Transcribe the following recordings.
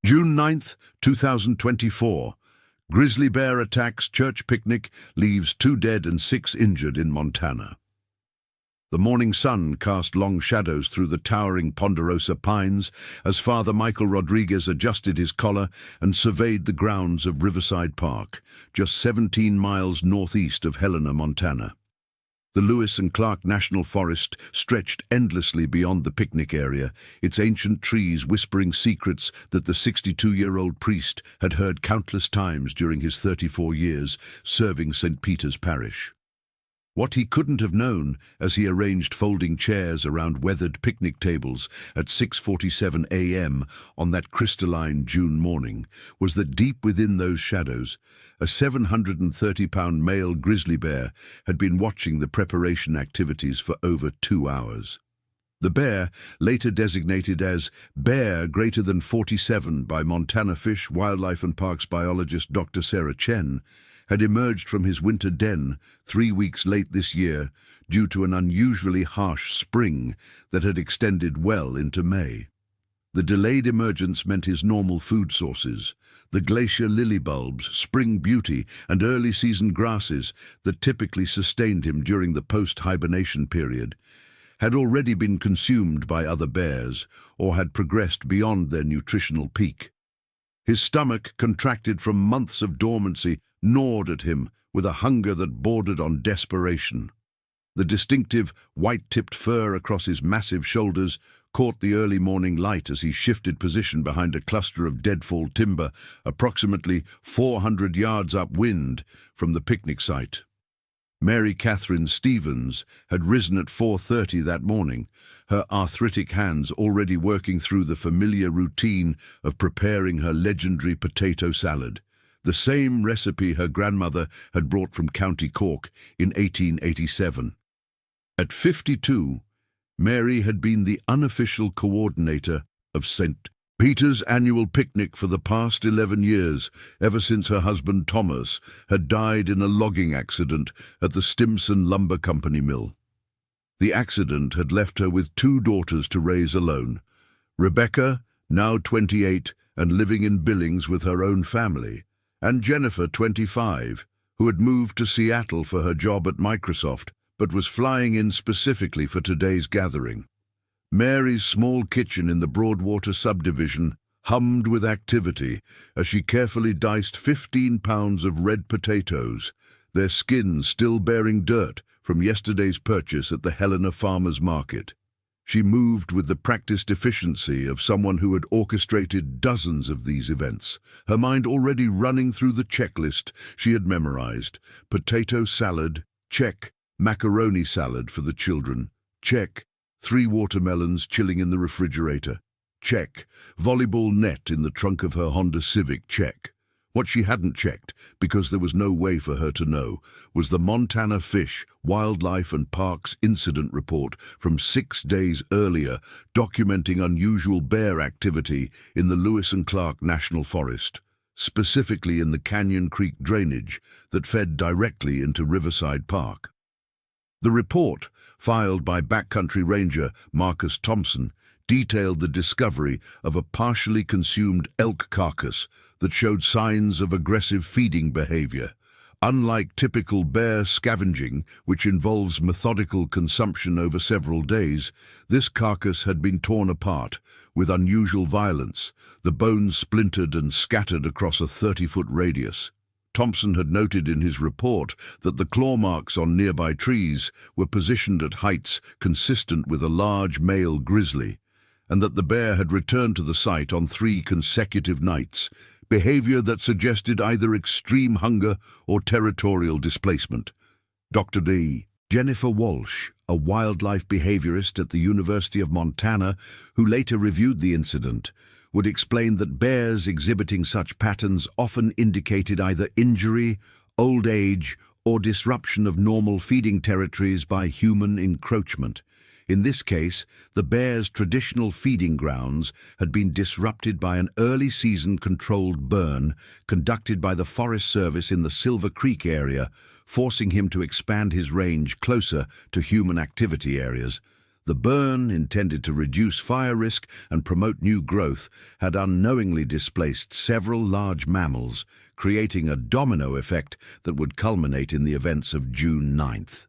June 9th, 2024. Grizzly bear attacks church picnic, leaves 2 dead and 6 injured in Montana. The morning sun cast long shadows through the towering ponderosa pines as Father Michael Rodriguez adjusted his collar and surveyed the grounds of Riverside Park, just 17 miles northeast of Helena, Montana. The Lewis and Clark National Forest stretched endlessly beyond the picnic area, its ancient trees whispering secrets that the 62-year-old priest had heard countless times during his 34 years serving St. Peter's Parish. What he couldn't have known as he arranged folding chairs around weathered picnic tables at 6:47 a.m. on that crystalline June morning was that deep within those shadows, a 730-pound male grizzly bear had been watching the preparation activities for over 2 hours. The bear, later designated as Bear Greater Than 47 by Montana Fish, Wildlife and Parks biologist Dr. Sarah Chen, had emerged from his winter den 3 weeks late this year due to an unusually harsh spring that had extended well into May. The delayed emergence meant his normal food sources, the glacier lily bulbs, spring beauty, and early season grasses that typically sustained him during the post-hibernation period, had already been consumed by other bears or had progressed beyond their nutritional peak. His stomach, contracted from months of dormancy, gnawed at him with a hunger that bordered on desperation. The distinctive, white-tipped fur across his massive shoulders caught the early morning light as he shifted position behind a cluster of deadfall timber approximately 400 yards upwind from the picnic site. Mary Catherine Stevens had risen at 4:30 that morning, her arthritic hands already working through the familiar routine of preparing her legendary potato salad, the same recipe her grandmother had brought from County Cork in 1887. At 52, Mary had been the unofficial coordinator of St. Peter's annual picnic for the past 11 years, ever since her husband Thomas had died in a logging accident at the Stimson Lumber Company mill. The accident had left her with 2 daughters to raise alone, Rebecca, now 28 and living in Billings with her own family, and Jennifer, 25, who had moved to Seattle for her job at Microsoft, but was flying in specifically for today's gathering. Mary's small kitchen in the Broadwater subdivision hummed with activity as she carefully diced 15 pounds of red potatoes, their skins still bearing dirt from yesterday's purchase at the Helena Farmers Market. She moved with the practiced efficiency of someone who had orchestrated dozens of these events, her mind already running through the checklist she had memorized. Potato salad, check. Macaroni salad for the children, check. 3 watermelons chilling in the refrigerator, check. Volleyball net in the trunk of her Honda Civic, check. What she hadn't checked, because there was no way for her to know, was the Montana Fish, Wildlife and Parks incident report from 6 days earlier, documenting unusual bear activity in the Lewis and Clark National Forest, specifically in the Canyon Creek drainage that fed directly into Riverside Park. The report, filed by backcountry ranger Marcus Thompson, detailed the discovery of a partially consumed elk carcass that showed signs of aggressive feeding behavior. Unlike typical bear scavenging, which involves methodical consumption over several days, this carcass had been torn apart with unusual violence, the bones splintered and scattered across a 30-foot radius. Thompson had noted in his report that the claw marks on nearby trees were positioned at heights consistent with a large male grizzly, and that the bear had returned to the site on 3 consecutive nights, behavior that suggested either extreme hunger or territorial displacement. Dr. D. Jennifer Walsh, a wildlife behaviorist at the University of Montana, who later reviewed the incident, would explain that bears exhibiting such patterns often indicated either injury, old age, or disruption of normal feeding territories by human encroachment. In this case, the bear's traditional feeding grounds had been disrupted by an early-season controlled burn conducted by the Forest Service in the Silver Creek area, forcing him to expand his range closer to human activity areas. The burn, intended to reduce fire risk and promote new growth, had unknowingly displaced several large mammals, creating a domino effect that would culminate in the events of June 9th.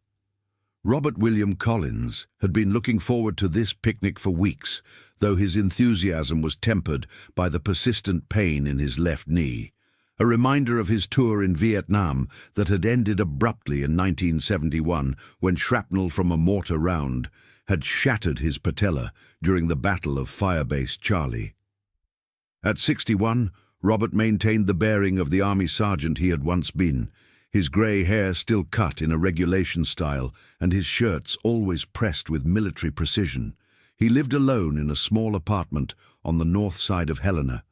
Robert William Collins had been looking forward to this picnic for weeks, though his enthusiasm was tempered by the persistent pain in his left knee, a reminder of his tour in Vietnam that had ended abruptly in 1971 when shrapnel from a mortar round had shattered his patella during the Battle of Firebase Charlie. At 61, Robert maintained the bearing of the army sergeant he had once been, his grey hair still cut in a regulation style and his shirts always pressed with military precision. He lived alone in a small apartment on the north side of Helena,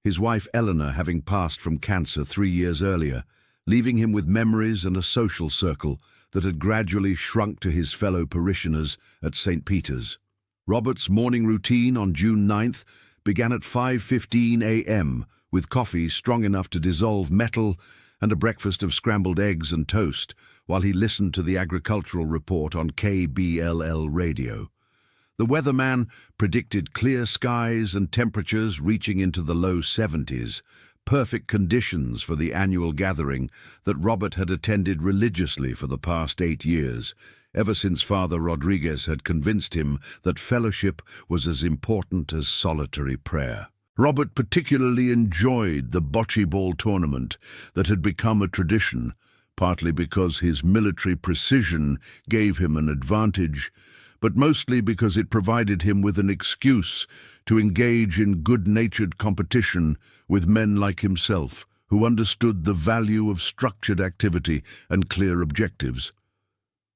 his wife Eleanor having passed from cancer 3 years earlier, leaving him with memories and a social circle that had gradually shrunk to his fellow parishioners at St. Peter's. Robert's morning routine on June 9th began at 5:15 a.m. with coffee strong enough to dissolve metal and a breakfast of scrambled eggs and toast while he listened to the agricultural report on KBLL radio. The weatherman predicted clear skies and temperatures reaching into the low 70s, perfect conditions for the annual gathering that Robert had attended religiously for the past 8 years, ever since Father Rodriguez had convinced him that fellowship was as important as solitary prayer. Robert particularly enjoyed the bocce ball tournament that had become a tradition, partly because his military precision gave him an advantage, but mostly because it provided him with an excuse to engage in good-natured competition with men like himself, who understood the value of structured activity and clear objectives.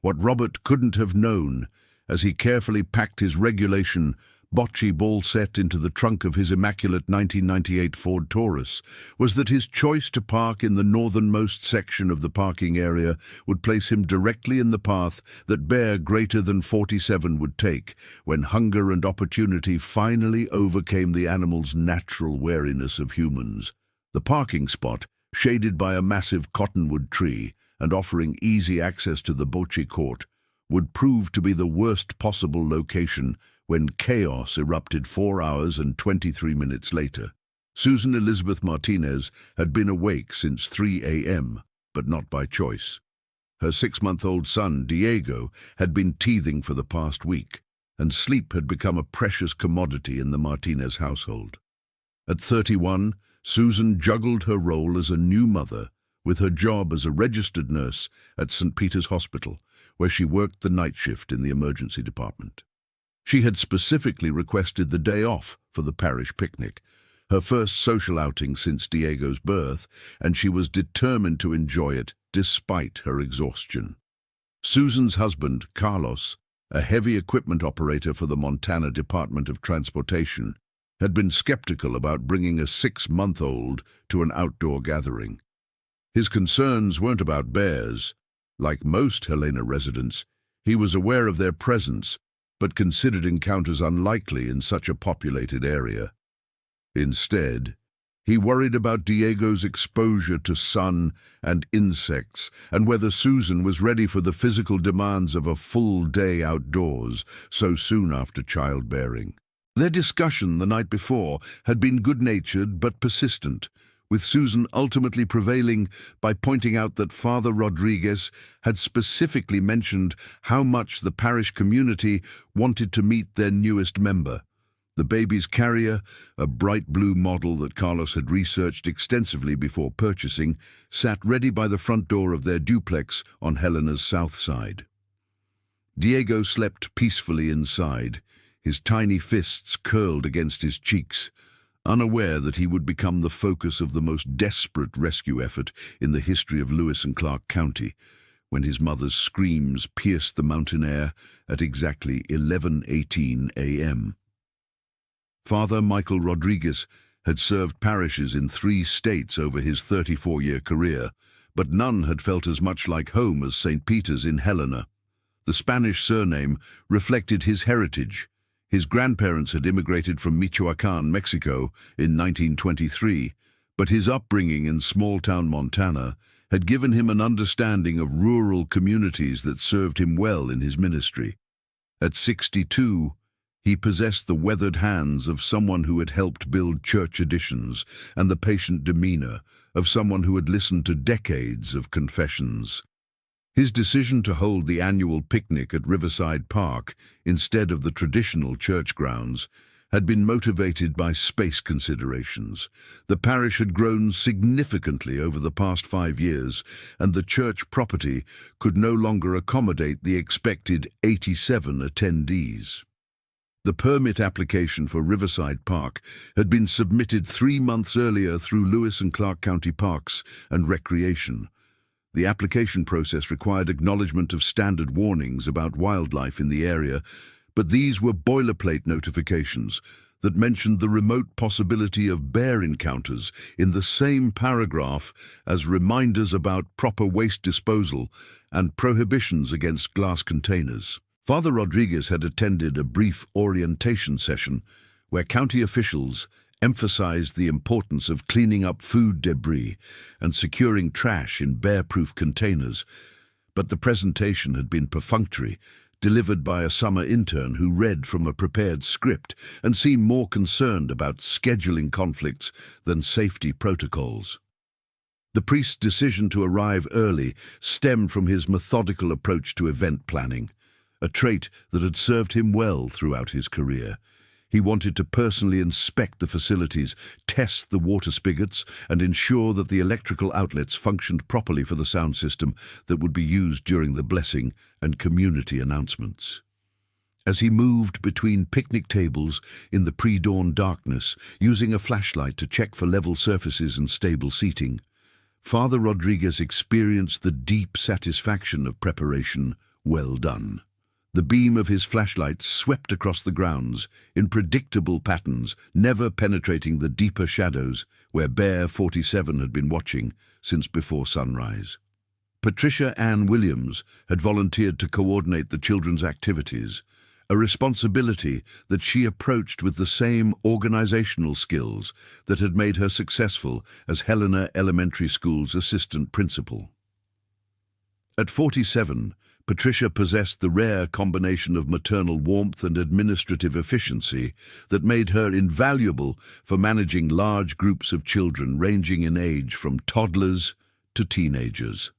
What Robert couldn't have known, as he carefully packed his regulation bocce ball set into the trunk of his immaculate 1998 Ford Taurus, was that his choice to park in the northernmost section of the parking area would place him directly in the path that Bear greater than 47 would take when hunger and opportunity finally overcame the animal's natural wariness of humans. The parking spot, shaded by a massive cottonwood tree and offering easy access to the bocce court, would prove to be the worst possible location when chaos erupted 4 hours and 23 minutes later. Susan Elizabeth Martinez had been awake since 3 a.m., but not by choice. Her 6-month-old son, Diego, had been teething for the past week, and sleep had become a precious commodity in the Martinez household. At 31, Susan juggled her role as a new mother with her job as a registered nurse at St. Peter's Hospital, where she worked the night shift in the emergency department. She had specifically requested the day off for the parish picnic, her first social outing since Diego's birth, and she was determined to enjoy it despite her exhaustion. Susan's husband, Carlos, a heavy equipment operator for the Montana Department of Transportation, had been skeptical about bringing a 6-month-old to an outdoor gathering. His concerns weren't about bears. Like most Helena residents, he was aware of their presence, but considered encounters unlikely in such a populated area. Instead, he worried about Diego's exposure to sun and insects and whether Susan was ready for the physical demands of a full day outdoors so soon after childbearing. Their discussion the night before had been good-natured but persistent, with Susan ultimately prevailing by pointing out that Father Rodriguez had specifically mentioned how much the parish community wanted to meet their newest member. The baby's carrier, a bright blue model that Carlos had researched extensively before purchasing, sat ready by the front door of their duplex on Helena's south side. Diego slept peacefully inside, his tiny fists curled against his cheeks, unaware that he would become the focus of the most desperate rescue effort in the history of Lewis and Clark County, when his mother's screams pierced the mountain air at exactly 11:18 a.m. Father Michael Rodriguez had served parishes in 3 states over his 34-year career, but none had felt as much like home as St. Peter's in Helena. The Spanish surname reflected his heritage. His grandparents had immigrated from Michoacán, Mexico, in 1923, but his upbringing in small-town Montana had given him an understanding of rural communities that served him well in his ministry. At 62, he possessed the weathered hands of someone who had helped build church additions and the patient demeanor of someone who had listened to decades of confessions. His decision to hold the annual picnic at Riverside Park instead of the traditional church grounds had been motivated by space considerations. The parish had grown significantly over the past 5 years, and the church property could no longer accommodate the expected 87 attendees. The permit application for Riverside Park had been submitted 3 months earlier through Lewis and Clark County Parks and Recreation. The application process required acknowledgement of standard warnings about wildlife in the area, but these were boilerplate notifications that mentioned the remote possibility of bear encounters in the same paragraph as reminders about proper waste disposal and prohibitions against glass containers. Father Rodriguez had attended a brief orientation session where county officials emphasized the importance of cleaning up food debris and securing trash in bear-proof containers, but the presentation had been perfunctory, delivered by a summer intern who read from a prepared script and seemed more concerned about scheduling conflicts than safety protocols. The priest's decision to arrive early stemmed from his methodical approach to event planning, a trait that had served him well throughout his career. He wanted to personally inspect the facilities, test the water spigots, and ensure that the electrical outlets functioned properly for the sound system that would be used during the blessing and community announcements. As he moved between picnic tables in the pre-dawn darkness, using a flashlight to check for level surfaces and stable seating, Father Rodriguez experienced the deep satisfaction of preparation well done. The beam of his flashlight swept across the grounds in predictable patterns, never penetrating the deeper shadows where Bear 47 had been watching since before sunrise. Patricia Ann Williams had volunteered to coordinate the children's activities, a responsibility that she approached with the same organizational skills that had made her successful as Helena Elementary School's assistant principal. At 47, Patricia possessed the rare combination of maternal warmth and administrative efficiency that made her invaluable for managing large groups of children ranging in age from toddlers to teenagers.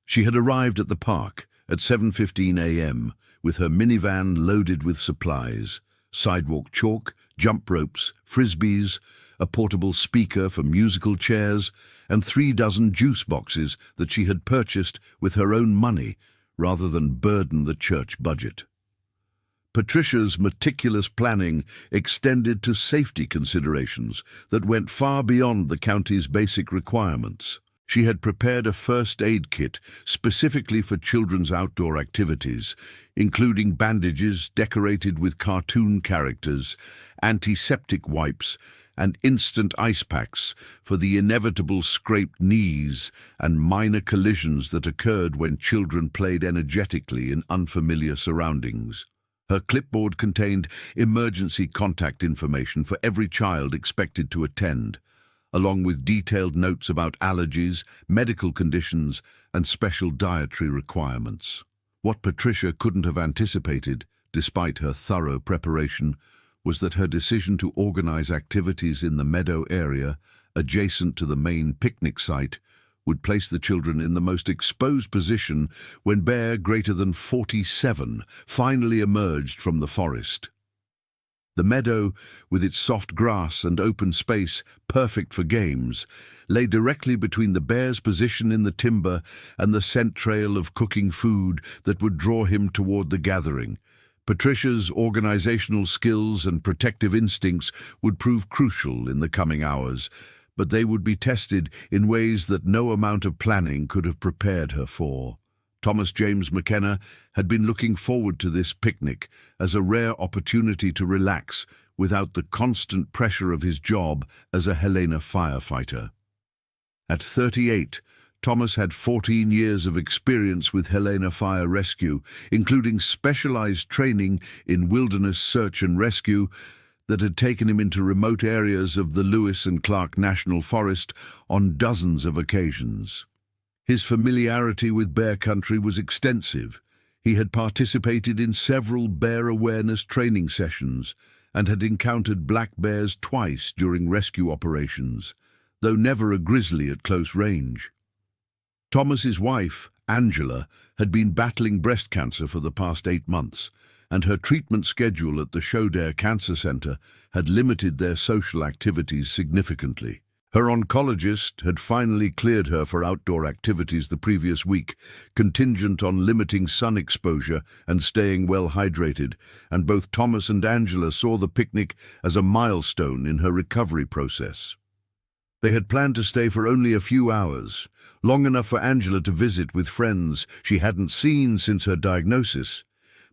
She had arrived at the park at 7:15 a.m. with her minivan loaded with supplies, sidewalk chalk, jump ropes, frisbees, a portable speaker for musical chairs, and 3 dozen juice boxes that she had purchased with her own money rather than burden the church budget. Patricia's meticulous planning extended to safety considerations that went far beyond the county's basic requirements. She had prepared a first aid kit specifically for children's outdoor activities, including bandages decorated with cartoon characters, antiseptic wipes, and instant ice packs for the inevitable scraped knees and minor collisions that occurred when children played energetically in unfamiliar surroundings. Her clipboard contained emergency contact information for every child expected to attend, along with detailed notes about allergies, medical conditions, and special dietary requirements. What Patricia couldn't have anticipated, despite her thorough preparation, was that her decision to organize activities in the meadow area adjacent to the main picnic site would place the children in the most exposed position when Bear greater than 47 finally emerged from the forest. The meadow, with its soft grass and open space perfect for games, lay directly between the bear's position in the timber and the scent trail of cooking food that would draw him toward the gathering. Patricia's organizational skills and protective instincts would prove crucial in the coming hours, but they would be tested in ways that no amount of planning could have prepared her for. Thomas James McKenna had been looking forward to this picnic as a rare opportunity to relax without the constant pressure of his job as a Helena firefighter. At 38, Thomas had 14 years of experience with Helena Fire Rescue, including specialized training in wilderness search and rescue that had taken him into remote areas of the Lewis and Clark National Forest on dozens of occasions. His familiarity with bear country was extensive. He had participated in several bear awareness training sessions and had encountered black bears twice during rescue operations, though never a grizzly at close range. Thomas's wife, Angela, had been battling breast cancer for the past 8 months, and her treatment schedule at the Shodare Cancer Center had limited their social activities significantly. Her oncologist had finally cleared her for outdoor activities the previous week, contingent on limiting sun exposure and staying well hydrated, and both Thomas and Angela saw the picnic as a milestone in her recovery process. They had planned to stay for only a few hours, long enough for Angela to visit with friends she hadn't seen since her diagnosis,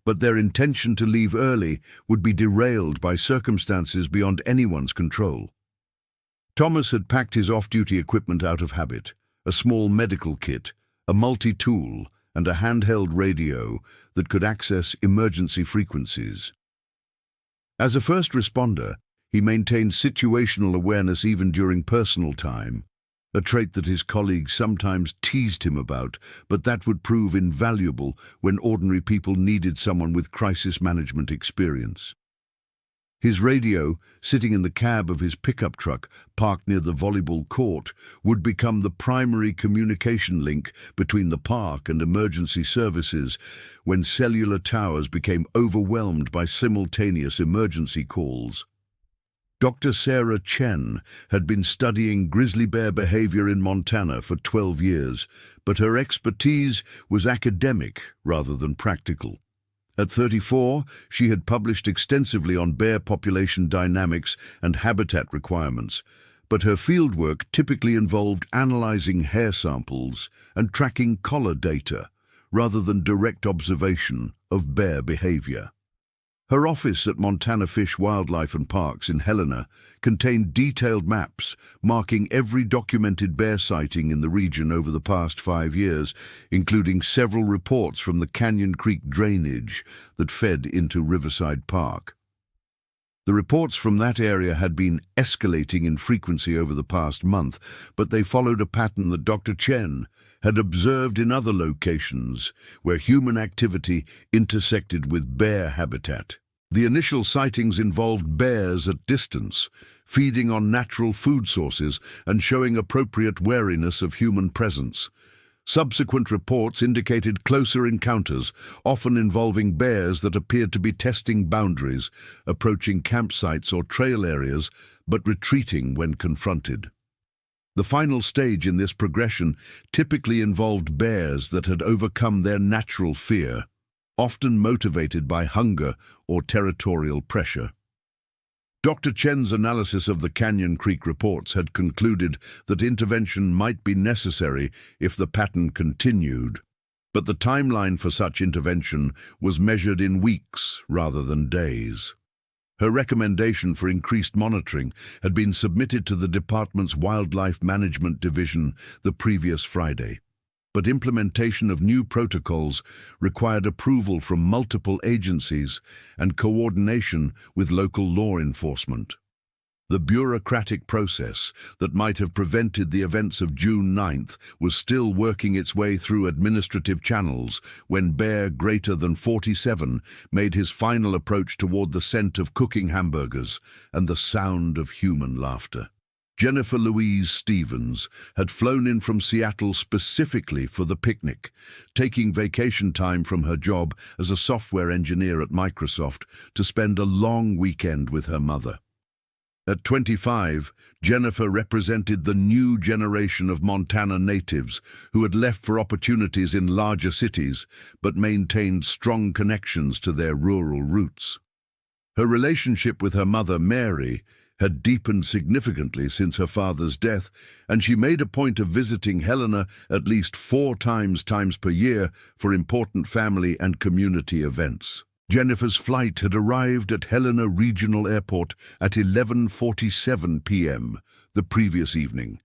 but their intention to leave early would be derailed by circumstances beyond anyone's control. Thomas had packed his off-duty equipment out of habit, a small medical kit, a multi-tool, and a handheld radio that could access emergency frequencies. As a first responder, he maintained situational awareness even during personal time, a trait that his colleagues sometimes teased him about, but that would prove invaluable when ordinary people needed someone with crisis management experience. His radio, sitting in the cab of his pickup truck parked near the volleyball court, would become the primary communication link between the park and emergency services when cellular towers became overwhelmed by simultaneous emergency calls. Dr. Sarah Chen had been studying grizzly bear behavior in Montana for 12 years, but her expertise was academic rather than practical. At 34, she had published extensively on bear population dynamics and habitat requirements, but her fieldwork typically involved analyzing hair samples and tracking collar data, rather than direct observation of bear behavior. Her office at Montana Fish, Wildlife and Parks in Helena contained detailed maps marking every documented bear sighting in the region over the past 5 years, including several reports from the Canyon Creek drainage that fed into Riverside Park. The reports from that area had been escalating in frequency over the past month, but they followed a pattern that Dr. Chen had observed in other locations where human activity intersected with bear habitat. The initial sightings involved bears at distance, feeding on natural food sources and showing appropriate wariness of human presence. Subsequent reports indicated closer encounters, often involving bears that appeared to be testing boundaries, approaching campsites or trail areas, but retreating when confronted. The final stage in this progression typically involved bears that had overcome their natural fear, often motivated by hunger or territorial pressure. Dr. Chen's analysis of the Canyon Creek reports had concluded that intervention might be necessary if the pattern continued, but the timeline for such intervention was measured in weeks rather than days. Her recommendation for increased monitoring had been submitted to the department's Wildlife Management Division the previous Friday, but implementation of new protocols required approval from multiple agencies and coordination with local law enforcement. The bureaucratic process that might have prevented the events of June 9th was still working its way through administrative channels when Bear Greater Than 47 made his final approach toward the scent of cooking hamburgers and the sound of human laughter. Jennifer Louise Stevens had flown in from Seattle specifically for the picnic, taking vacation time from her job as a software engineer at Microsoft to spend a long weekend with her mother. At 25, Jennifer represented the new generation of Montana natives who had left for opportunities in larger cities but maintained strong connections to their rural roots. Her relationship with her mother, Mary, had deepened significantly since her father's death, and she made a point of visiting Helena at least 4 times per year for important family and community events. Jennifer's flight had arrived at Helena Regional Airport at 11:47 p.m. the previous evening,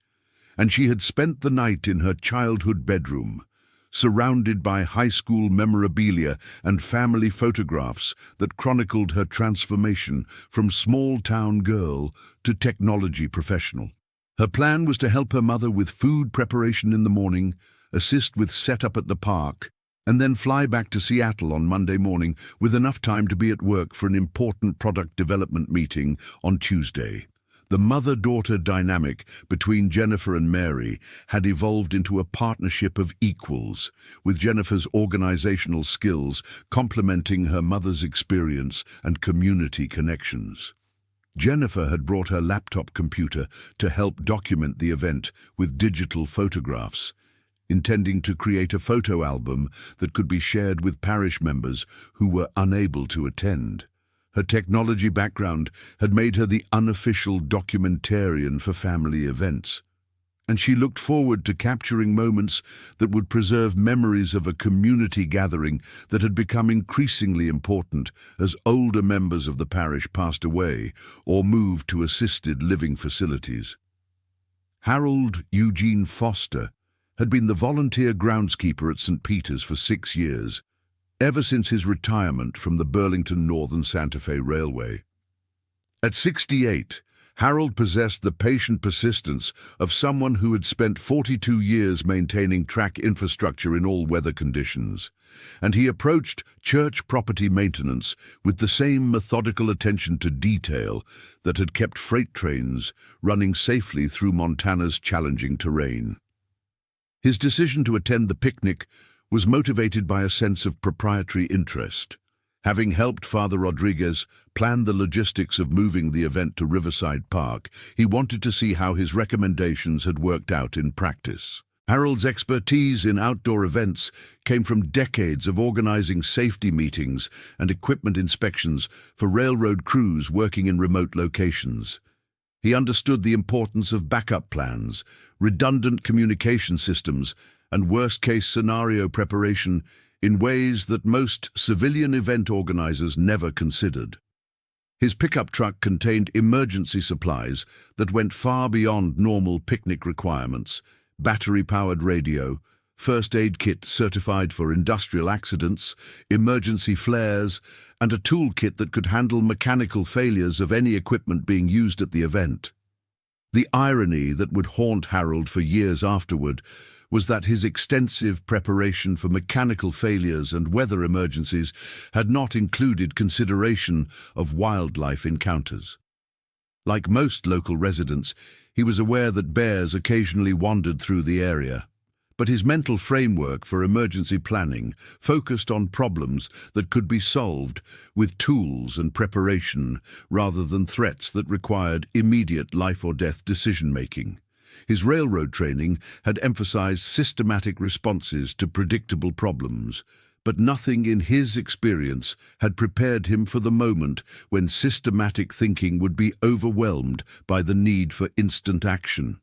and she had spent the night in her childhood bedroom, surrounded by high school memorabilia and family photographs that chronicled her transformation from small-town girl to technology professional. Her plan was to help her mother with food preparation in the morning, assist with setup at the park, and then fly back to Seattle on Monday morning with enough time to be at work for an important product development meeting on Tuesday. The mother-daughter dynamic between Jennifer and Mary had evolved into a partnership of equals, with Jennifer's organizational skills complementing her mother's experience and community connections. Jennifer had brought her laptop computer to help document the event with digital photographs, intending to create a photo album that could be shared with parish members who were unable to attend. Her technology background had made her the unofficial documentarian for family events, and she looked forward to capturing moments that would preserve memories of a community gathering that had become increasingly important as older members of the parish passed away or moved to assisted living facilities. Harold Eugene Foster had been the volunteer groundskeeper at St. Peter's for 6 years, ever since his retirement from the Burlington Northern Santa Fe Railway. At 68, Harold possessed the patient persistence of someone who had spent 42 years maintaining track infrastructure in all weather conditions, and he approached church property maintenance with the same methodical attention to detail that had kept freight trains running safely through Montana's challenging terrain. His decision to attend the picnic was motivated by a sense of proprietary interest. Having helped Father Rodriguez plan the logistics of moving the event to Riverside Park, he wanted to see how his recommendations had worked out in practice. Harold's expertise in outdoor events came from decades of organizing safety meetings and equipment inspections for railroad crews working in remote locations. He understood the importance of backup plans, redundant communication systems, and worst-case scenario preparation in ways that most civilian event organizers never considered. His pickup truck contained emergency supplies that went far beyond normal picnic requirements: battery-powered radio, first aid kit certified for industrial accidents, emergency flares, and a toolkit that could handle mechanical failures of any equipment being used at the event. The irony that would haunt Harold for years afterward was that his extensive preparation for mechanical failures and weather emergencies had not included consideration of wildlife encounters. Like most local residents, he was aware that bears occasionally wandered through the area, but his mental framework for emergency planning focused on problems that could be solved with tools and preparation rather than threats that required immediate life-or-death decision-making. His railroad training had emphasized systematic responses to predictable problems, but nothing in his experience had prepared him for the moment when systematic thinking would be overwhelmed by the need for instant action.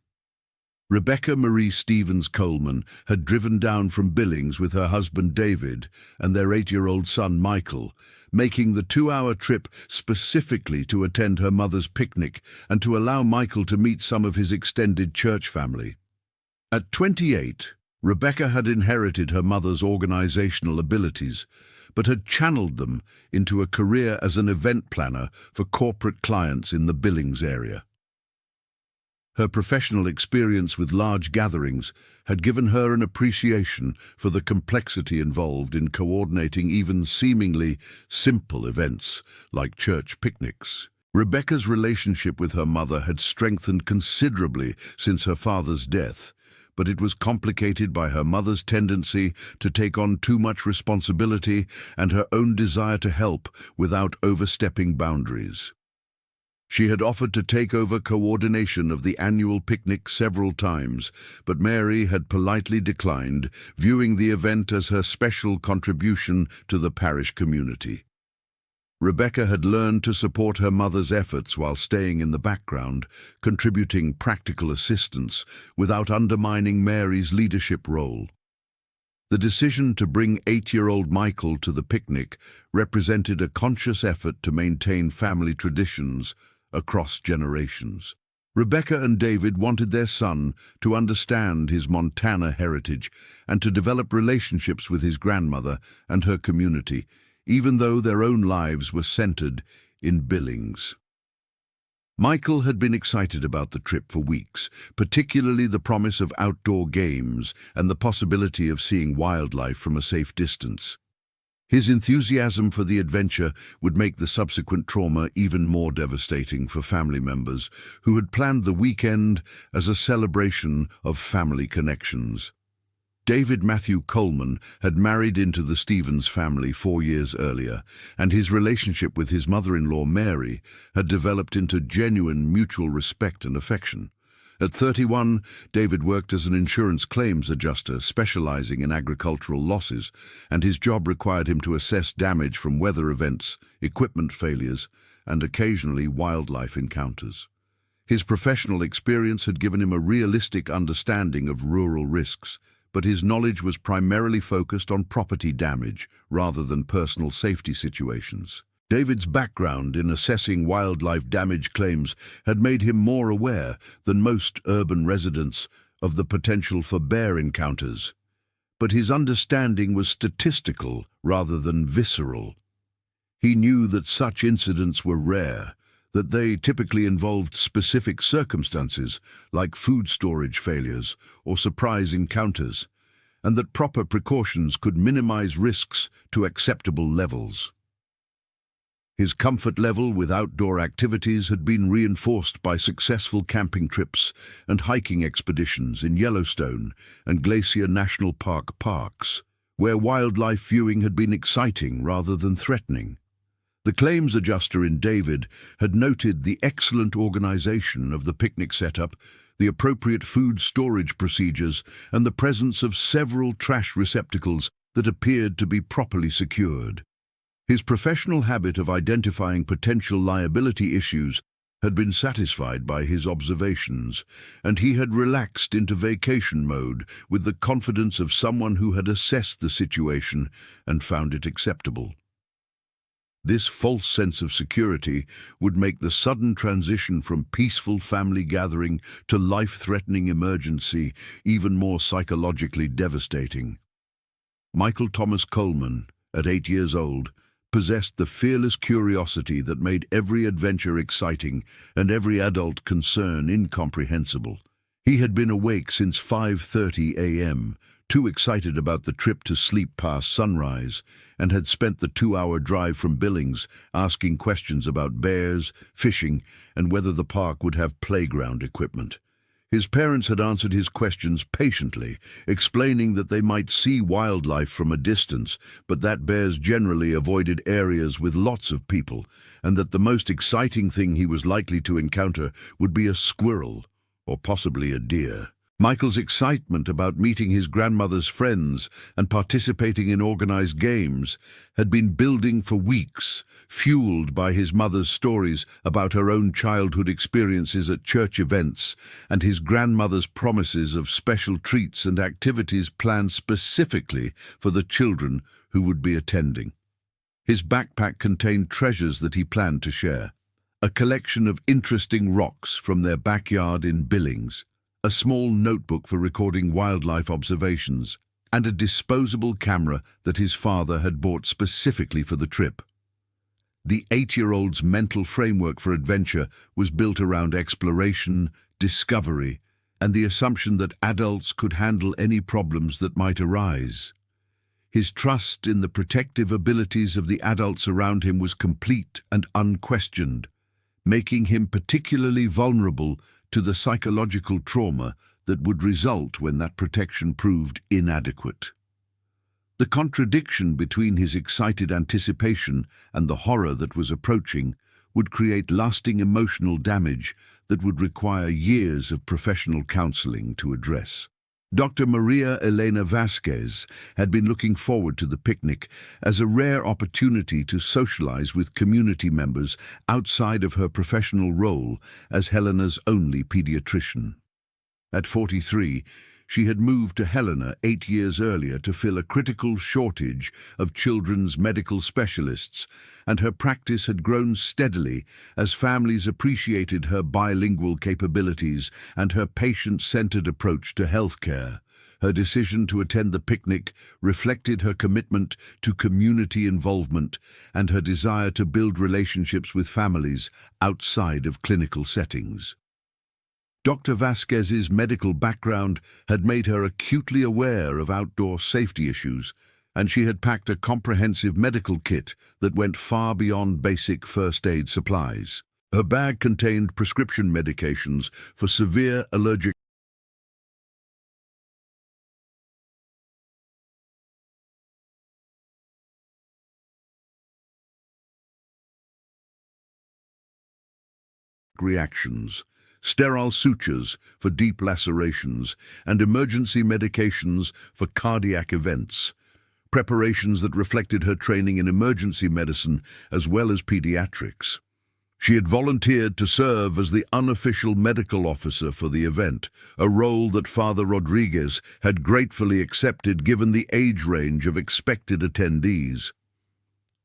Rebecca Marie Stevens Coleman had driven down from Billings with her husband David and their 8-year-old son Michael, making the 2-hour trip specifically to attend her mother's picnic and to allow Michael to meet some of his extended church family. At 28, Rebecca had inherited her mother's organizational abilities, but had channeled them into a career as an event planner for corporate clients in the Billings area. Her professional experience with large gatherings had given her an appreciation for the complexity involved in coordinating even seemingly simple events like church picnics. Rebecca's relationship with her mother had strengthened considerably since her father's death, but it was complicated by her mother's tendency to take on too much responsibility and her own desire to help without overstepping boundaries. She had offered to take over coordination of the annual picnic several times, but Mary had politely declined, viewing the event as her special contribution to the parish community. Rebecca had learned to support her mother's efforts while staying in the background, contributing practical assistance without undermining Mary's leadership role. The decision to bring 8-year-old Michael to the picnic represented a conscious effort to maintain family traditions across generations. Rebecca and David wanted their son to understand his Montana heritage and to develop relationships with his grandmother and her community, even though their own lives were centered in Billings. Michael had been excited about the trip for weeks, particularly the promise of outdoor games and the possibility of seeing wildlife from a safe distance. His enthusiasm for the adventure would make the subsequent trauma even more devastating for family members who had planned the weekend as a celebration of family connections. David Matthew Coleman had married into the Stevens family 4 years earlier, and his relationship with his mother-in-law Mary had developed into genuine mutual respect and affection. At 31, David worked as an insurance claims adjuster specializing in agricultural losses, and his job required him to assess damage from weather events, equipment failures, and occasionally wildlife encounters. His professional experience had given him a realistic understanding of rural risks, but his knowledge was primarily focused on property damage rather than personal safety situations. David's background in assessing wildlife damage claims had made him more aware than most urban residents of the potential for bear encounters, but his understanding was statistical rather than visceral. He knew that such incidents were rare, that they typically involved specific circumstances like food storage failures or surprise encounters, and that proper precautions could minimize risks to acceptable levels. His comfort level with outdoor activities had been reinforced by successful camping trips and hiking expeditions in Yellowstone and Glacier National Park parks, where wildlife viewing had been exciting rather than threatening. The claims adjuster in David had noted the excellent organization of the picnic setup, the appropriate food storage procedures, and the presence of several trash receptacles that appeared to be properly secured. His professional habit of identifying potential liability issues had been satisfied by his observations, and he had relaxed into vacation mode with the confidence of someone who had assessed the situation and found it acceptable. This false sense of security would make the sudden transition from peaceful family gathering to life-threatening emergency even more psychologically devastating. Michael Thomas Coleman, at 8 years old, possessed the fearless curiosity that made every adventure exciting and every adult concern incomprehensible. He had been awake since 5:30 a.m., too excited about the trip to sleep past sunrise, and had spent the 2-hour drive from Billings asking questions about bears, fishing, and whether the park would have playground equipment. His parents had answered his questions patiently, explaining that they might see wildlife from a distance, but that bears generally avoided areas with lots of people, and that the most exciting thing he was likely to encounter would be a squirrel, or possibly a deer. Michael's excitement about meeting his grandmother's friends and participating in organized games had been building for weeks, fueled by his mother's stories about her own childhood experiences at church events and his grandmother's promises of special treats and activities planned specifically for the children who would be attending. His backpack contained treasures that he planned to share: a collection of interesting rocks from their backyard in Billings, a small notebook for recording wildlife observations, and a disposable camera that his father had bought specifically for the trip. The 8-year-old's mental framework for adventure was built around exploration, discovery, and the assumption that adults could handle any problems that might arise. His trust in the protective abilities of the adults around him was complete and unquestioned, making him particularly vulnerable to the psychological trauma that would result when that protection proved inadequate. The contradiction between his excited anticipation and the horror that was approaching would create lasting emotional damage that would require years of professional counseling to address. Dr. Maria Elena Vasquez had been looking forward to the picnic as a rare opportunity to socialize with community members outside of her professional role as Helena's only pediatrician. At 43, she had moved to Helena 8 years earlier to fill a critical shortage of children's medical specialists, and her practice had grown steadily as families appreciated her bilingual capabilities and her patient-centered approach to healthcare. Her decision to attend the picnic reflected her commitment to community involvement and her desire to build relationships with families outside of clinical settings. Dr. Vasquez's medical background had made her acutely aware of outdoor safety issues, and she had packed a comprehensive medical kit that went far beyond basic first aid supplies. Her bag contained prescription medications for severe allergic reactions, sterile sutures for deep lacerations, and emergency medications for cardiac events, preparations that reflected her training in emergency medicine as well as pediatrics. She had volunteered to serve as the unofficial medical officer for the event, a role that Father Rodriguez had gratefully accepted given the age range of expected attendees.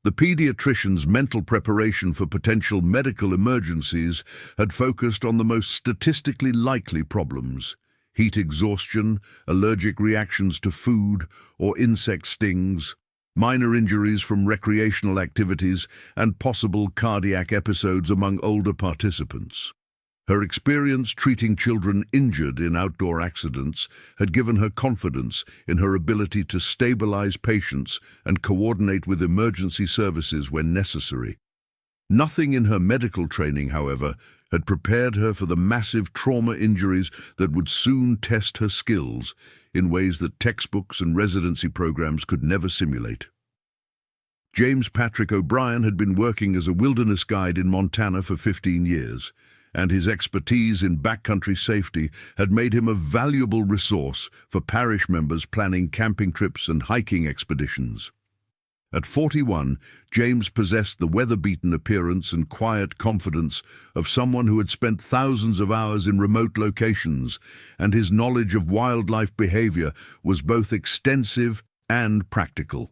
The pediatrician's mental preparation for potential medical emergencies had focused on the most statistically likely problems: heat exhaustion, allergic reactions to food or insect stings, minor injuries from recreational activities, and possible cardiac episodes among older participants. Her experience treating children injured in outdoor accidents had given her confidence in her ability to stabilize patients and coordinate with emergency services when necessary. Nothing in her medical training, however, had prepared her for the massive trauma injuries that would soon test her skills in ways that textbooks and residency programs could never simulate. James Patrick O'Brien had been working as a wilderness guide in Montana for 15 years, and his expertise in backcountry safety had made him a valuable resource for parish members planning camping trips and hiking expeditions. At 41, James possessed the weather-beaten appearance and quiet confidence of someone who had spent thousands of hours in remote locations, and his knowledge of wildlife behavior was both extensive and practical.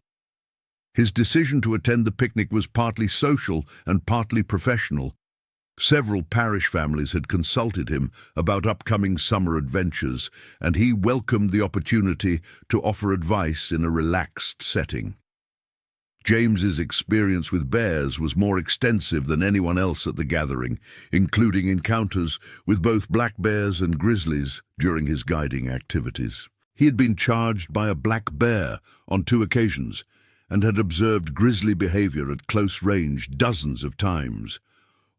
His decision to attend the picnic was partly social and partly professional. Several parish families had consulted him about upcoming summer adventures, and he welcomed the opportunity to offer advice in a relaxed setting. James's experience with bears was more extensive than anyone else at the gathering, including encounters with both black bears and grizzlies during his guiding activities. He had been charged by a black bear on 2 occasions and had observed grizzly behavior at close range dozens of times,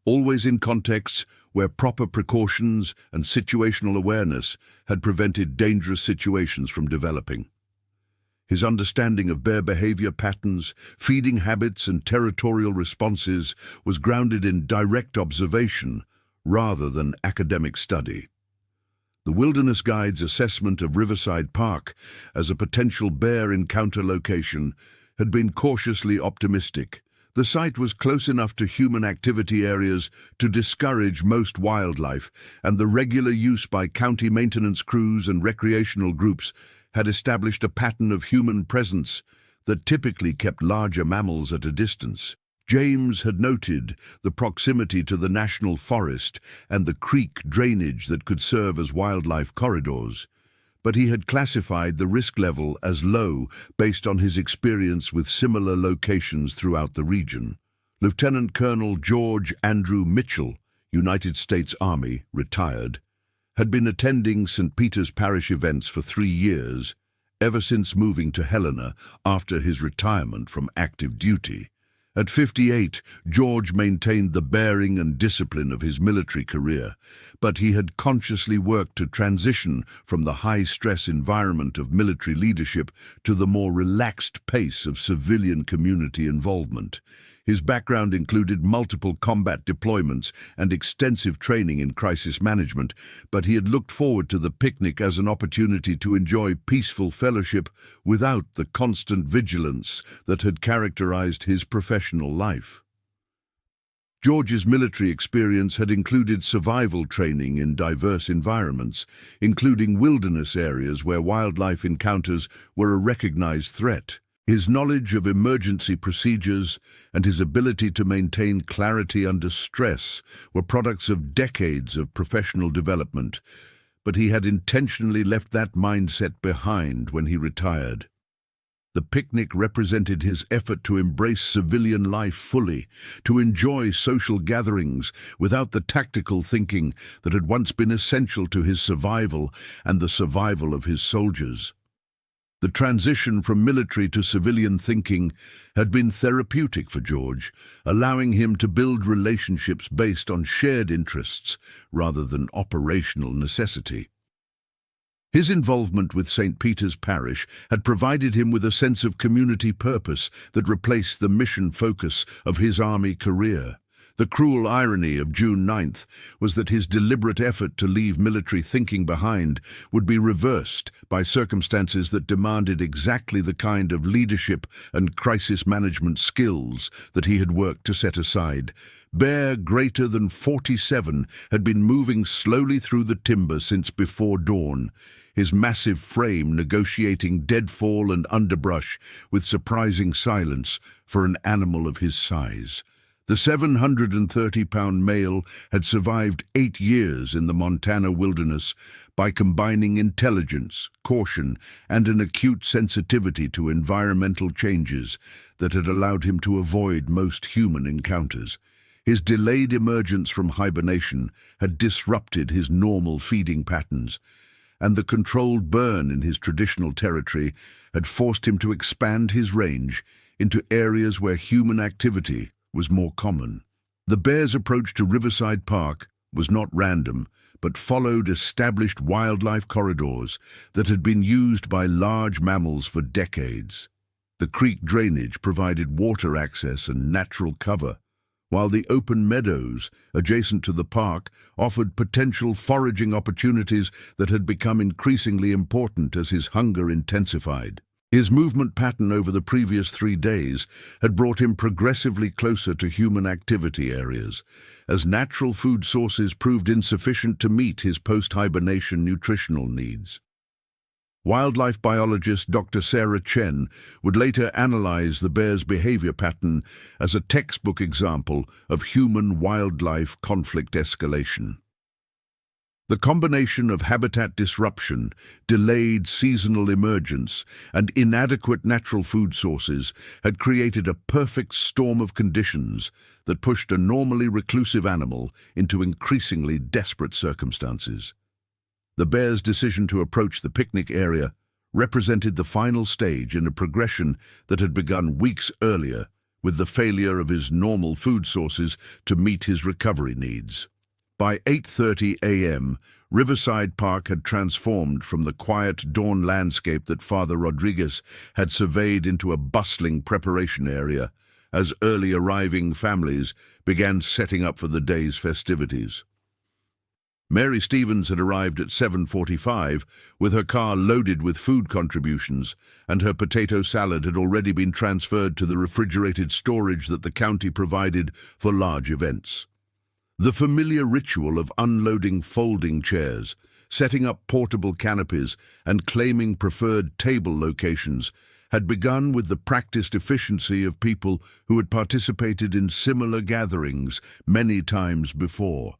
always in contexts where proper precautions and situational awareness had prevented dangerous situations from developing. His understanding of bear behavior patterns, feeding habits, and territorial responses was grounded in direct observation rather than academic study. The Wilderness Guide's assessment of Riverside Park as a potential bear encounter location had been cautiously optimistic. The site was close enough to human activity areas to discourage most wildlife, and the regular use by county maintenance crews and recreational groups had established a pattern of human presence that typically kept larger mammals at a distance. James had noted the proximity to the national forest and the creek drainage that could serve as wildlife corridors, but he had classified the risk level as low based on his experience with similar locations throughout the region. Lieutenant Colonel George Andrew Mitchell, United States Army, retired, had been attending St. Peter's Parish events for 3 years, ever since moving to Helena after his retirement from active duty. At 58, George maintained the bearing and discipline of his military career, but he had consciously worked to transition from the high-stress environment of military leadership to the more relaxed pace of civilian community involvement. His background included multiple combat deployments and extensive training in crisis management, but he had looked forward to the picnic as an opportunity to enjoy peaceful fellowship without the constant vigilance that had characterized his professional life. George's military experience had included survival training in diverse environments, including wilderness areas where wildlife encounters were a recognized threat. His knowledge of emergency procedures and his ability to maintain clarity under stress were products of decades of professional development, but he had intentionally left that mindset behind when he retired. The picnic represented his effort to embrace civilian life fully, to enjoy social gatherings without the tactical thinking that had once been essential to his survival and the survival of his soldiers. The transition from military to civilian thinking had been therapeutic for George, allowing him to build relationships based on shared interests rather than operational necessity. His involvement with St. Peter's Parish had provided him with a sense of community purpose that replaced the mission focus of his army career. The cruel irony of June 9th was that his deliberate effort to leave military thinking behind would be reversed by circumstances that demanded exactly the kind of leadership and crisis management skills that he had worked to set aside. Bear, greater than 47, had been moving slowly through the timber since before dawn, his massive frame negotiating deadfall and underbrush with surprising silence for an animal of his size. The 730-pound male had survived 8 years in the Montana wilderness by combining intelligence, caution, and an acute sensitivity to environmental changes that had allowed him to avoid most human encounters. His delayed emergence from hibernation had disrupted his normal feeding patterns, and the controlled burn in his traditional territory had forced him to expand his range into areas where human activity was more common. The bear's approach to Riverside Park was not random, but followed established wildlife corridors that had been used by large mammals for decades. The creek drainage provided water access and natural cover, while the open meadows adjacent to the park offered potential foraging opportunities that had become increasingly important as his hunger intensified. His movement pattern over the previous 3 days had brought him progressively closer to human activity areas, as natural food sources proved insufficient to meet his post-hibernation nutritional needs. Wildlife biologist Dr. Sarah Chen would later analyze the bear's behavior pattern as a textbook example of human-wildlife conflict escalation. The combination of habitat disruption, delayed seasonal emergence, and inadequate natural food sources had created a perfect storm of conditions that pushed a normally reclusive animal into increasingly desperate circumstances. The bear's decision to approach the picnic area represented the final stage in a progression that had begun weeks earlier with the failure of his normal food sources to meet his recovery needs. By 8:30 a.m., Riverside Park had transformed from the quiet dawn landscape that Father Rodriguez had surveyed into a bustling preparation area as early arriving families began setting up for the day's festivities. Mary Stevens had arrived at 7:45 with her car loaded with food contributions, and her potato salad had already been transferred to the refrigerated storage that the county provided for large events. The familiar ritual of unloading folding chairs, setting up portable canopies, and claiming preferred table locations had begun with the practiced efficiency of people who had participated in similar gatherings many times before.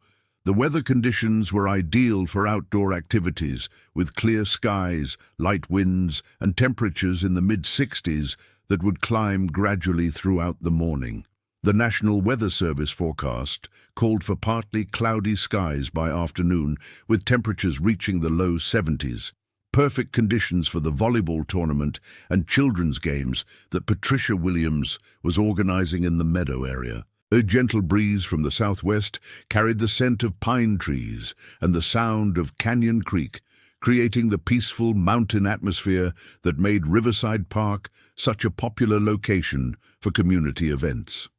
The weather conditions were ideal for outdoor activities, with clear skies, light winds, and temperatures in the mid-60s that would climb gradually throughout the morning. The National Weather Service forecast called for partly cloudy skies by afternoon, with temperatures reaching the low 70s. Perfect conditions for the volleyball tournament and children's games that Patricia Williams was organizing in the meadow area. A gentle breeze from the southwest carried the scent of pine trees and the sound of Canyon Creek, creating the peaceful mountain atmosphere that made Riverside Park such a popular location for community events.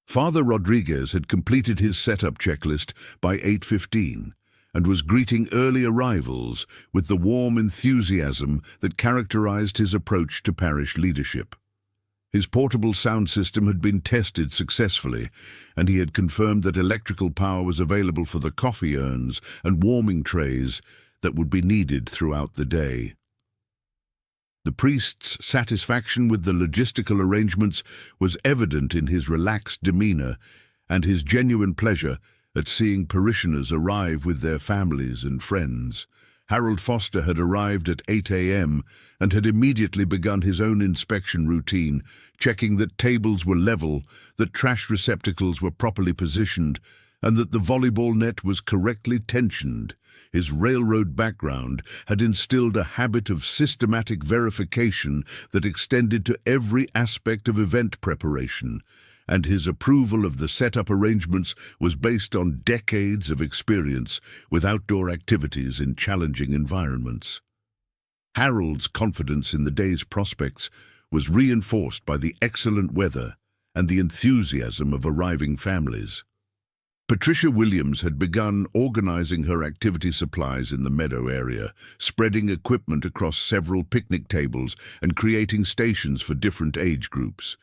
Father Rodriguez had completed his setup checklist by 8:15 and was greeting early arrivals with the warm enthusiasm that characterized his approach to parish leadership. His portable sound system had been tested successfully, and he had confirmed that electrical power was available for the coffee urns and warming trays that would be needed throughout the day. The priest's satisfaction with the logistical arrangements was evident in his relaxed demeanor and his genuine pleasure at seeing parishioners arrive with their families and friends. Harold Foster had arrived at 8 a.m. and had immediately begun his own inspection routine, checking that tables were level, that trash receptacles were properly positioned, and that the volleyball net was correctly tensioned. His railroad background had instilled a habit of systematic verification that extended to every aspect of event preparation, and his approval of the setup arrangements was based on decades of experience with outdoor activities in challenging environments. Harold's confidence in the day's prospects was reinforced by the excellent weather and the enthusiasm of arriving families. Patricia Williams had begun organizing her activity supplies in the meadow area, spreading equipment across several picnic tables and creating stations for different age groups.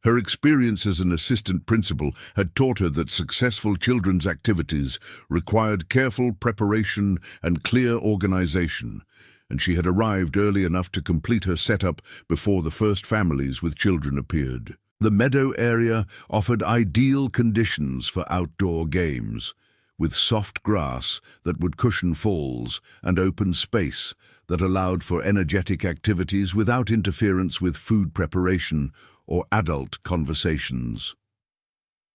Her experience as an assistant principal had taught her that successful children's activities required careful preparation and clear organization, and she had arrived early enough to complete her setup before the first families with children appeared. The meadow area offered ideal conditions for outdoor games, with soft grass that would cushion falls and open space that allowed for energetic activities without interference with food preparation or adult conversations.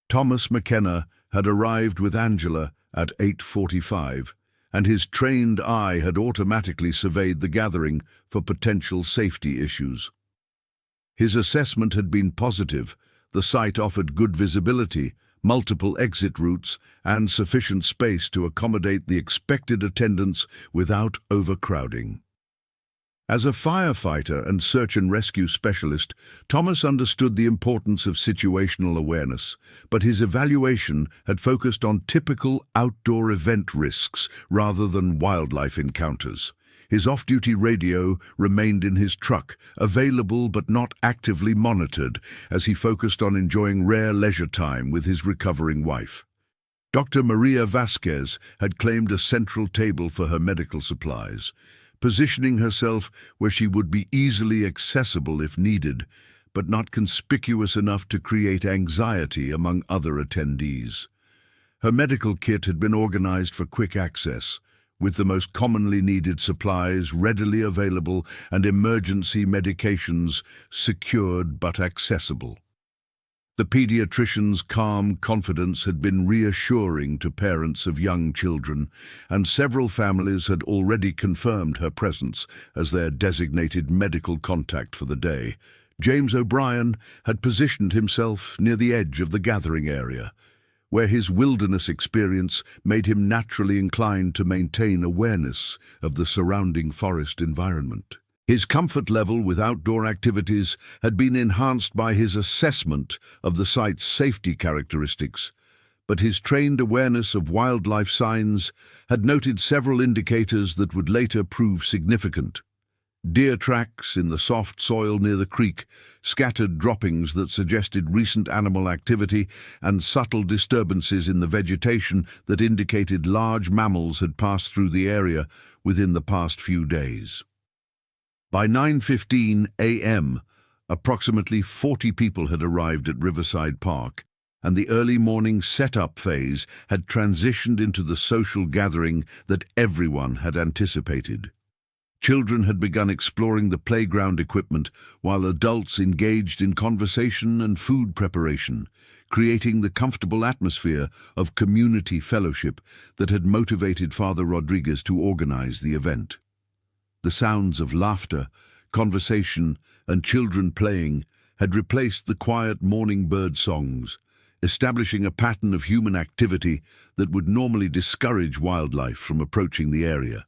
Thomas McKenna had arrived with Angela at 8:45, and his trained eye had automatically surveyed the gathering for potential safety issues. His assessment had been positive. The site offered good visibility, multiple exit routes, and sufficient space to accommodate the expected attendance without overcrowding. As a firefighter and search and rescue specialist, Thomas understood the importance of situational awareness, but his evaluation had focused on typical outdoor event risks rather than wildlife encounters. His off-duty radio remained in his truck, available but not actively monitored, as he focused on enjoying rare leisure time with his recovering wife. Dr. Maria Vasquez had claimed a central table for her medical supplies, positioning herself where she would be easily accessible if needed, but not conspicuous enough to create anxiety among other attendees. Her medical kit had been organized for quick access, with the most commonly needed supplies readily available and emergency medications secured but accessible. The pediatrician's calm confidence had been reassuring to parents of young children, and several families had already confirmed her presence as their designated medical contact for the day. James O'Brien had positioned himself near the edge of the gathering area, where his wilderness experience made him naturally inclined to maintain awareness of the surrounding forest environment. His comfort level with outdoor activities had been enhanced by his assessment of the site's safety characteristics, but his trained awareness of wildlife signs had noted several indicators that would later prove significant. Deer tracks in the soft soil near the creek, scattered droppings that suggested recent animal activity, and subtle disturbances in the vegetation that indicated large mammals had passed through the area within the past few days. By 9:15 a.m., approximately 40 people had arrived at Riverside Park, and the early morning set-up phase had transitioned into the social gathering that everyone had anticipated. Children had begun exploring the playground equipment, while adults engaged in conversation and food preparation, creating the comfortable atmosphere of community fellowship that had motivated Father Rodriguez to organize the event. The sounds of laughter, conversation, and children playing had replaced the quiet morning bird songs, establishing a pattern of human activity that would normally discourage wildlife from approaching the area.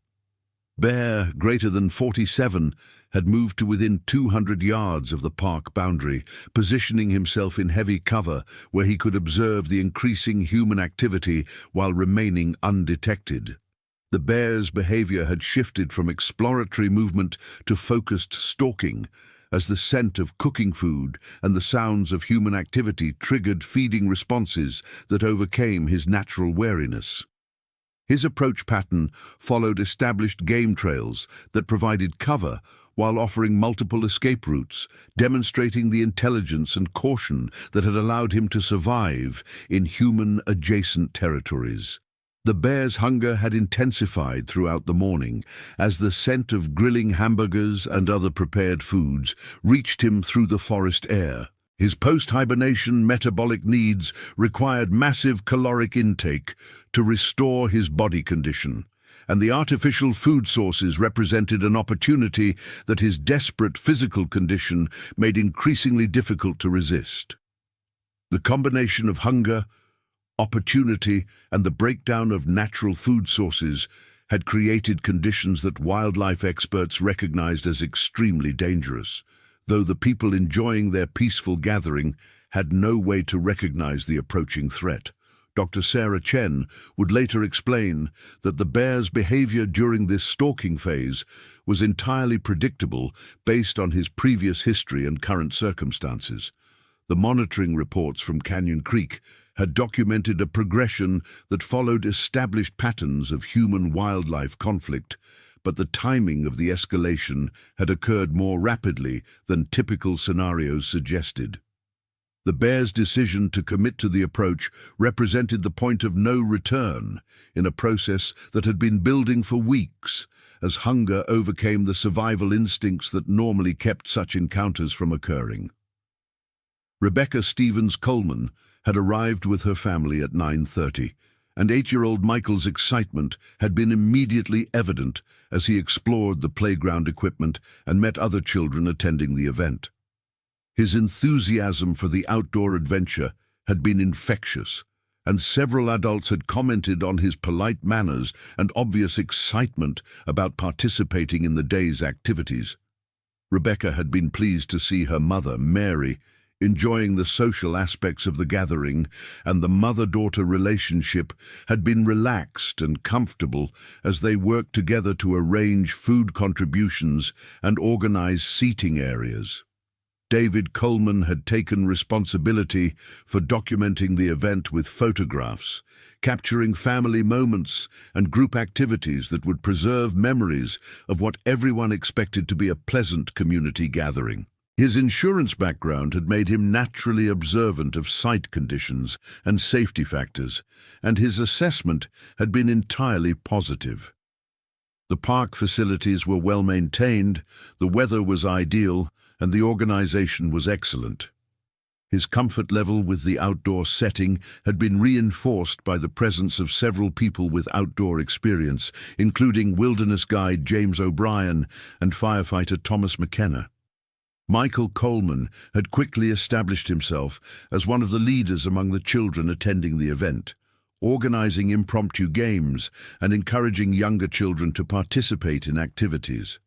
Bear, greater than 47, had moved to within 200 yards of the park boundary, positioning himself in heavy cover where he could observe the increasing human activity while remaining undetected. The bear's behavior had shifted from exploratory movement to focused stalking, as the scent of cooking food and the sounds of human activity triggered feeding responses that overcame his natural wariness. His approach pattern followed established game trails that provided cover while offering multiple escape routes, demonstrating the intelligence and caution that had allowed him to survive in human-adjacent territories. The bear's hunger had intensified throughout the morning as the scent of grilling hamburgers and other prepared foods reached him through the forest air. His post-hibernation metabolic needs required massive caloric intake to restore his body condition, and the artificial food sources represented an opportunity that his desperate physical condition made increasingly difficult to resist. The combination of hunger, opportunity, and the breakdown of natural food sources had created conditions that wildlife experts recognized as extremely dangerous, though the people enjoying their peaceful gathering had no way to recognize the approaching threat. Dr. Sarah Chen would later explain that the bear's behavior during this stalking phase was entirely predictable based on his previous history and current circumstances. The monitoring reports from Canyon Creek had documented a progression that followed established patterns of human-wildlife conflict, but the timing of the escalation had occurred more rapidly than typical scenarios suggested. The bear's decision to commit to the approach represented the point of no return in a process that had been building for weeks, as hunger overcame the survival instincts that normally kept such encounters from occurring. Rebecca Stevens Coleman had arrived with her family at 9:30, and 8-year-old Michael's excitement had been immediately evident as he explored the playground equipment and met other children attending the event. His enthusiasm for the outdoor adventure had been infectious, and several adults had commented on his polite manners and obvious excitement about participating in the day's activities. Rebecca had been pleased to see her mother, Mary, enjoying the social aspects of the gathering, and the mother-daughter relationship had been relaxed and comfortable as they worked together to arrange food contributions and organize seating areas. David Coleman had taken responsibility for documenting the event with photographs, capturing family moments and group activities that would preserve memories of what everyone expected to be a pleasant community gathering. His insurance background had made him naturally observant of site conditions and safety factors, and his assessment had been entirely positive. The park facilities were well maintained, the weather was ideal, and the organization was excellent. His comfort level with the outdoor setting had been reinforced by the presence of several people with outdoor experience, including wilderness guide James O'Brien and firefighter Thomas McKenna. Michael Coleman had quickly established himself as one of the leaders among the children attending the event, organizing impromptu games and encouraging younger children to participate in activities.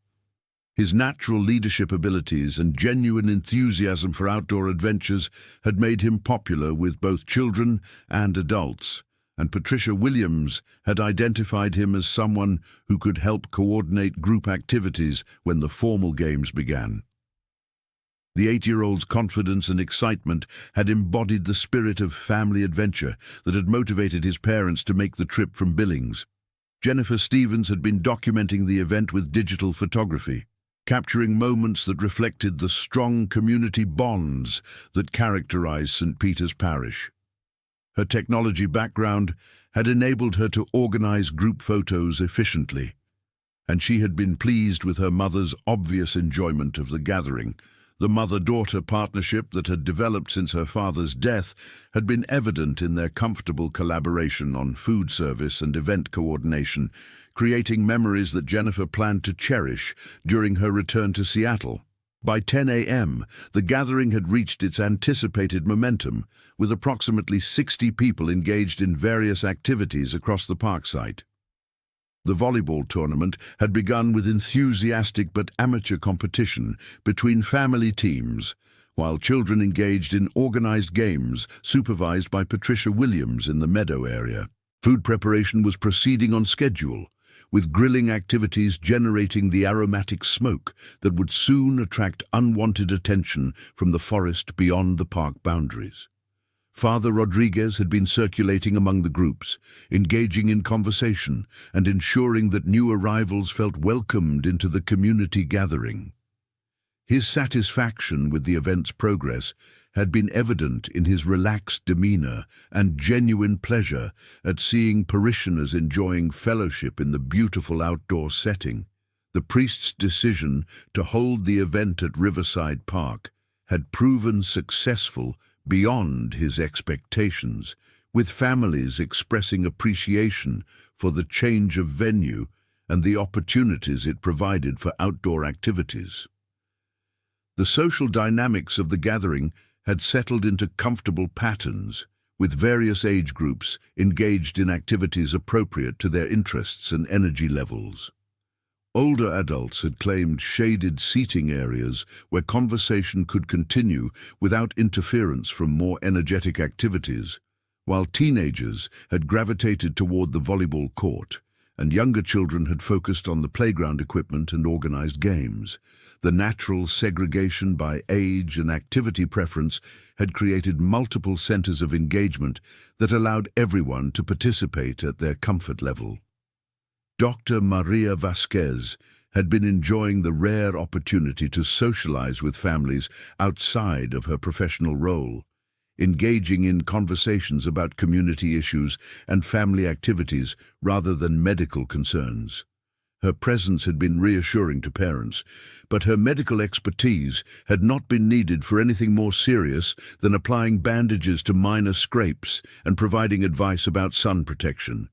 His natural leadership abilities and genuine enthusiasm for outdoor adventures had made him popular with both children and adults, and Patricia Williams had identified him as someone who could help coordinate group activities when the formal games began. The 8-year-old's confidence and excitement had embodied the spirit of family adventure that had motivated his parents to make the trip from Billings. Jennifer Stevens had been documenting the event with digital photography, capturing moments that reflected the strong community bonds that characterize St. Peter's Parish. Her technology background had enabled her to organize group photos efficiently, and she had been pleased with her mother's obvious enjoyment of the gathering. The mother-daughter partnership that had developed since her father's death had been evident in their comfortable collaboration on food service and event coordination, creating memories that Jennifer planned to cherish during her return to Seattle. By 10 a.m., the gathering had reached its anticipated momentum, with approximately 60 people engaged in various activities across the park site. The volleyball tournament had begun with enthusiastic but amateur competition between family teams, while children engaged in organized games supervised by Patricia Williams in the meadow area. Food preparation was proceeding on schedule, with grilling activities generating the aromatic smoke that would soon attract unwanted attention from the forest beyond the park boundaries. Father Rodriguez had been circulating among the groups, engaging in conversation and ensuring that new arrivals felt welcomed into the community gathering. His satisfaction with the event's progress had been evident in his relaxed demeanor and genuine pleasure at seeing parishioners enjoying fellowship in the beautiful outdoor setting. The priest's decision to hold the event at Riverside Park had proven successful beyond his expectations, with families expressing appreciation for the change of venue and the opportunities it provided for outdoor activities. The social dynamics of the gathering had settled into comfortable patterns, with various age groups engaged in activities appropriate to their interests and energy levels. Older adults had claimed shaded seating areas where conversation could continue without interference from more energetic activities, while teenagers had gravitated toward the volleyball court, and younger children had focused on the playground equipment and organized games. The natural segregation by age and activity preference had created multiple centers of engagement that allowed everyone to participate at their comfort level. Dr. Maria Vasquez had been enjoying the rare opportunity to socialize with families outside of her professional role, engaging in conversations about community issues and family activities rather than medical concerns. Her presence had been reassuring to parents, but her medical expertise had not been needed for anything more serious than applying bandages to minor scrapes and providing advice about sun protection.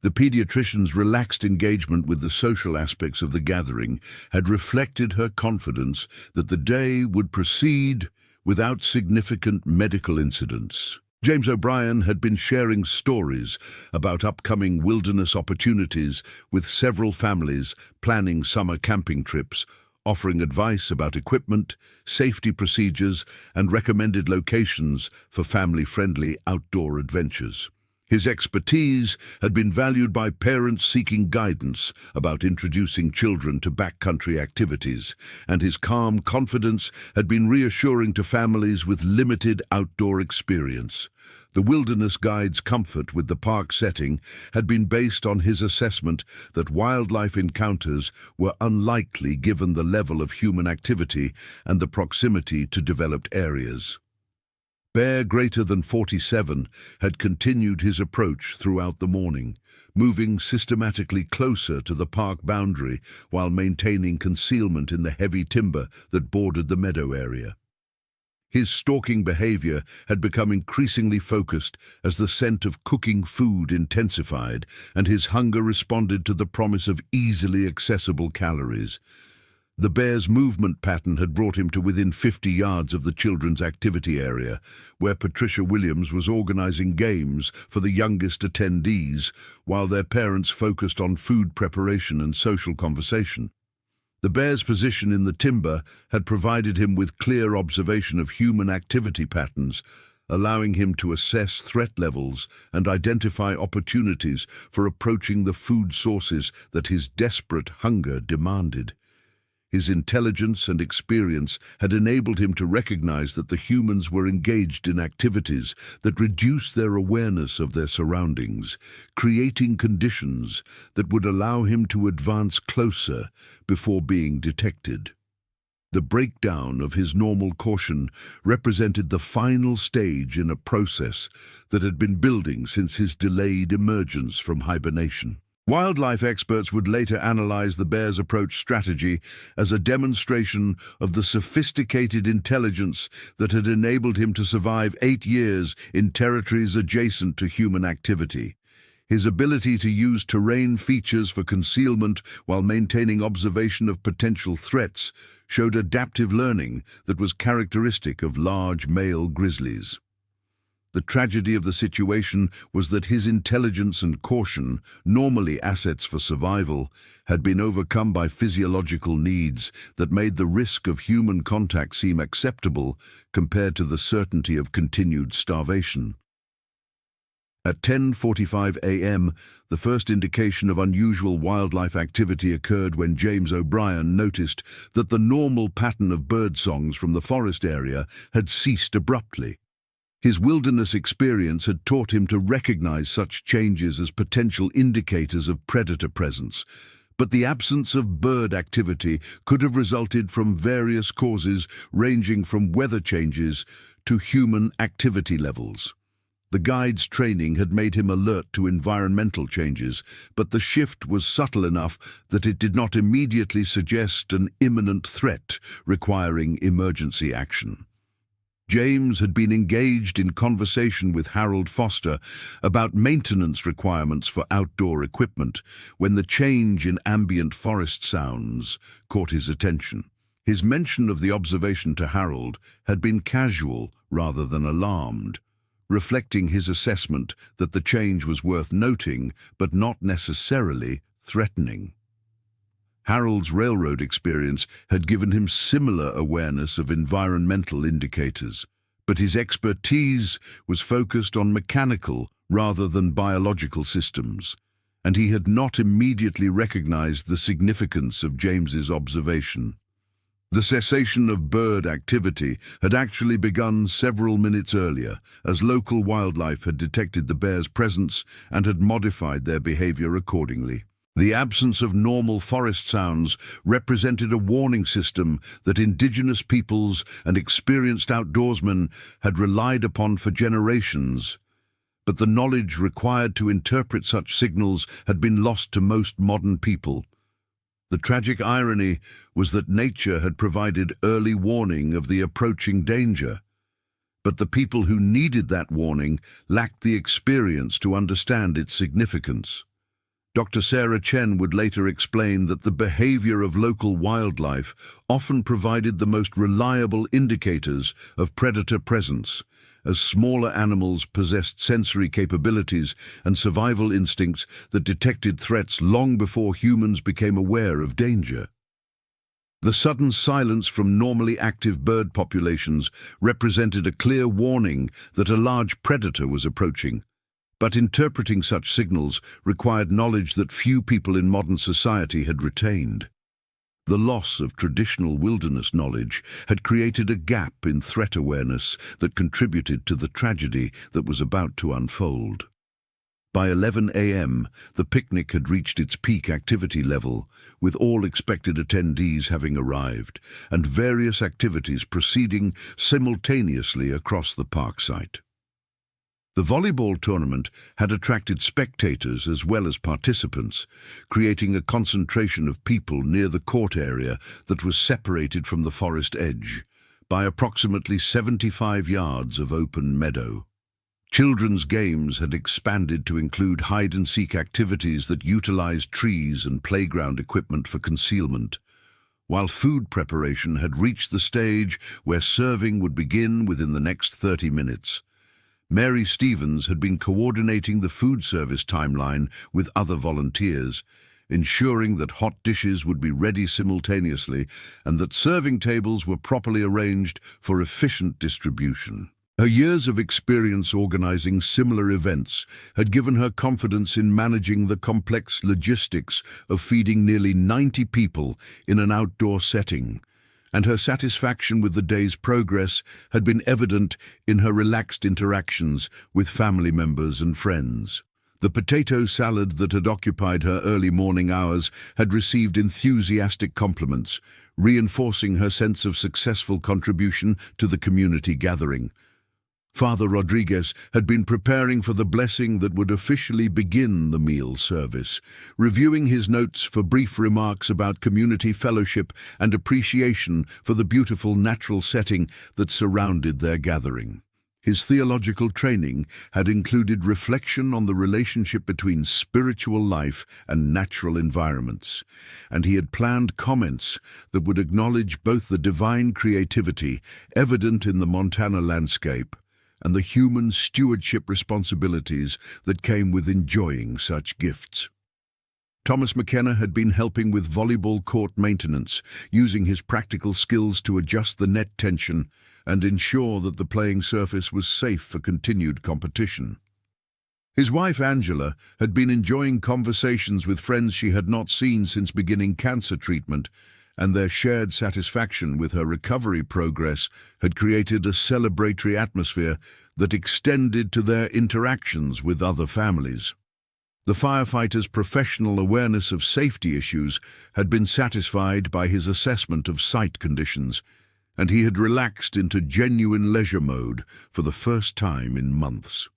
The pediatrician's relaxed engagement with the social aspects of the gathering had reflected her confidence that the day would proceed without significant medical incidents. James O'Brien had been sharing stories about upcoming wilderness opportunities with several families planning summer camping trips, offering advice about equipment, safety procedures, and recommended locations for family-friendly outdoor adventures. His expertise had been valued by parents seeking guidance about introducing children to backcountry activities, and his calm confidence had been reassuring to families with limited outdoor experience. The wilderness guide's comfort with the park setting had been based on his assessment that wildlife encounters were unlikely given the level of human activity and the proximity to developed areas. Bear greater than 47 had continued his approach throughout the morning, moving systematically closer to the park boundary while maintaining concealment in the heavy timber that bordered the meadow area. His stalking behavior had become increasingly focused as the scent of cooking food intensified, and his hunger responded to the promise of easily accessible calories. The bear's movement pattern had brought him to within 50 yards of the children's activity area, where Patricia Williams was organizing games for the youngest attendees, while their parents focused on food preparation and social conversation. The bear's position in the timber had provided him with clear observation of human activity patterns, allowing him to assess threat levels and identify opportunities for approaching the food sources that his desperate hunger demanded. His intelligence and experience had enabled him to recognize that the humans were engaged in activities that reduced their awareness of their surroundings, creating conditions that would allow him to advance closer before being detected. The breakdown of his normal caution represented the final stage in a process that had been building since his delayed emergence from hibernation. Wildlife experts would later analyze the bear's approach strategy as a demonstration of the sophisticated intelligence that had enabled him to survive 8 years in territories adjacent to human activity. His ability to use terrain features for concealment while maintaining observation of potential threats showed adaptive learning that was characteristic of large male grizzlies. The tragedy of the situation was that his intelligence and caution, normally assets for survival, had been overcome by physiological needs that made the risk of human contact seem acceptable compared to the certainty of continued starvation. At 10:45 a.m., the first indication of unusual wildlife activity occurred when James O'Brien noticed that the normal pattern of birdsongs from the forest area had ceased abruptly. His wilderness experience had taught him to recognize such changes as potential indicators of predator presence, But the absence of bird activity could have resulted from various causes ranging from weather changes to human activity levels. The guide's training had made him alert to environmental changes, but the shift was subtle enough that it did not immediately suggest an imminent threat requiring emergency action. James had been engaged in conversation with Harold Foster about maintenance requirements for outdoor equipment when the change in ambient forest sounds caught his attention. His mention of the observation to Harold had been casual rather than alarmed, reflecting his assessment that the change was worth noting but not necessarily threatening. Harold's railroad experience had given him similar awareness of environmental indicators, but his expertise was focused on mechanical rather than biological systems, and he had not immediately recognized the significance of James's observation. The cessation of bird activity had actually begun several minutes earlier, as local wildlife had detected the bear's presence and had modified their behavior accordingly. The absence of normal forest sounds represented a warning system that indigenous peoples and experienced outdoorsmen had relied upon for generations. But the knowledge required to interpret such signals had been lost to most modern people. The tragic irony was that nature had provided early warning of the approaching danger, but the people who needed that warning lacked the experience to understand its significance. Dr. Sarah Chen would later explain that the behavior of local wildlife often provided the most reliable indicators of predator presence, as smaller animals possessed sensory capabilities and survival instincts that detected threats long before humans became aware of danger. The sudden silence from normally active bird populations represented a clear warning that a large predator was approaching. But interpreting such signals required knowledge that few people in modern society had retained. The loss of traditional wilderness knowledge had created a gap in threat awareness that contributed to the tragedy that was about to unfold. By 11 a.m., the picnic had reached its peak activity level, with all expected attendees having arrived, and various activities proceeding simultaneously across the park site. The volleyball tournament had attracted spectators as well as participants, creating a concentration of people near the court area that was separated from the forest edge by approximately 75 yards of open meadow. Children's games had expanded to include hide-and-seek activities that utilized trees and playground equipment for concealment, while food preparation had reached the stage where serving would begin within the next 30 minutes. Mary Stevens had been coordinating the food service timeline with other volunteers, ensuring that hot dishes would be ready simultaneously and that serving tables were properly arranged for efficient distribution. Her years of experience organizing similar events had given her confidence in managing the complex logistics of feeding nearly 90 people in an outdoor setting, and her satisfaction with the day's progress had been evident in her relaxed interactions with family members and friends. The potato salad that had occupied her early morning hours had received enthusiastic compliments, reinforcing her sense of successful contribution to the community gathering. Father Rodriguez had been preparing for the blessing that would officially begin the meal service, reviewing his notes for brief remarks about community fellowship and appreciation for the beautiful natural setting that surrounded their gathering. His theological training had included reflection on the relationship between spiritual life and natural environments, and he had planned comments that would acknowledge both the divine creativity evident in the Montana landscape and the human stewardship responsibilities that came with enjoying such gifts. Thomas McKenna had been helping with volleyball court maintenance, using his practical skills to adjust the net tension and ensure that the playing surface was safe for continued competition. His wife Angela had been enjoying conversations with friends she had not seen since beginning cancer treatment, and their shared satisfaction with her recovery progress had created a celebratory atmosphere that extended to their interactions with other families. The firefighter's professional awareness of safety issues had been satisfied by his assessment of site conditions, and he had relaxed into genuine leisure mode for the first time in months.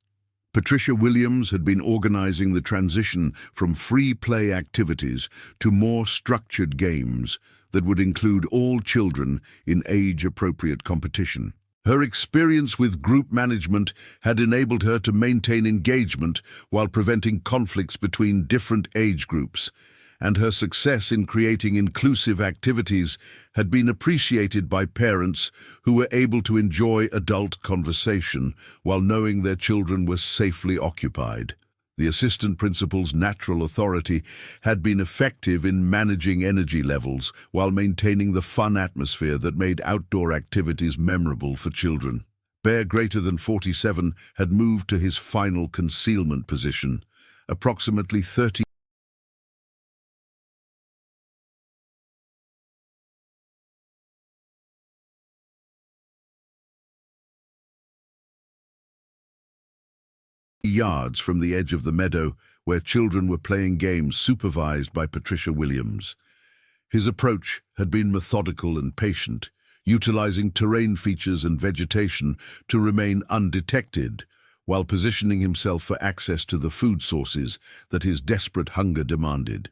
Patricia Williams had been organizing the transition from free play activities to more structured games that would include all children in age-appropriate competition. Her experience with group management had enabled her to maintain engagement while preventing conflicts between different age groups, and her success in creating inclusive activities had been appreciated by parents who were able to enjoy adult conversation while knowing their children were safely occupied. The assistant principal's natural authority had been effective in managing energy levels while maintaining the fun atmosphere that made outdoor activities memorable for children. Bear greater than 47 had moved to his final concealment position, approximately 30 yards from the edge of the meadow where children were playing games supervised by Patricia Williams. His approach had been methodical and patient, utilizing terrain features and vegetation to remain undetected, while positioning himself for access to the food sources that his desperate hunger demanded.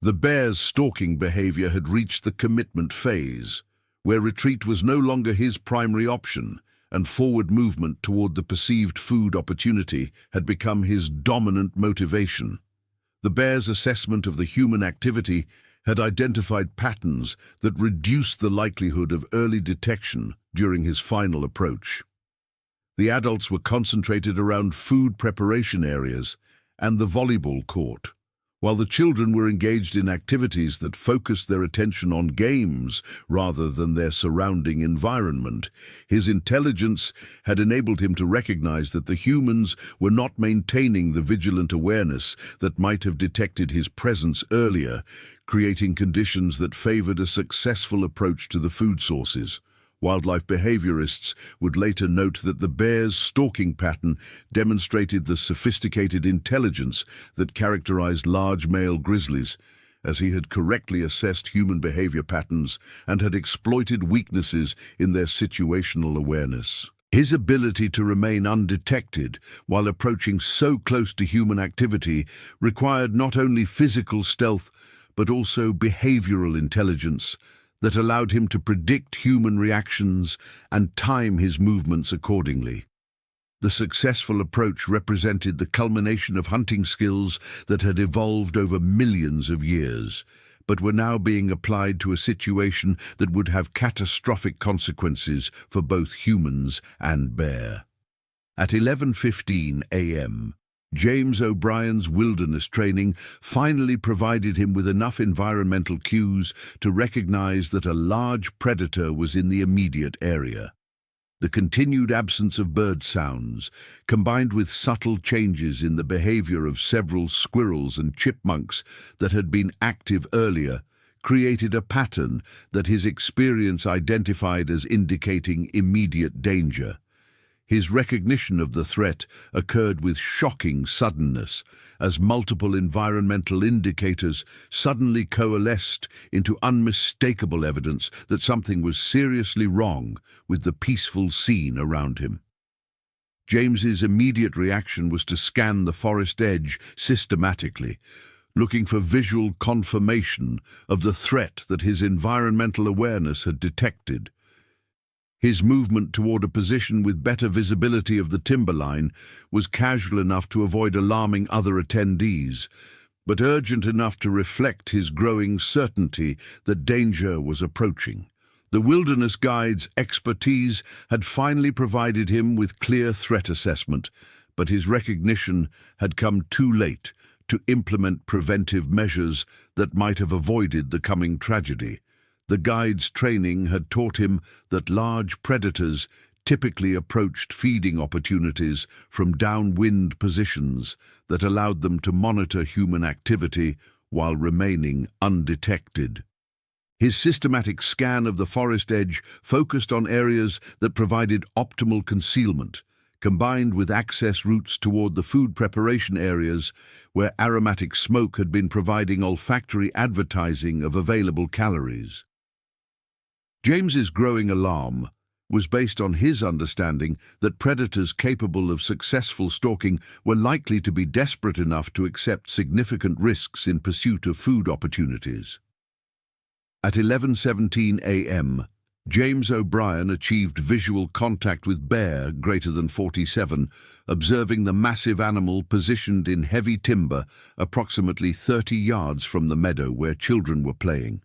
The bear's stalking behavior had reached the commitment phase, where retreat was no longer his primary option, and forward movement toward the perceived food opportunity had become his dominant motivation. The bear's assessment of the human activity had identified patterns that reduced the likelihood of early detection during his final approach. The adults were concentrated around food preparation areas and the volleyball court, while the children were engaged in activities that focused their attention on games rather than their surrounding environment. His intelligence had enabled him to recognize that the humans were not maintaining the vigilant awareness that might have detected his presence earlier, creating conditions that favored a successful approach to the food sources. Wildlife behaviorists would later note that the bear's stalking pattern demonstrated the sophisticated intelligence that characterized large male grizzlies, as he had correctly assessed human behavior patterns and had exploited weaknesses in their situational awareness. His ability to remain undetected while approaching so close to human activity required not only physical stealth but also behavioral intelligence that allowed him to predict human reactions and time his movements accordingly. The successful approach represented the culmination of hunting skills that had evolved over millions of years, but were now being applied to a situation that would have catastrophic consequences for both humans and bear. At 11:15 a.m., James O'Brien's wilderness training finally provided him with enough environmental cues to recognize that a large predator was in the immediate area. The continued absence of bird sounds, combined with subtle changes in the behavior of several squirrels and chipmunks that had been active earlier, created a pattern that his experience identified as indicating immediate danger. His recognition of the threat occurred with shocking suddenness, as multiple environmental indicators suddenly coalesced into unmistakable evidence that something was seriously wrong with the peaceful scene around him. James's immediate reaction was to scan the forest edge systematically, looking for visual confirmation of the threat that his environmental awareness had detected. His movement toward a position with better visibility of the timberline was casual enough to avoid alarming other attendees, but urgent enough to reflect his growing certainty that danger was approaching. The wilderness guide's expertise had finally provided him with clear threat assessment, but his recognition had come too late to implement preventive measures that might have avoided the coming tragedy. The guide's training had taught him that large predators typically approached feeding opportunities from downwind positions that allowed them to monitor human activity while remaining undetected. His systematic scan of the forest edge focused on areas that provided optimal concealment, combined with access routes toward the food preparation areas where aromatic smoke had been providing olfactory advertising of available calories. James's growing alarm was based on his understanding that predators capable of successful stalking were likely to be desperate enough to accept significant risks in pursuit of food opportunities. At 11:17 a.m., James O'Brien achieved visual contact with Bear greater than 47, observing the massive animal positioned in heavy timber approximately 30 yards from the meadow where children were playing.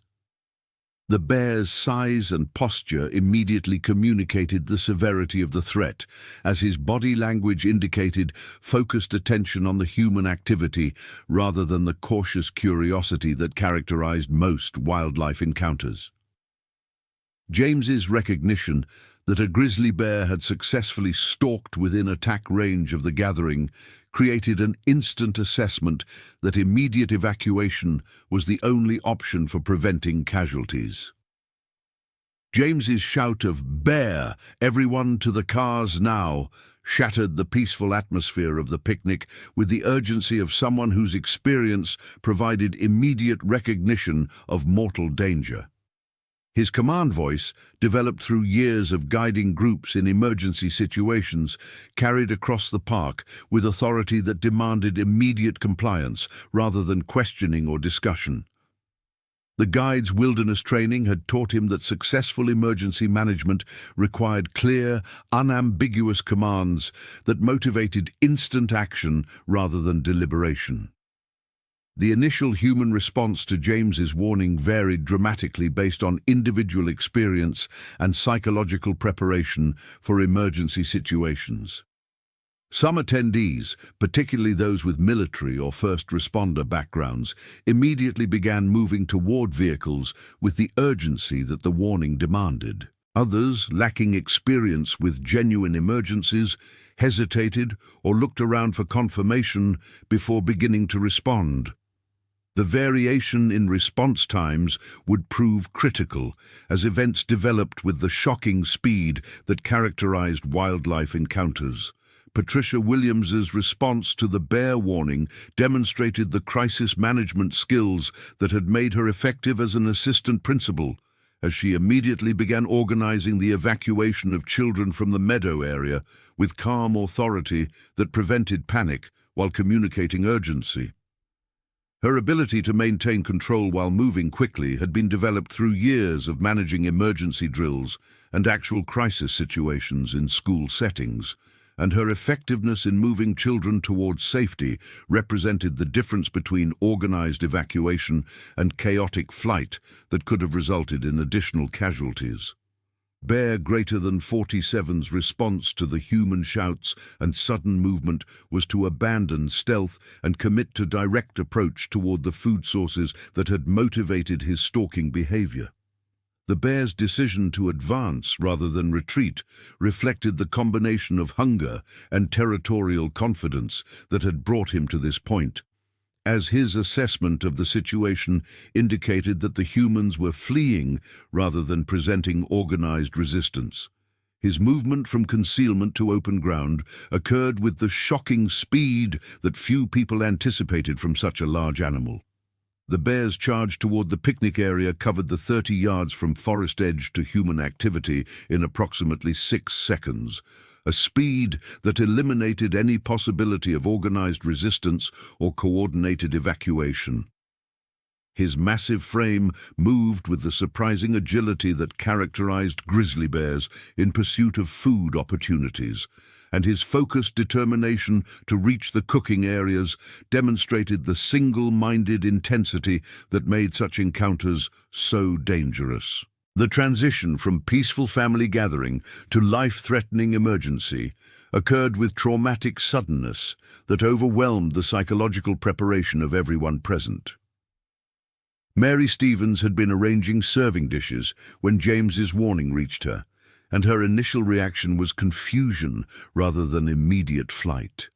The bear's size and posture immediately communicated the severity of the threat, as his body language indicated focused attention on the human activity rather than the cautious curiosity that characterized most wildlife encounters. James's recognition that a grizzly bear had successfully stalked within attack range of the gathering created an instant assessment that immediate evacuation was the only option for preventing casualties. James's shout of "Bear! Everyone to the cars now!" shattered the peaceful atmosphere of the picnic with the urgency of someone whose experience provided immediate recognition of mortal danger. His command voice, developed through years of guiding groups in emergency situations, carried across the park with authority that demanded immediate compliance rather than questioning or discussion. The guide's wilderness training had taught him that successful emergency management required clear, unambiguous commands that motivated instant action rather than deliberation. The initial human response to James's warning varied dramatically based on individual experience and psychological preparation for emergency situations. Some attendees, particularly those with military or first responder backgrounds, immediately began moving toward vehicles with the urgency that the warning demanded. Others, lacking experience with genuine emergencies, hesitated or looked around for confirmation before beginning to respond. The variation in response times would prove critical as events developed with the shocking speed that characterized wildlife encounters. Patricia Williams's response to the bear warning demonstrated the crisis management skills that had made her effective as an assistant principal, as she immediately began organizing the evacuation of children from the meadow area with calm authority that prevented panic while communicating urgency. Her ability to maintain control while moving quickly had been developed through years of managing emergency drills and actual crisis situations in school settings, and her effectiveness in moving children towards safety represented the difference between organized evacuation and chaotic flight that could have resulted in additional casualties. Bear greater than 47's response to the human shouts and sudden movement was to abandon stealth and commit to direct approach toward the food sources that had motivated his stalking behavior. The bear's decision to advance rather than retreat reflected the combination of hunger and territorial confidence that had brought him to this point, as his assessment of the situation indicated that the humans were fleeing rather than presenting organized resistance. His movement from concealment to open ground occurred with the shocking speed that few people anticipated from such a large animal. The bear's charge toward the picnic area covered the 30 yards from forest edge to human activity in approximately 6 seconds, a speed that eliminated any possibility of organized resistance or coordinated evacuation. His massive frame moved with the surprising agility that characterized grizzly bears in pursuit of food opportunities, and his focused determination to reach the cooking areas demonstrated the single-minded intensity that made such encounters so dangerous. The transition from peaceful family gathering to life-threatening emergency occurred with traumatic suddenness that overwhelmed the psychological preparation of everyone present. Mary Stevens had been arranging serving dishes when James's warning reached her, and her initial reaction was confusion rather than immediate flight.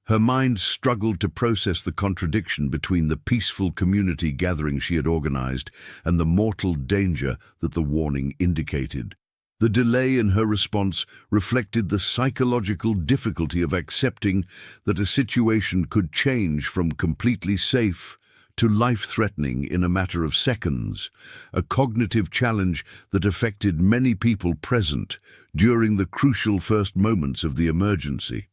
Her mind struggled to process the contradiction between the peaceful community gathering she had organized and the mortal danger that the warning indicated. The delay in her response reflected the psychological difficulty of accepting that a situation could change from completely safe to life-threatening in a matter of seconds, a cognitive challenge that affected many people present during the crucial first moments of the emergency.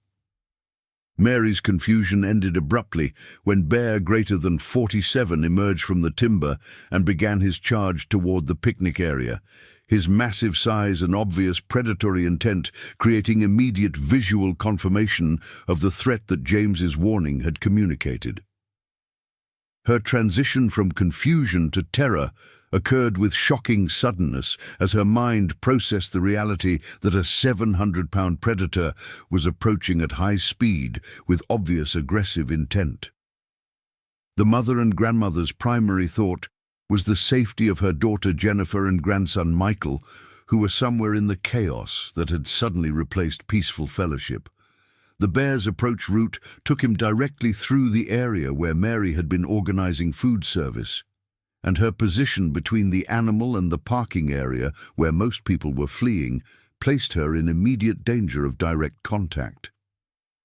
Mary's confusion ended abruptly when Bear greater than 47 emerged from the timber and began his charge toward the picnic area, his massive size and obvious predatory intent creating immediate visual confirmation of the threat that James's warning had communicated. Her transition from confusion to terror occurred with shocking suddenness as her mind processed the reality that a 700-pound predator was approaching at high speed with obvious aggressive intent. The mother and grandmother's primary thought was the safety of her daughter Jennifer and grandson Michael, who were somewhere in the chaos that had suddenly replaced peaceful fellowship. The bear's approach route took him directly through the area where Mary had been organizing food service, and her position between the animal and the parking area where most people were fleeing placed her in immediate danger of direct contact.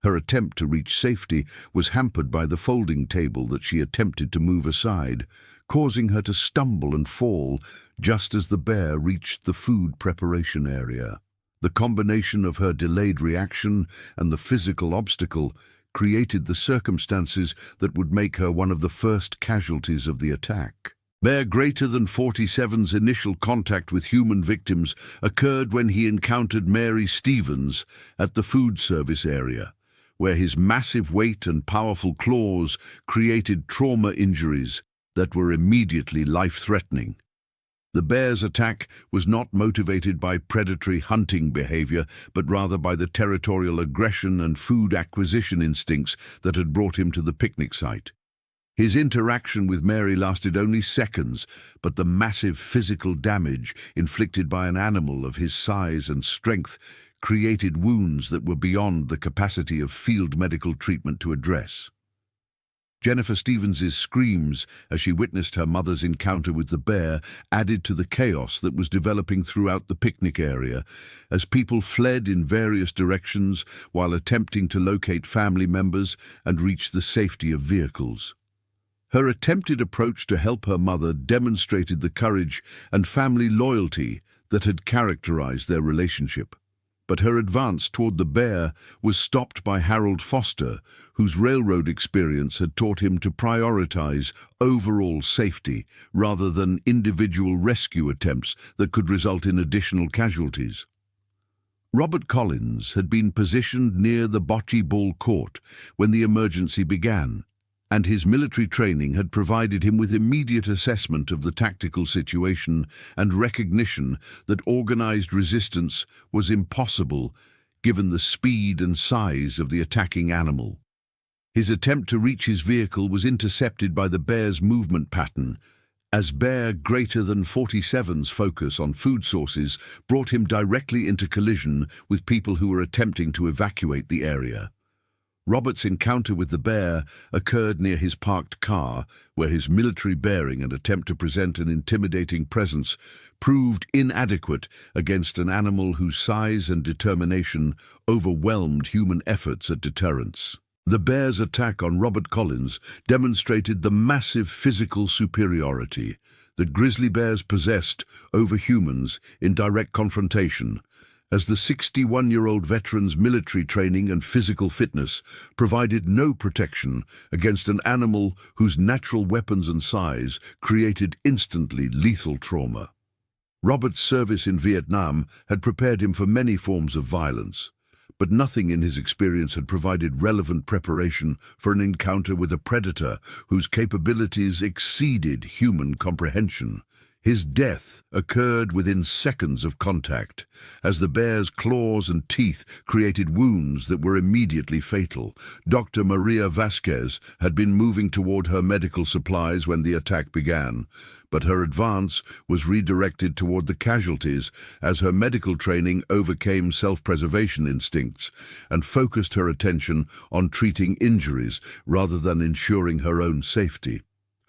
Her attempt to reach safety was hampered by the folding table that she attempted to move aside, causing her to stumble and fall just as the bear reached the food preparation area. The combination of her delayed reaction and the physical obstacle created the circumstances that would make her one of the first casualties of the attack. Bear greater than 47's initial contact with human victims occurred when he encountered Mary Stevens at the food service area, where his massive weight and powerful claws created trauma injuries that were immediately life-threatening. The bear's attack was not motivated by predatory hunting behavior, but rather by the territorial aggression and food acquisition instincts that had brought him to the picnic site. His interaction with Mary lasted only seconds, but the massive physical damage inflicted by an animal of his size and strength created wounds that were beyond the capacity of field medical treatment to address. Jennifer Stevens's screams as she witnessed her mother's encounter with the bear added to the chaos that was developing throughout the picnic area as people fled in various directions while attempting to locate family members and reach the safety of vehicles. Her attempted approach to help her mother demonstrated the courage and family loyalty that had characterized their relationship. But her advance toward the bear was stopped by Harold Foster, whose railroad experience had taught him to prioritize overall safety rather than individual rescue attempts that could result in additional casualties. Robert Collins had been positioned near the bocce ball court when the emergency began, and his military training had provided him with immediate assessment of the tactical situation and recognition that organized resistance was impossible given the speed and size of the attacking animal. His attempt to reach his vehicle was intercepted by the bear's movement pattern, as Bear greater than 47's focus on food sources brought him directly into collision with people who were attempting to evacuate the area. Robert's encounter with the bear occurred near his parked car, where his military bearing and attempt to present an intimidating presence proved inadequate against an animal whose size and determination overwhelmed human efforts at deterrence. The bear's attack on Robert Collins demonstrated the massive physical superiority that grizzly bears possessed over humans in direct confrontation, as the 61-year-old veteran's military training and physical fitness provided no protection against an animal whose natural weapons and size created instantly lethal trauma. Robert's service in Vietnam had prepared him for many forms of violence, but nothing in his experience had provided relevant preparation for an encounter with a predator whose capabilities exceeded human comprehension. His death occurred within seconds of contact, as the bear's claws and teeth created wounds that were immediately fatal. Dr. Maria Vasquez had been moving toward her medical supplies when the attack began, but her advance was redirected toward the casualties as her medical training overcame self-preservation instincts and focused her attention on treating injuries rather than ensuring her own safety.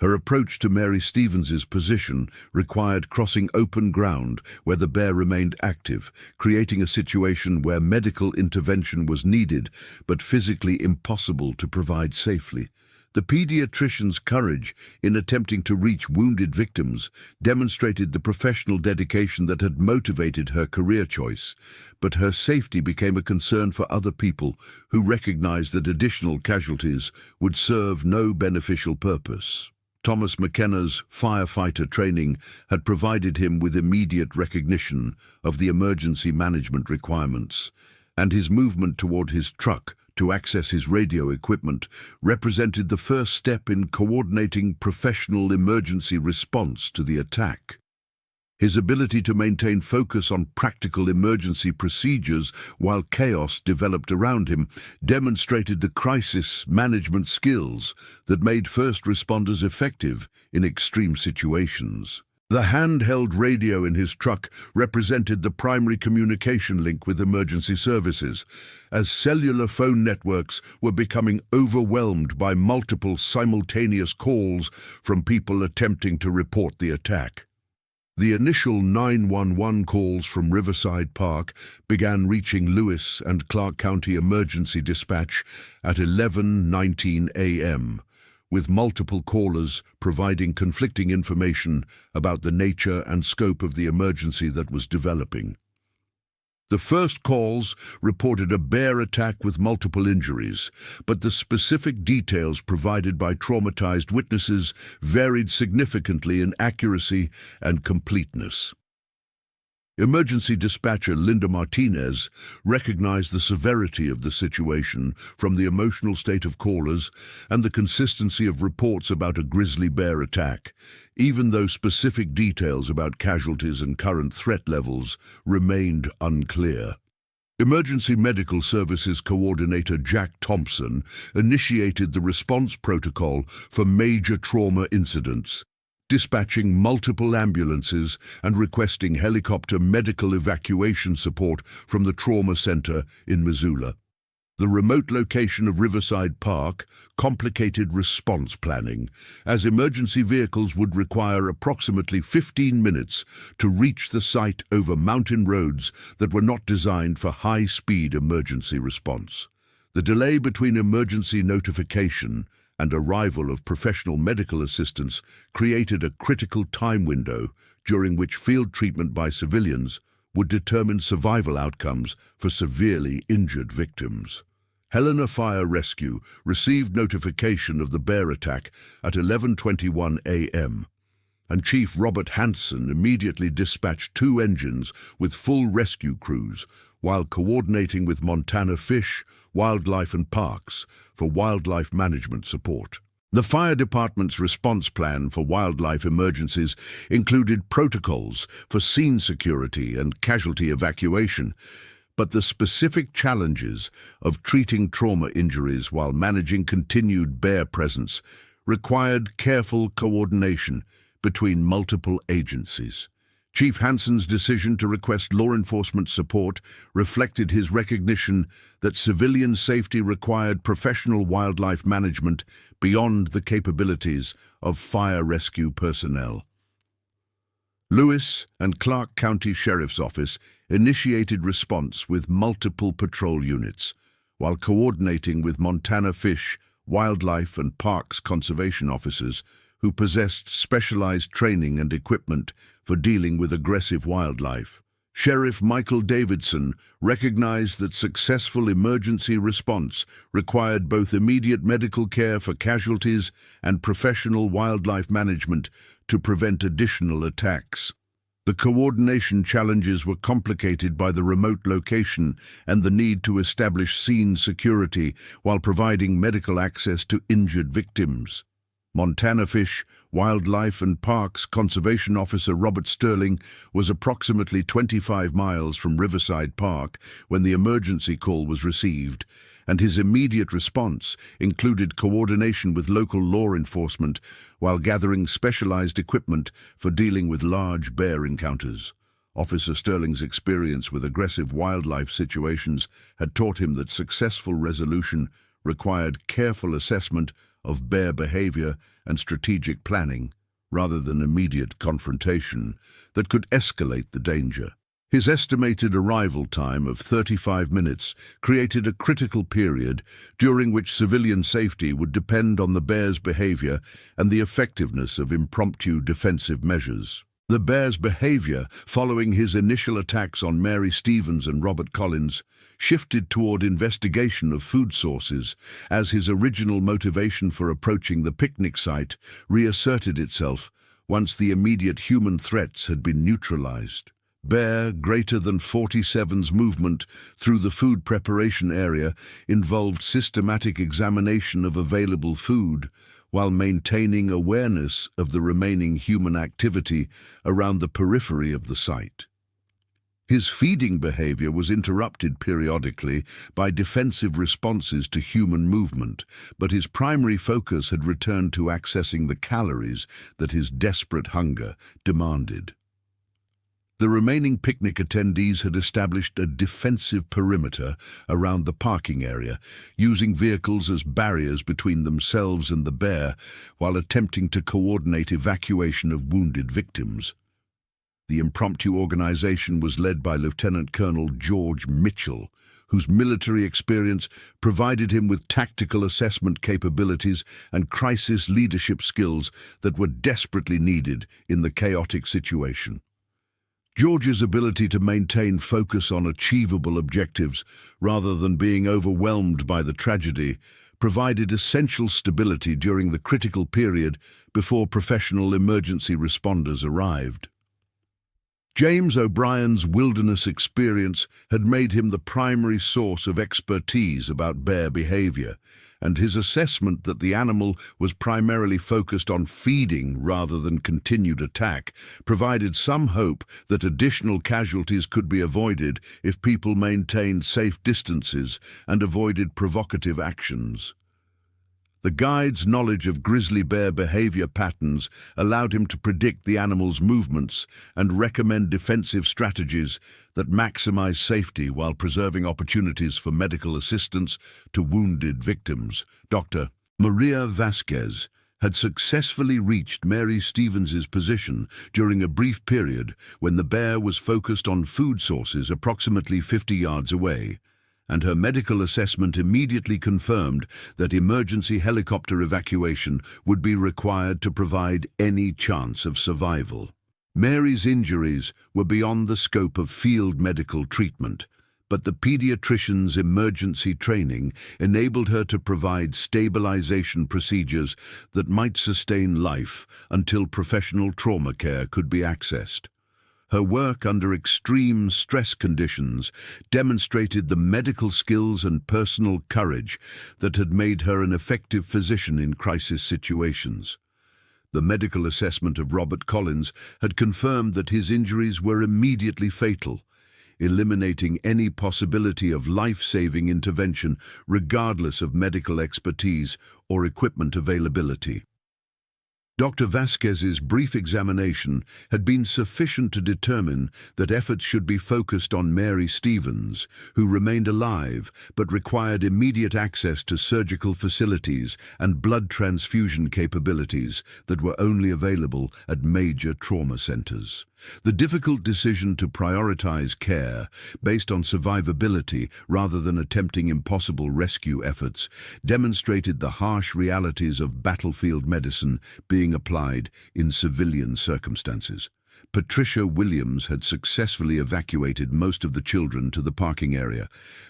Her approach to Mary Stevens's position required crossing open ground where the bear remained active, creating a situation where medical intervention was needed but physically impossible to provide safely. The pediatrician's courage in attempting to reach wounded victims demonstrated the professional dedication that had motivated her career choice, but her safety became a concern for other people who recognized that additional casualties would serve no beneficial purpose. Thomas McKenna's firefighter training had provided him with immediate recognition of the emergency management requirements, and his movement toward his truck to access his radio equipment represented the first step in coordinating professional emergency response to the attack. His ability to maintain focus on practical emergency procedures while chaos developed around him demonstrated the crisis management skills that made first responders effective in extreme situations. The handheld radio in his truck represented the primary communication link with emergency services, as cellular phone networks were becoming overwhelmed by multiple simultaneous calls from people attempting to report the attack. The initial 911 calls from Riverside Park began reaching Lewis and Clark County Emergency Dispatch at 11:19 a.m., with multiple callers providing conflicting information about the nature and scope of the emergency that was developing. The first calls reported a bear attack with multiple injuries, but the specific details provided by traumatized witnesses varied significantly in accuracy and completeness. Emergency dispatcher Linda Martinez recognized the severity of the situation from the emotional state of callers and the consistency of reports about a grizzly bear attack, even though specific details about casualties and current threat levels remained unclear. Emergency Medical Services Coordinator Jack Thompson initiated the response protocol for major trauma incidents, dispatching multiple ambulances and requesting helicopter medical evacuation support from the trauma center in Missoula. The remote location of Riverside Park complicated response planning, as emergency vehicles would require approximately 15 minutes to reach the site over mountain roads that were not designed for high-speed emergency response. The delay between emergency notification and arrival of professional medical assistance created a critical time window during which field treatment by civilians would determine survival outcomes for severely injured victims. Helena Fire Rescue received notification of the bear attack at 11:21 a.m., and Chief Robert Hanson immediately dispatched 2 engines with full rescue crews while coordinating with Montana Fish, Wildlife and Parks for wildlife management support. The fire department's response plan for wildlife emergencies included protocols for scene security and casualty evacuation, but the specific challenges of treating trauma injuries while managing continued bear presence required careful coordination between multiple agencies. Chief Hanson's decision to request law enforcement support reflected his recognition that civilian safety required professional wildlife management beyond the capabilities of fire rescue personnel. Lewis and Clark County Sheriff's Office initiated response with multiple patrol units, while coordinating with Montana Fish, Wildlife and Parks conservation officers who possessed specialized training and equipment for dealing with aggressive wildlife. Sheriff Michael Davidson recognized that successful emergency response required both immediate medical care for casualties and professional wildlife management to prevent additional attacks. The coordination challenges were complicated by the remote location and the need to establish scene security while providing medical access to injured victims. Montana Fish, Wildlife and Parks Conservation Officer Robert Sterling was approximately 25 miles from Riverside Park when the emergency call was received, and his immediate response included coordination with local law enforcement while gathering specialized equipment for dealing with large bear encounters. Officer Sterling's experience with aggressive wildlife situations had taught him that successful resolution required careful assessment of bear behavior and strategic planning, rather than immediate confrontation that could escalate the danger. His estimated arrival time of 35 minutes created a critical period during which civilian safety would depend on the bear's behavior and the effectiveness of impromptu defensive measures. The bear's behavior, following his initial attacks on Mary Stevens and Robert Collins, shifted toward investigation of food sources as his original motivation for approaching the picnic site reasserted itself once the immediate human threats had been neutralized. Bear greater than 47's movement through the food preparation area involved systematic examination of available food, while maintaining awareness of the remaining human activity around the periphery of the site. His feeding behavior was interrupted periodically by defensive responses to human movement, but his primary focus had returned to accessing the calories that his desperate hunger demanded. The remaining picnic attendees had established a defensive perimeter around the parking area, using vehicles as barriers between themselves and the bear while attempting to coordinate evacuation of wounded victims. The impromptu organization was led by Lieutenant Colonel George Mitchell, whose military experience provided him with tactical assessment capabilities and crisis leadership skills that were desperately needed in the chaotic situation. George's ability to maintain focus on achievable objectives rather than being overwhelmed by the tragedy provided essential stability during the critical period before professional emergency responders arrived. James O'Brien's wilderness experience had made him the primary source of expertise about bear behavior, and his assessment that the animal was primarily focused on feeding rather than continued attack provided some hope that additional casualties could be avoided if people maintained safe distances and avoided provocative actions. The guide's knowledge of grizzly bear behavior patterns allowed him to predict the animal's movements and recommend defensive strategies that maximize safety while preserving opportunities for medical assistance to wounded victims. Dr. Maria Vasquez had successfully reached Mary Stevens's position during a brief period when the bear was focused on food sources approximately 50 yards away, and her medical assessment immediately confirmed that emergency helicopter evacuation would be required to provide any chance of survival. Mary's injuries were beyond the scope of field medical treatment, but the pediatrician's emergency training enabled her to provide stabilization procedures that might sustain life until professional trauma care could be accessed. Her work under extreme stress conditions demonstrated the medical skills and personal courage that had made her an effective physician in crisis situations. The medical assessment of Robert Collins had confirmed that his injuries were immediately fatal, eliminating any possibility of life-saving intervention regardless of medical expertise or equipment availability. Dr. Vasquez's brief examination had been sufficient to determine that efforts should be focused on Mary Stevens, who remained alive but required immediate access to surgical facilities and blood transfusion capabilities that were only available at major trauma centers. The difficult decision to prioritize care based on survivability rather than attempting impossible rescue efforts demonstrated the harsh realities of battlefield medicine being applied in civilian circumstances. Patricia Williams had successfully evacuated most of the children to the parking area,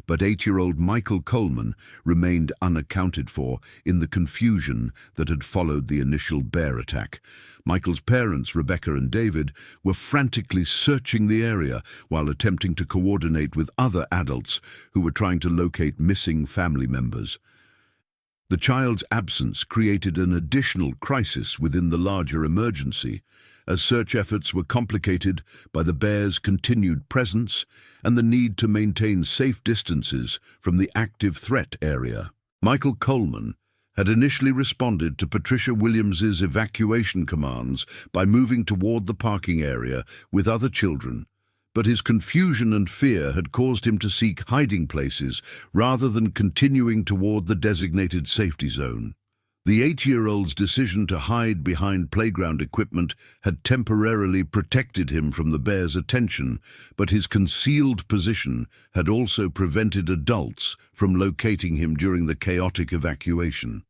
but 8-year-old Michael Coleman remained unaccounted for in the confusion that had followed the initial bear attack. Michael's parents, Rebecca and David, were frantically searching the area while attempting to coordinate with other adults who were trying to locate missing family members. The child's absence created an additional crisis within the larger emergency, as search efforts were complicated by the bear's continued presence and the need to maintain safe distances from the active threat area. Michael Coleman had initially responded to Patricia Williams's evacuation commands by moving toward the parking area with other children, but his confusion and fear had caused him to seek hiding places rather than continuing toward the designated safety zone. The 8-year-old's decision to hide behind playground equipment had temporarily protected him from the bear's attention, but his concealed position had also prevented adults from locating him during the chaotic evacuation.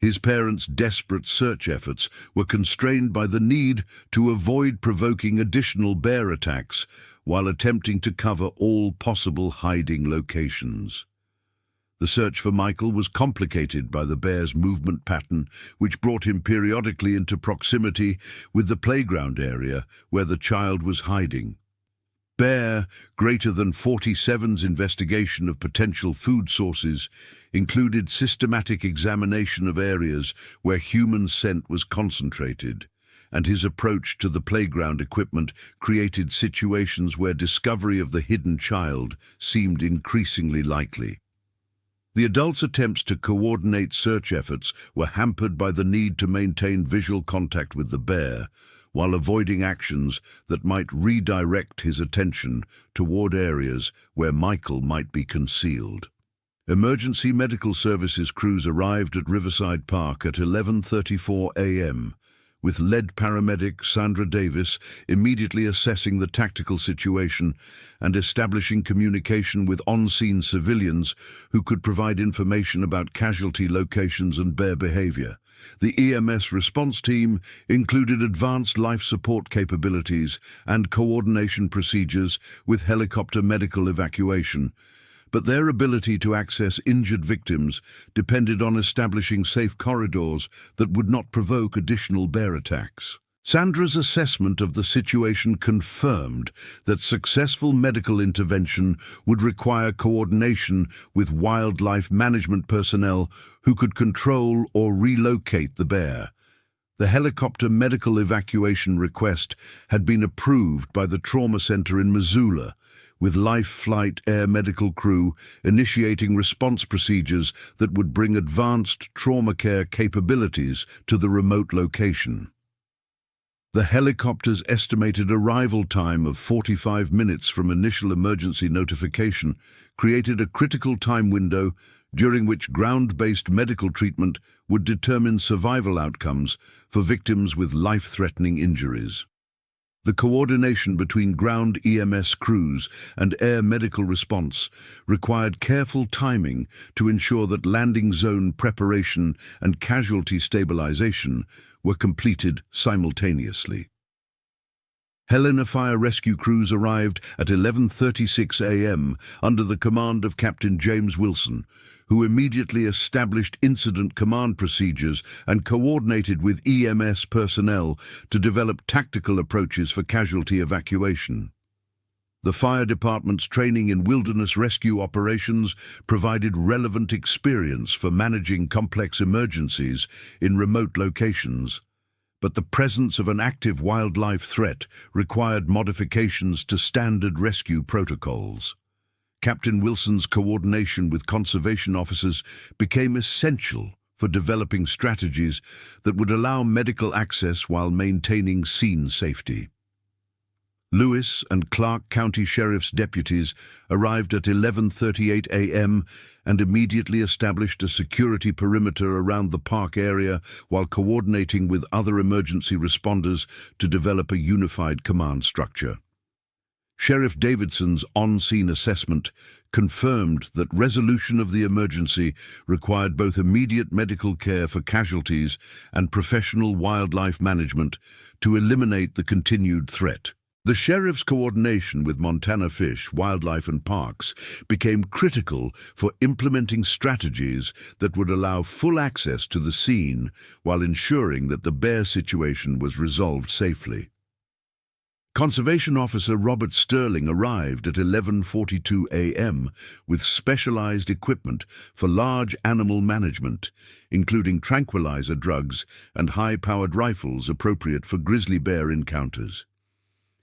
His parents' desperate search efforts were constrained by the need to avoid provoking additional bear attacks while attempting to cover all possible hiding locations. The search for Michael was complicated by the bear's movement pattern, which brought him periodically into proximity with the playground area where the child was hiding. Bear Greater Than 47's investigation of potential food sources included systematic examination of areas where human scent was concentrated, and his approach to the playground equipment created situations where discovery of the hidden child seemed increasingly likely. The adults' attempts to coordinate search efforts were hampered by the need to maintain visual contact with the bear, while avoiding actions that might redirect his attention toward areas where Michael might be concealed. Emergency medical services crews arrived at Riverside Park at 11:34 a.m., with lead paramedic Sandra Davis immediately assessing the tactical situation and establishing communication with on-scene civilians who could provide information about casualty locations and bear behavior. The EMS response team included advanced life support capabilities and coordination procedures with helicopter medical evacuation, but their ability to access injured victims depended on establishing safe corridors that would not provoke additional bear attacks. Sandra's assessment of the situation confirmed that successful medical intervention would require coordination with wildlife management personnel who could control or relocate the bear. The helicopter medical evacuation request had been approved by the trauma center in Missoula, with Life Flight Air Medical Crew initiating response procedures that would bring advanced trauma care capabilities to the remote location. The helicopter's estimated arrival time of 45 minutes from initial emergency notification created a critical time window during which ground-based medical treatment would determine survival outcomes for victims with life-threatening injuries. The coordination between ground EMS crews and air medical response required careful timing to ensure that landing zone preparation and casualty stabilization were completed simultaneously. Helena fire rescue crews arrived at 11:36 a.m. under the command of Captain James Wilson, who immediately established incident command procedures and coordinated with EMS personnel to develop tactical approaches for casualty evacuation. The fire department's training in wilderness rescue operations provided relevant experience for managing complex emergencies in remote locations, but the presence of an active wildlife threat required modifications to standard rescue protocols. Captain Wilson's coordination with conservation officers became essential for developing strategies that would allow medical access while maintaining scene safety. Lewis and Clark County Sheriff's deputies arrived at 11:38 a.m. and immediately established a security perimeter around the park area while coordinating with other emergency responders to develop a unified command structure. Sheriff Davidson's on-scene assessment confirmed that resolution of the emergency required both immediate medical care for casualties and professional wildlife management to eliminate the continued threat. The sheriff's coordination with Montana Fish, Wildlife and Parks became critical for implementing strategies that would allow full access to the scene while ensuring that the bear situation was resolved safely. Conservation Officer Robert Sterling arrived at 11:42 a.m. with specialized equipment for large animal management, including tranquilizer drugs and high-powered rifles appropriate for grizzly bear encounters.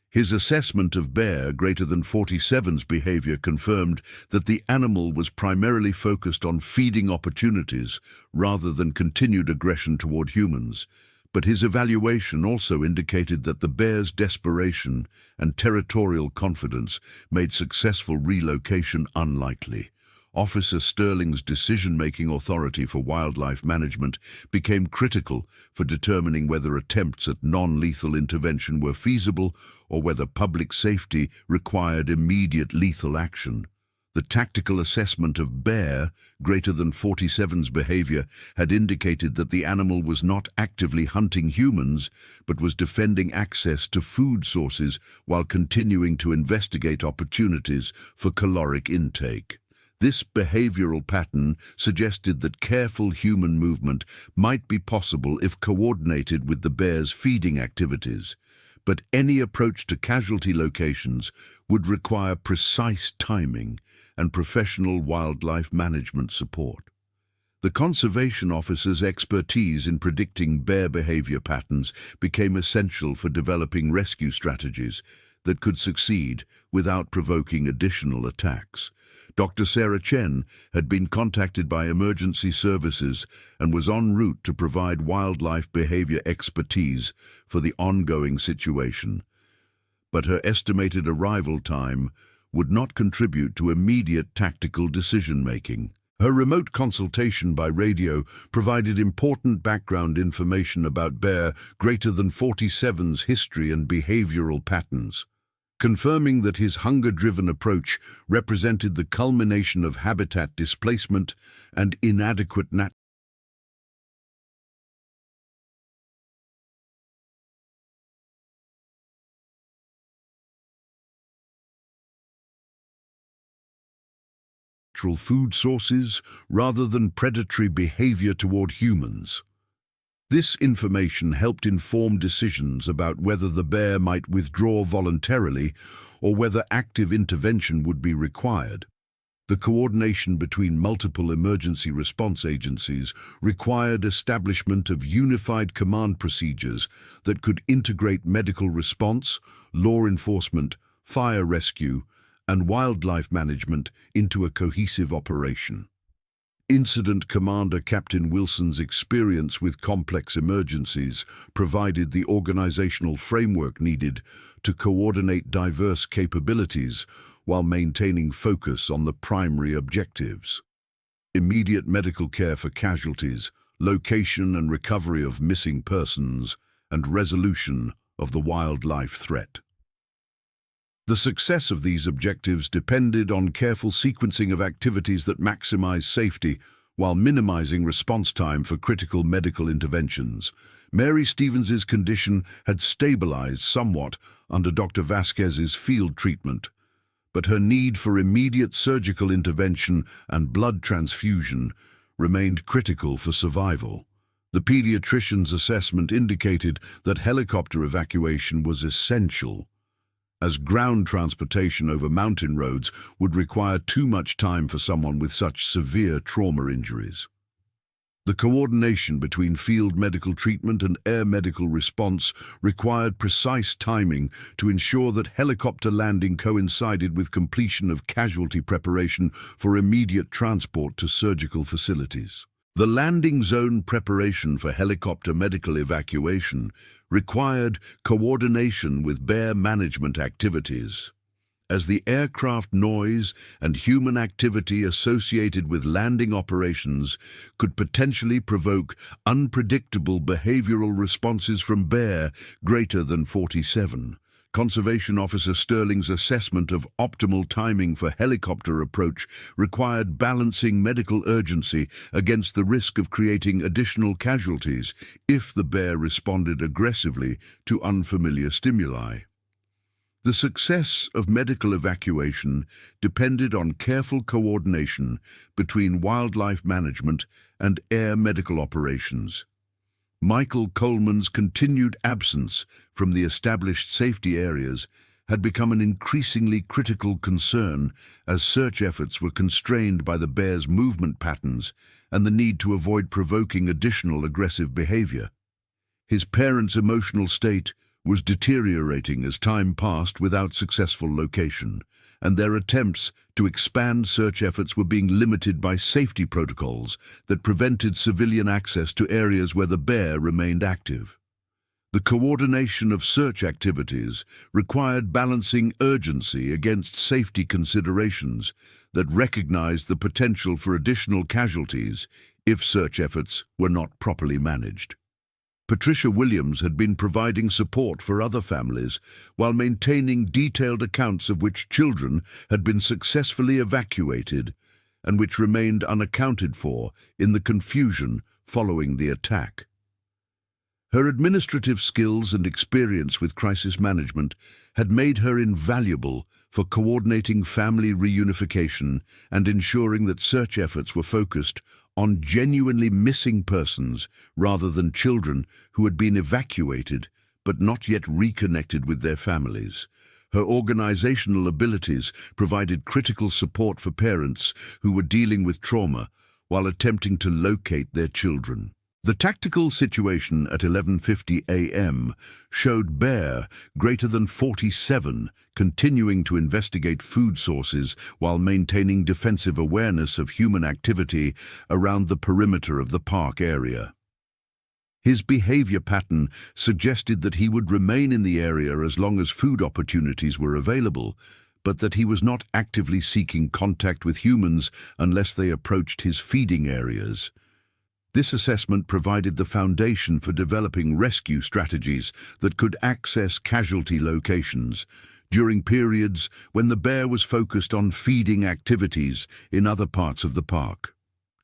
His assessment of Bear Greater Than 47's behavior confirmed that the animal was primarily focused on feeding opportunities rather than continued aggression toward humans, but his evaluation also indicated that the bear's desperation and territorial confidence made successful relocation unlikely. Officer Sterling's decision-making authority for wildlife management became critical for determining whether attempts at non-lethal intervention were feasible or whether public safety required immediate lethal action. The tactical assessment of Bear, greater than 47's behavior, had indicated that the animal was not actively hunting humans, but was defending access to food sources while continuing to investigate opportunities for caloric intake. This behavioral pattern suggested that careful human movement might be possible if coordinated with the bear's feeding activities, but any approach to casualty locations would require precise timing and professional wildlife management support. The conservation officer's expertise in predicting bear behavior patterns became essential for developing rescue strategies that could succeed without provoking additional attacks. Dr. Sarah Chen had been contacted by emergency services and was en route to provide wildlife behavior expertise for the ongoing situation. But her estimated arrival time would not contribute to immediate tactical decision-making. Her remote consultation by radio provided important background information about Bear greater than 47's history and behavioral patterns, confirming that his hunger-driven approach represented the culmination of habitat displacement and inadequate natural food sources rather than predatory behavior toward humans. This information helped inform decisions about whether the bear might withdraw voluntarily or whether active intervention would be required. The coordination between multiple emergency response agencies required establishment of unified command procedures that could integrate medical response, law enforcement, fire rescue, and wildlife management into a cohesive operation. Incident Commander Captain Wilson's experience with complex emergencies provided the organizational framework needed to coordinate diverse capabilities while maintaining focus on the primary objectives: immediate medical care for casualties, location and recovery of missing persons, and resolution of the wildlife threat. The success of these objectives depended on careful sequencing of activities that maximize safety while minimizing response time for critical medical interventions. Mary Stevens's condition had stabilized somewhat under Dr. Vasquez's field treatment, but her need for immediate surgical intervention and blood transfusion remained critical for survival. The pediatrician's assessment indicated that helicopter evacuation was essential, as ground transportation over mountain roads would require too much time for someone with such severe trauma injuries. The coordination between field medical treatment and air medical response required precise timing to ensure that helicopter landing coincided with completion of casualty preparation for immediate transport to surgical facilities. The landing zone preparation for helicopter medical evacuation required coordination with bear management activities, as the aircraft noise and human activity associated with landing operations could potentially provoke unpredictable behavioral responses from bear greater than 47. Conservation Officer Sterling's assessment of optimal timing for helicopter approach required balancing medical urgency against the risk of creating additional casualties if the bear responded aggressively to unfamiliar stimuli. The success of medical evacuation depended on careful coordination between wildlife management and air medical operations. Michael Coleman's continued absence from the established safety areas had become an increasingly critical concern as search efforts were constrained by the bear's movement patterns and the need to avoid provoking additional aggressive behavior. His parents' emotional state was deteriorating as time passed without successful location, and their attempts to expand search efforts were being limited by safety protocols that prevented civilian access to areas where the bear remained active. The coordination of search activities required balancing urgency against safety considerations that recognized the potential for additional casualties if search efforts were not properly managed. Patricia Williams had been providing support for other families while maintaining detailed accounts of which children had been successfully evacuated and which remained unaccounted for in the confusion following the attack. Her administrative skills and experience with crisis management had made her invaluable for coordinating family reunification and ensuring that search efforts were focused on genuinely missing persons rather than children who had been evacuated but not yet reconnected with their families. Her organizational abilities provided critical support for parents who were dealing with trauma while attempting to locate their children. The tactical situation at 11:50 a.m. showed Bear, greater than 47, continuing to investigate food sources while maintaining defensive awareness of human activity around the perimeter of the park area. His behavior pattern suggested that he would remain in the area as long as food opportunities were available, but that he was not actively seeking contact with humans unless they approached his feeding areas. This assessment provided the foundation for developing rescue strategies that could access casualty locations during periods when the bear was focused on feeding activities in other parts of the park.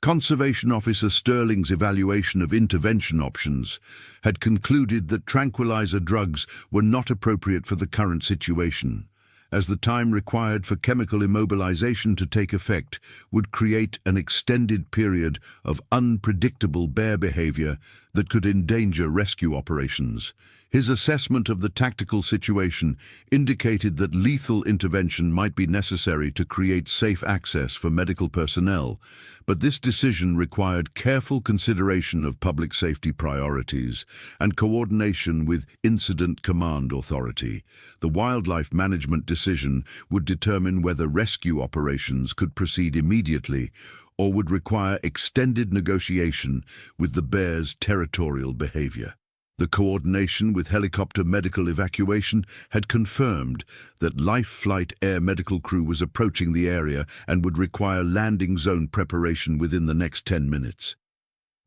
Conservation Officer Sterling's evaluation of intervention options had concluded that tranquilizer drugs were not appropriate for the current situation, as the time required for chemical immobilization to take effect would create an extended period of unpredictable bear behavior that could endanger rescue operations. His assessment of the tactical situation indicated that lethal intervention might be necessary to create safe access for medical personnel, but this decision required careful consideration of public safety priorities and coordination with Incident Command Authority. The wildlife management decision would determine whether rescue operations could proceed immediately or would require extended negotiation with the bear's territorial behavior. The coordination with helicopter medical evacuation had confirmed that Life Flight Air medical crew was approaching the area and would require landing zone preparation within the next 10 minutes.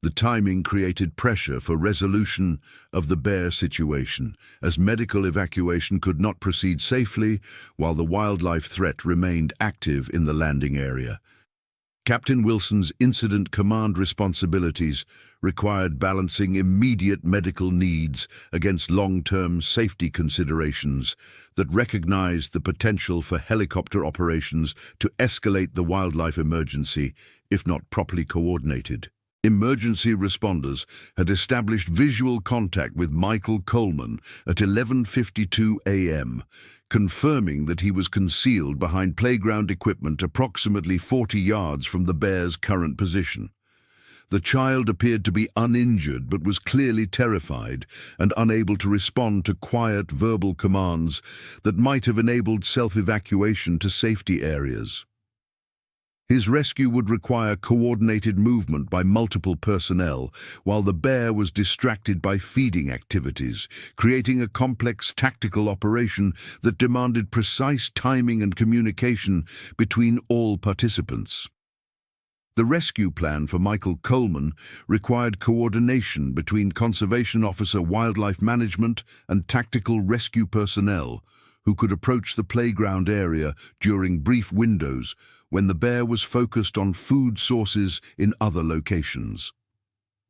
The timing created pressure for resolution of the bear situation, as medical evacuation could not proceed safely while the wildlife threat remained active in the landing area. Captain Wilson's incident command responsibilities required balancing immediate medical needs against long-term safety considerations that recognized the potential for helicopter operations to escalate the wildlife emergency if not properly coordinated. Emergency responders had established visual contact with Michael Coleman at 11:52 a.m., confirming that he was concealed behind playground equipment approximately 40 yards from the bear's current position. The child appeared to be uninjured but was clearly terrified and unable to respond to quiet verbal commands that might have enabled self-evacuation to safety areas. His rescue would require coordinated movement by multiple personnel, while the bear was distracted by feeding activities, creating a complex tactical operation that demanded precise timing and communication between all participants. The rescue plan for Michael Coleman required coordination between Conservation Officer Wildlife Management and tactical rescue personnel, who could approach the playground area during brief windows when the bear was focused on food sources in other locations.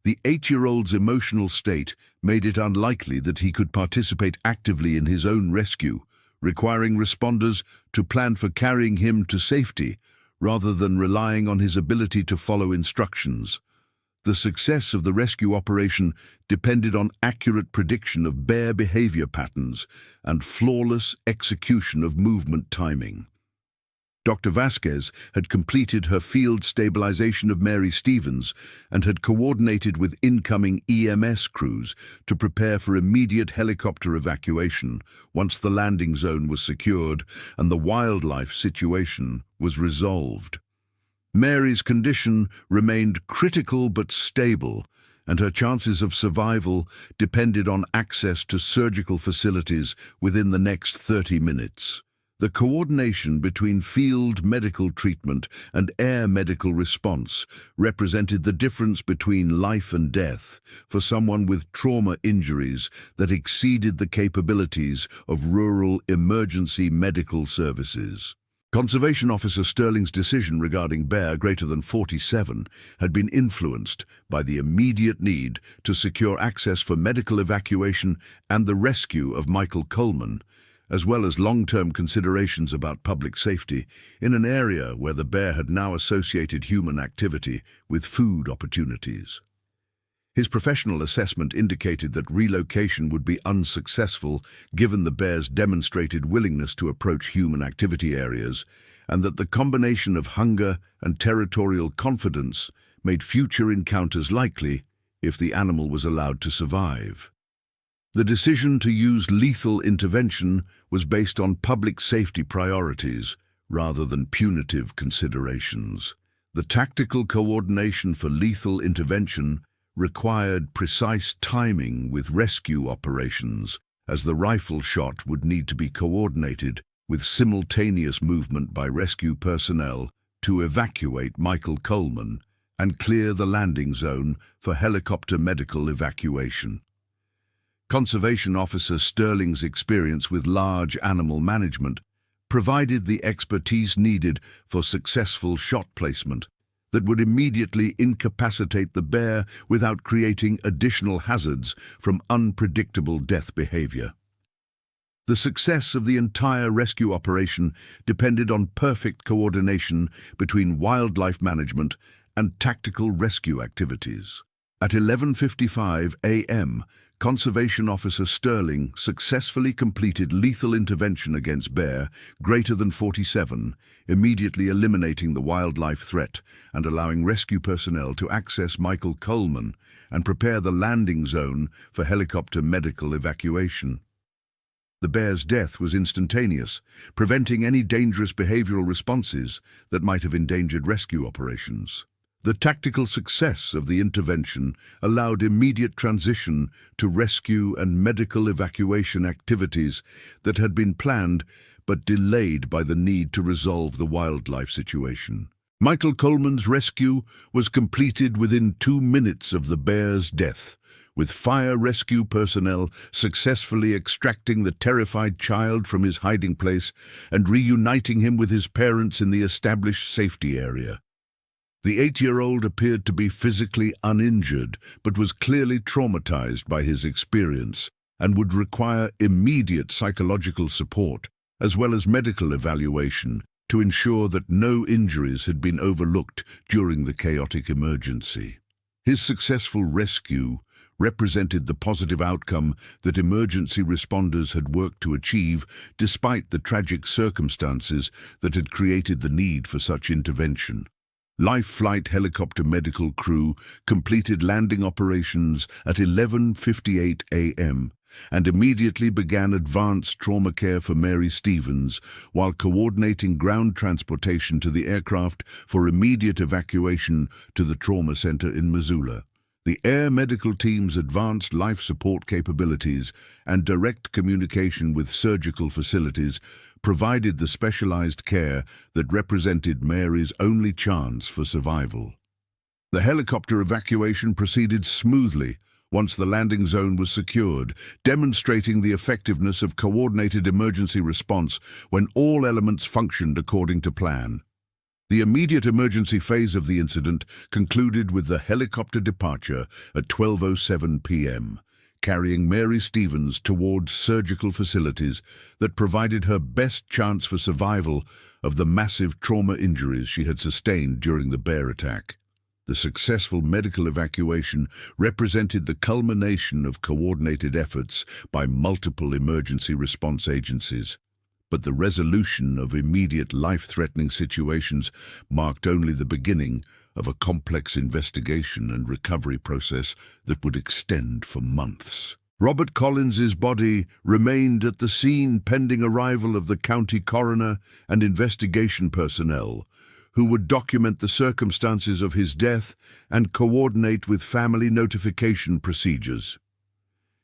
The 8-year-old's emotional state made it unlikely that he could participate actively in his own rescue, requiring responders to plan for carrying him to safety rather than relying on his ability to follow instructions. The success of the rescue operation depended on accurate prediction of bear behavior patterns and flawless execution of movement timing. Dr. Vasquez had completed her field stabilization of Mary Stevens and had coordinated with incoming EMS crews to prepare for immediate helicopter evacuation once the landing zone was secured and the wildlife situation was resolved. Mary's condition remained critical but stable, and her chances of survival depended on access to surgical facilities within the next 30 minutes. The coordination between field medical treatment and air medical response represented the difference between life and death for someone with trauma injuries that exceeded the capabilities of rural emergency medical services. Conservation Officer Sterling's decision regarding bear greater than 47 had been influenced by the immediate need to secure access for medical evacuation and the rescue of Michael Coleman, as well as long-term considerations about public safety in an area where the bear had now associated human activity with food opportunities. His professional assessment indicated that relocation would be unsuccessful given the bear's demonstrated willingness to approach human activity areas, and that the combination of hunger and territorial confidence made future encounters likely if the animal was allowed to survive. The decision to use lethal intervention was based on public safety priorities rather than punitive considerations. The tactical coordination for lethal intervention required precise timing with rescue operations, as the rifle shot would need to be coordinated with simultaneous movement by rescue personnel to evacuate Michael Coleman and clear the landing zone for helicopter medical evacuation. Conservation Officer Sterling's experience with large animal management provided the expertise needed for successful shot placement that would immediately incapacitate the bear without creating additional hazards from unpredictable death behavior. The success of the entire rescue operation depended on perfect coordination between wildlife management and tactical rescue activities. At 11:55 a.m., Conservation Officer Sterling successfully completed lethal intervention against bear greater than 47, immediately eliminating the wildlife threat and allowing rescue personnel to access Michael Coleman and prepare the landing zone for helicopter medical evacuation. The bear's death was instantaneous, preventing any dangerous behavioral responses that might have endangered rescue operations. The tactical success of the intervention allowed immediate transition to rescue and medical evacuation activities that had been planned but delayed by the need to resolve the wildlife situation. Michael Coleman's rescue was completed within 2 minutes of the bear's death, with fire rescue personnel successfully extracting the terrified child from his hiding place and reuniting him with his parents in the established safety area. The 8-year-old appeared to be physically uninjured, but was clearly traumatized by his experience and would require immediate psychological support, as well as medical evaluation, to ensure that no injuries had been overlooked during the chaotic emergency. His successful rescue represented the positive outcome that emergency responders had worked to achieve despite the tragic circumstances that had created the need for such intervention. Life Flight helicopter medical crew completed landing operations at 11:58 a.m. and immediately began advanced trauma care for Mary Stevens while coordinating ground transportation to the aircraft for immediate evacuation to the trauma center in Missoula. The air medical team's advanced life support capabilities and direct communication with surgical facilities provided the specialized care that represented Mary's only chance for survival. The helicopter evacuation proceeded smoothly once the landing zone was secured, demonstrating the effectiveness of coordinated emergency response when all elements functioned according to plan. The immediate emergency phase of the incident concluded with the helicopter departure at 12:07 p.m., carrying Mary Stevens towards surgical facilities that provided her best chance for survival of the massive trauma injuries she had sustained during the bear attack. The successful medical evacuation represented the culmination of coordinated efforts by multiple emergency response agencies. But the resolution of immediate life-threatening situations marked only the beginning of a complex investigation and recovery process that would extend for months. Robert Collins's body remained at the scene pending arrival of the county coroner and investigation personnel, who would document the circumstances of his death and coordinate with family notification procedures.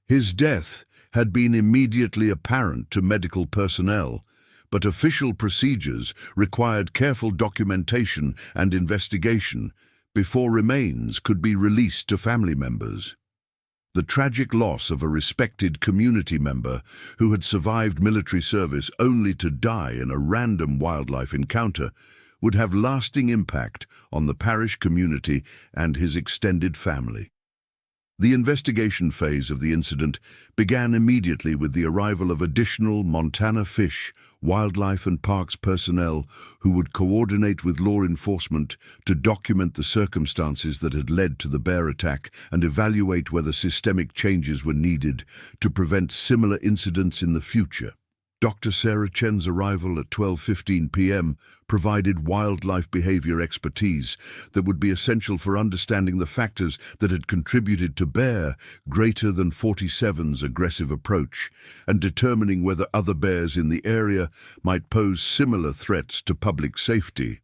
His death had been immediately apparent to medical personnel, but official procedures required careful documentation and investigation before remains could be released to family members. The tragic loss of a respected community member who had survived military service only to die in a random wildlife encounter would have lasting impact on the parish community and his extended family. The investigation phase of the incident began immediately with the arrival of additional Montana Fish, Wildlife and Parks personnel who would coordinate with law enforcement to document the circumstances that had led to the bear attack and evaluate whether systemic changes were needed to prevent similar incidents in the future. Dr. Sarah Chen's arrival at 12:15 p.m. provided wildlife behavior expertise that would be essential for understanding the factors that had contributed to Bear Greater Than 47's aggressive approach and determining whether other bears in the area might pose similar threats to public safety.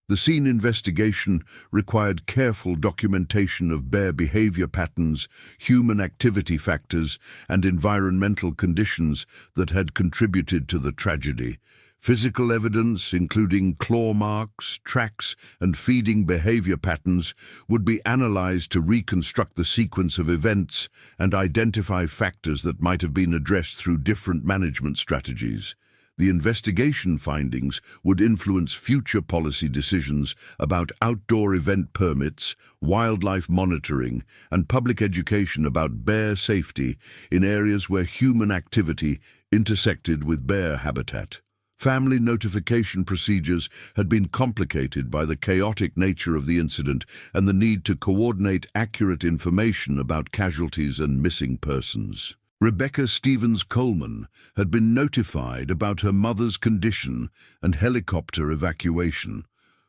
The scene investigation required careful documentation of bear behavior patterns, human activity factors, and environmental conditions that had contributed to the tragedy. Physical evidence, including claw marks, tracks, and feeding behavior patterns, would be analyzed to reconstruct the sequence of events and identify factors that might have been addressed through different management strategies. The investigation findings would influence future policy decisions about outdoor event permits, wildlife monitoring, and public education about bear safety in areas where human activity intersected with bear habitat. Family notification procedures had been complicated by the chaotic nature of the incident and the need to coordinate accurate information about casualties and missing persons. Rebecca Stevens Coleman had been notified about her mother's condition and helicopter evacuation,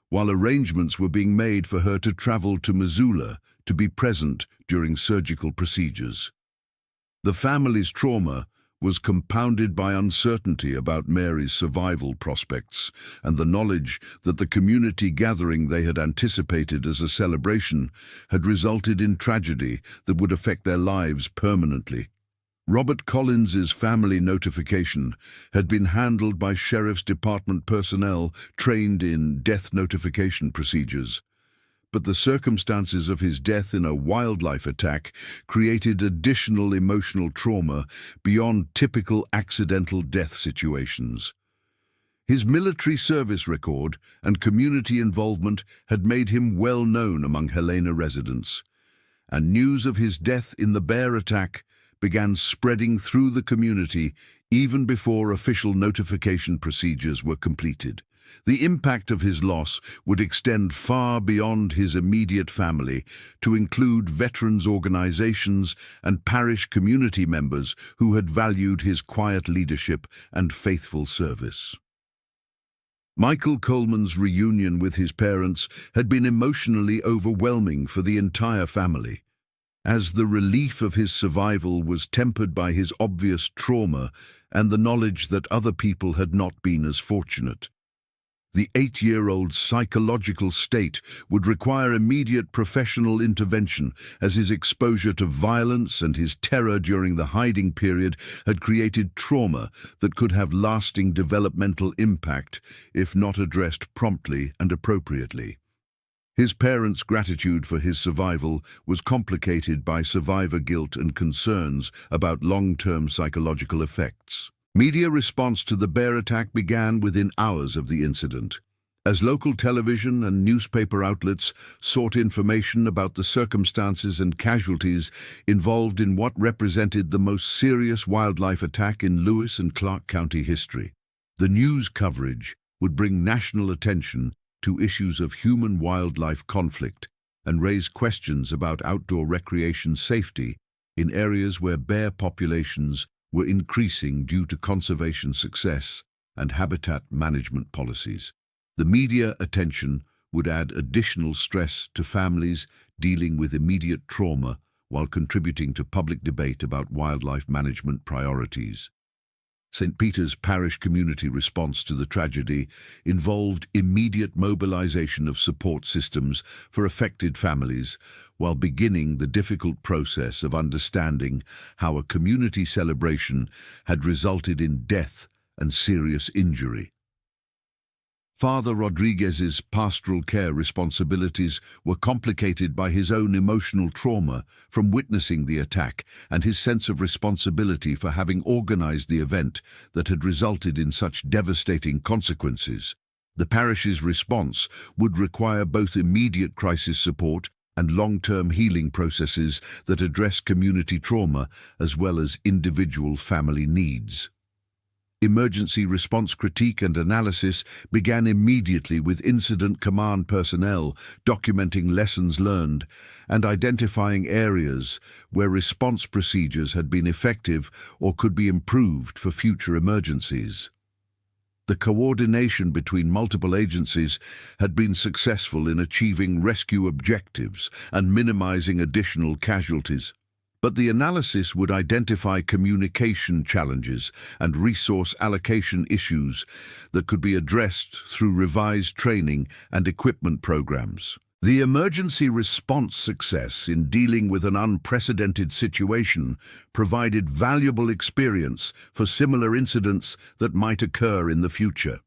while arrangements were being made for her to travel to Missoula to be present during surgical procedures. The family's trauma was compounded by uncertainty about Mary's survival prospects and the knowledge that the community gathering they had anticipated as a celebration had resulted in tragedy that would affect their lives permanently. Robert Collins's family notification had been handled by Sheriff's Department personnel trained in death notification procedures, but the circumstances of his death in a wildlife attack created additional emotional trauma beyond typical accidental death situations. His military service record and community involvement had made him well known among Helena residents, and news of his death in the bear attack began spreading through the community even before official notification procedures were completed. The impact of his loss would extend far beyond his immediate family to include veterans organizations and parish community members who had valued his quiet leadership and faithful service. Michael Coleman's reunion with his parents had been emotionally overwhelming for the entire family, as the relief of his survival was tempered by his obvious trauma and the knowledge that other people had not been as fortunate. The 8-year-old's psychological state would require immediate professional intervention, as his exposure to violence and his terror during the hiding period had created trauma that could have lasting developmental impact if not addressed promptly and appropriately. His parents' gratitude for his survival was complicated by survivor guilt and concerns about long-term psychological effects. Media response to the bear attack began within hours of the incident, as local television and newspaper outlets sought information about the circumstances and casualties involved in what represented the most serious wildlife attack in Lewis and Clark County history. The news coverage would bring national attention to issues of human-wildlife conflict and raise questions about outdoor recreation safety in areas where bear populations were increasing due to conservation success and habitat management policies. The media attention would add additional stress to families dealing with immediate trauma while contributing to public debate about wildlife management priorities. St. Peter's Parish community response to the tragedy involved immediate mobilization of support systems for affected families, while beginning the difficult process of understanding how a community celebration had resulted in death and serious injury. Father Rodriguez's pastoral care responsibilities were complicated by his own emotional trauma from witnessing the attack and his sense of responsibility for having organized the event that had resulted in such devastating consequences. The parish's response would require both immediate crisis support and long-term healing processes that address community trauma as well as individual family needs. Emergency response critique and analysis began immediately with incident command personnel documenting lessons learned and identifying areas where response procedures had been effective or could be improved for future emergencies. The coordination between multiple agencies had been successful in achieving rescue objectives and minimizing additional casualties. But the analysis would identify communication challenges and resource allocation issues that could be addressed through revised training and equipment programs. The emergency response success in dealing with an unprecedented situation provided valuable experience for similar incidents that might occur in the future.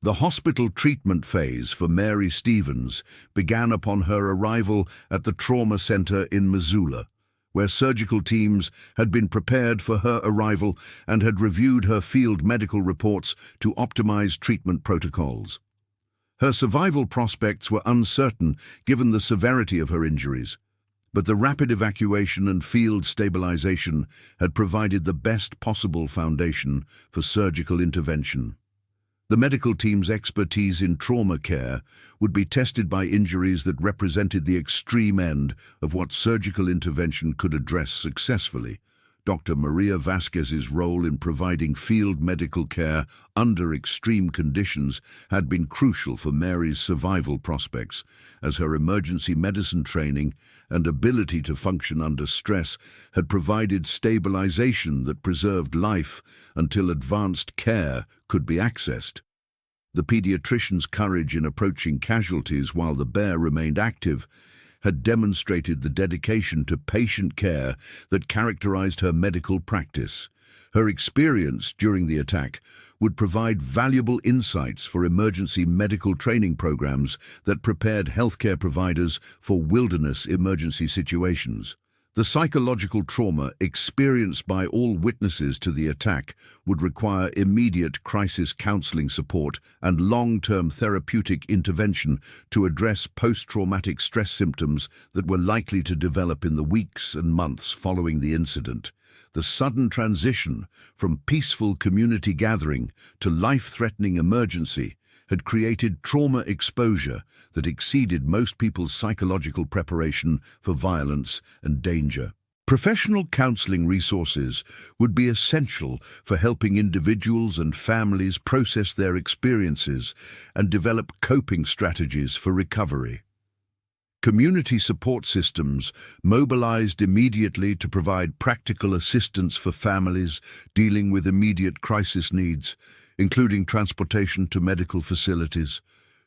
The hospital treatment phase for Mary Stevens began upon her arrival at the trauma center in Missoula, where surgical teams had been prepared for her arrival and had reviewed her field medical reports to optimize treatment protocols. Her survival prospects were uncertain given the severity of her injuries, but the rapid evacuation and field stabilization had provided the best possible foundation for surgical intervention. The medical team's expertise in trauma care would be tested by injuries that represented the extreme end of what surgical intervention could address successfully. Dr. Maria Vasquez's role in providing field medical care under extreme conditions had been crucial for Mary's survival prospects, as her emergency medicine training and ability to function under stress had provided stabilization that preserved life until advanced care could be accessed. The pediatrician's courage in approaching casualties while the bear remained active had demonstrated the dedication to patient care that characterized her medical practice. Her experience during the attack would provide valuable insights for emergency medical training programs that prepared healthcare providers for wilderness emergency situations. The psychological trauma experienced by all witnesses to the attack would require immediate crisis counseling support and long-term therapeutic intervention to address post-traumatic stress symptoms that were likely to develop in the weeks and months following the incident. The sudden transition from peaceful community gathering to life-threatening emergency had created trauma exposure that exceeded most people's psychological preparation for violence and danger. Professional counseling resources would be essential for helping individuals and families process their experiences and develop coping strategies for recovery. Community support systems mobilized immediately to provide practical assistance for families dealing with immediate crisis needs, including transportation to medical facilities,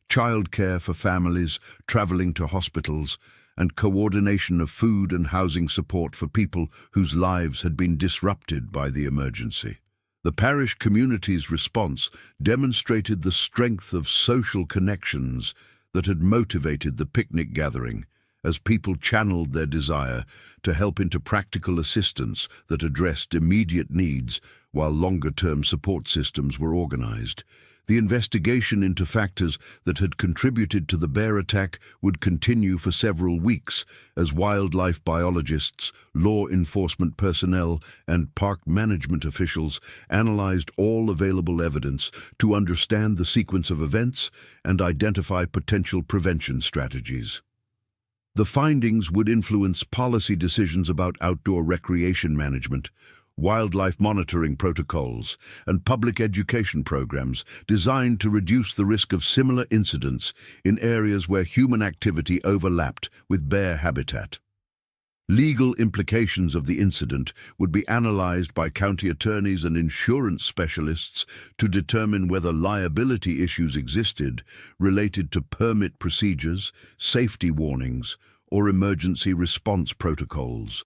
childcare for families traveling to hospitals, and coordination of food and housing support for people whose lives had been disrupted by the emergency. The parish community's response demonstrated the strength of social connections that had motivated the picnic gathering, as people channeled their desire to help into practical assistance that addressed immediate needs while longer-term support systems were organized. The investigation into factors that had contributed to the bear attack would continue for several weeks as wildlife biologists, law enforcement personnel, and park management officials analyzed all available evidence to understand the sequence of events and identify potential prevention strategies. The findings would influence policy decisions about outdoor recreation management, wildlife monitoring protocols, and public education programs designed to reduce the risk of similar incidents in areas where human activity overlapped with bear habitat. Legal implications of the incident would be analyzed by county attorneys and insurance specialists to determine whether liability issues existed related to permit procedures, safety warnings, or emergency response protocols.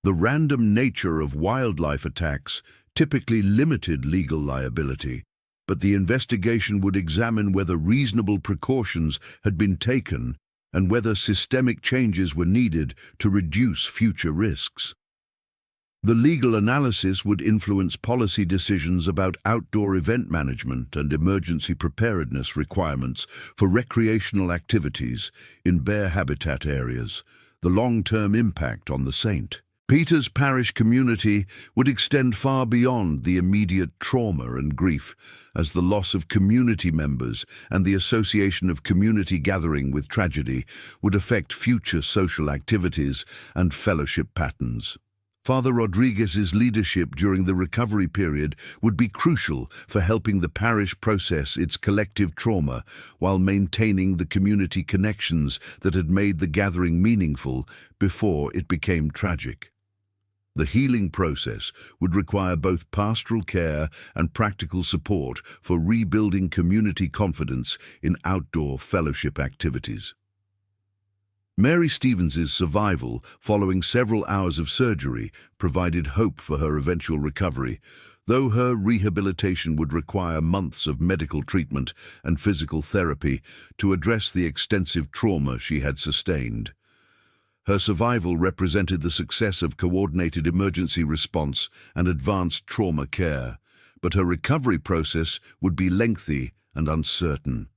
The random nature of wildlife attacks typically limited legal liability, but the investigation would examine whether reasonable precautions had been taken and whether systemic changes were needed to reduce future risks. The legal analysis would influence policy decisions about outdoor event management and emergency preparedness requirements for recreational activities in bear habitat areas, the long-term impact on the St. Peter's Parish community would extend far beyond the immediate trauma and grief, as the loss of community members and the association of community gathering with tragedy would affect future social activities and fellowship patterns. Father Rodriguez's leadership during the recovery period would be crucial for helping the parish process its collective trauma while maintaining the community connections that had made the gathering meaningful before it became tragic. The healing process would require both pastoral care and practical support for rebuilding community confidence in outdoor fellowship activities. Mary Stevens's survival following several hours of surgery provided hope for her eventual recovery, though her rehabilitation would require months of medical treatment and physical therapy to address the extensive trauma she had sustained. Her survival represented the success of coordinated emergency response and advanced trauma care, but her recovery process would be lengthy and uncertain.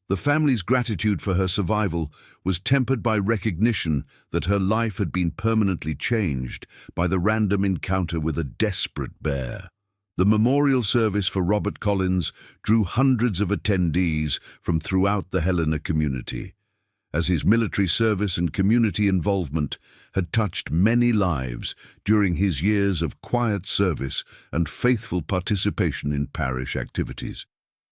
The family's gratitude for her survival was tempered by recognition that her life had been permanently changed by the random encounter with a desperate bear. The memorial service for Robert Collins drew hundreds of attendees from throughout the Helena community, as his military service and community involvement had touched many lives during his years of quiet service and faithful participation in parish activities.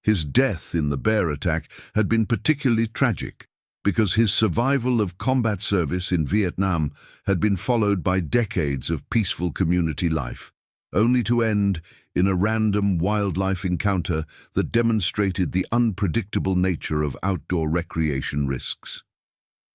His death in the bear attack had been particularly tragic because his survival of combat service in Vietnam had been followed by decades of peaceful community life, only to end in a random wildlife encounter that demonstrated the unpredictable nature of outdoor recreation risks.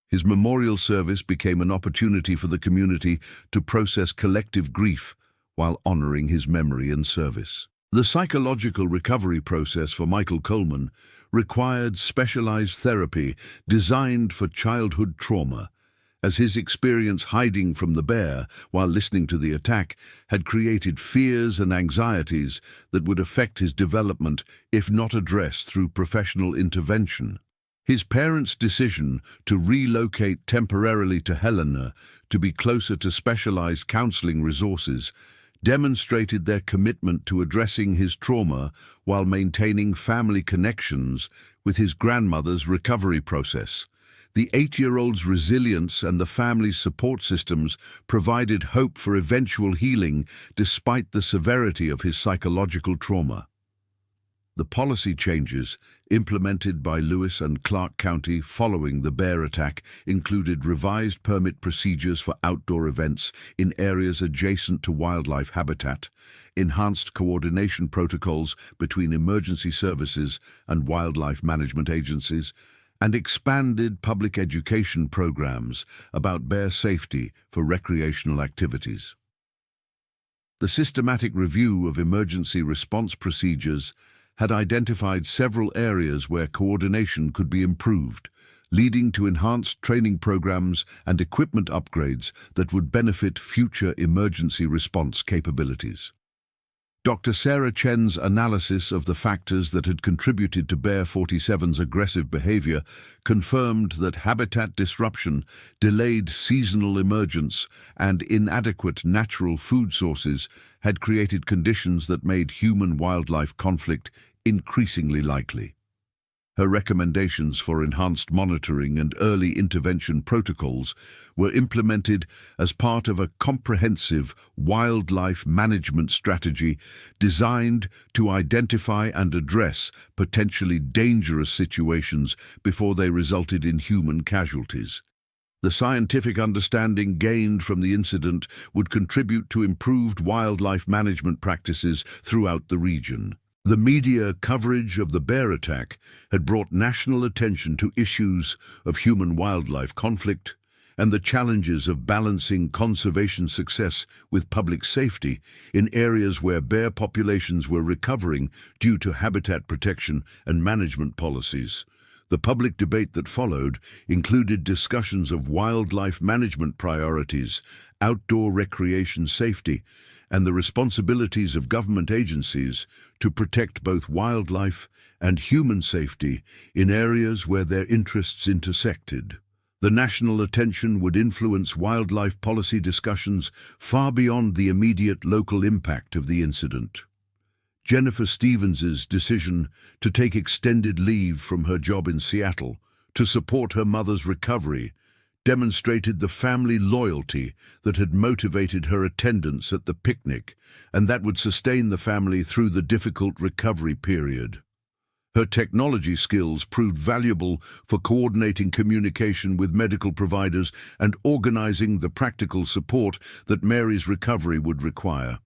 His memorial service became an opportunity for the community to process collective grief while honoring his memory and service. The psychological recovery process for Michael Coleman required specialized therapy designed for childhood trauma, as his experience hiding from the bear while listening to the attack had created fears and anxieties that would affect his development if not addressed through professional intervention. His parents' decision to relocate temporarily to Helena to be closer to specialized counseling resources demonstrated their commitment to addressing his trauma while maintaining family connections with his grandmother's recovery process. The 8-year-old's resilience and the family's support systems provided hope for eventual healing despite the severity of his psychological trauma. The policy changes implemented by Lewis and Clark County following the bear attack included revised permit procedures for outdoor events in areas adjacent to wildlife habitat, enhanced coordination protocols between emergency services and wildlife management agencies, and expanded public education programs about bear safety for recreational activities. The systematic review of emergency response procedures had identified several areas where coordination could be improved, leading to enhanced training programs and equipment upgrades that would benefit future emergency response capabilities. Dr. Sarah Chen's analysis of the factors that had contributed to Bear 47's aggressive behavior confirmed that habitat disruption, delayed seasonal emergence, and inadequate natural food sources had created conditions that made human-wildlife conflict increasingly likely. Her recommendations for enhanced monitoring and early intervention protocols were implemented as part of a comprehensive wildlife management strategy designed to identify and address potentially dangerous situations before they resulted in human casualties. The scientific understanding gained from the incident would contribute to improved wildlife management practices throughout the region. The media coverage of the bear attack had brought national attention to issues of human-wildlife conflict and the challenges of balancing conservation success with public safety in areas where bear populations were recovering due to habitat protection and management policies. The public debate that followed included discussions of wildlife management priorities, outdoor recreation safety, and the responsibilities of government agencies to protect both wildlife and human safety in areas where their interests intersected. The national attention would influence wildlife policy discussions far beyond the immediate local impact of the incident. Jennifer Stevens's decision to take extended leave from her job in Seattle to support her mother's recovery demonstrated the family loyalty that had motivated her attendance at the picnic and that would sustain the family through the difficult recovery period. Her technology skills proved valuable for coordinating communication with medical providers and organizing the practical support that Mary's recovery would require.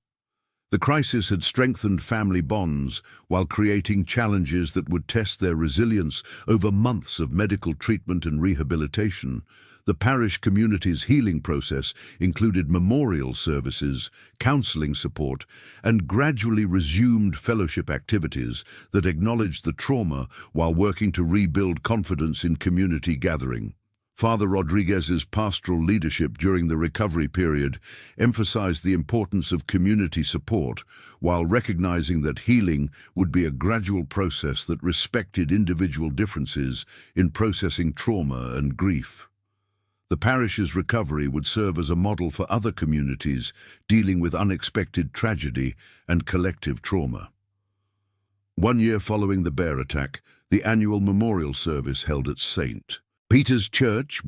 The crisis had strengthened family bonds while creating challenges that would test their resilience over months of medical treatment and rehabilitation. The parish community's healing process included memorial services, counseling support, and gradually resumed fellowship activities that acknowledged the trauma while working to rebuild confidence in community gathering. Father Rodriguez's pastoral leadership during the recovery period emphasized the importance of community support while recognizing that healing would be a gradual process that respected individual differences in processing trauma and grief. The parish's recovery would serve as a model for other communities dealing with unexpected tragedy and collective trauma. 1 year following the bear attack, the annual memorial service held at St. Peter's Church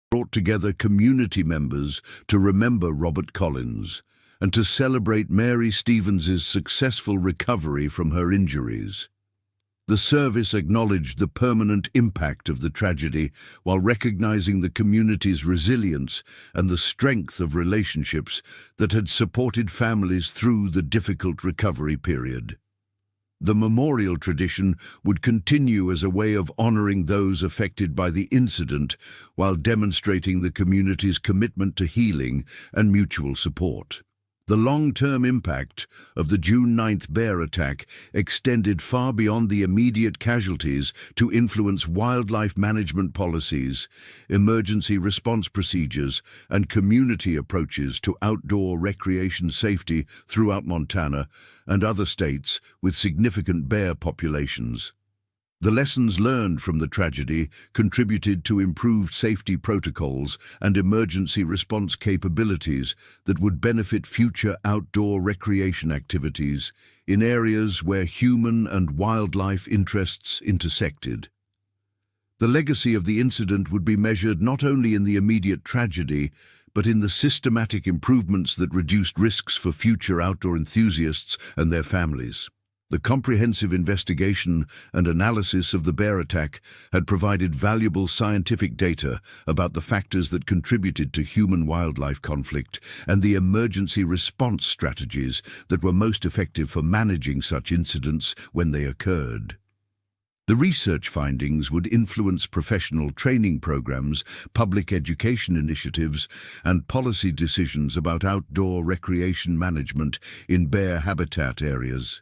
brought together community members to remember Robert Collins and to celebrate Mary Stevens's successful recovery from her injuries. The service acknowledged the permanent impact of the tragedy while recognizing the community's resilience and the strength of relationships that had supported families through the difficult recovery period. The memorial tradition would continue as a way of honoring those affected by the incident while demonstrating the community's commitment to healing and mutual support. The long-term impact of the June 9th bear attack extended far beyond the immediate casualties to influence wildlife management policies, emergency response procedures, and community approaches to outdoor recreation safety throughout Montana and other states with significant bear populations. The lessons learned from the tragedy contributed to improved safety protocols and emergency response capabilities that would benefit future outdoor recreation activities in areas where human and wildlife interests intersected. The legacy of the incident would be measured not only in the immediate tragedy, but in the systematic improvements that reduced risks for future outdoor enthusiasts and their families. The comprehensive investigation and analysis of the bear attack had provided valuable scientific data about the factors that contributed to human-wildlife conflict and the emergency response strategies that were most effective for managing such incidents when they occurred. The research findings would influence professional training programs, public education initiatives, and policy decisions about outdoor recreation management in bear habitat areas.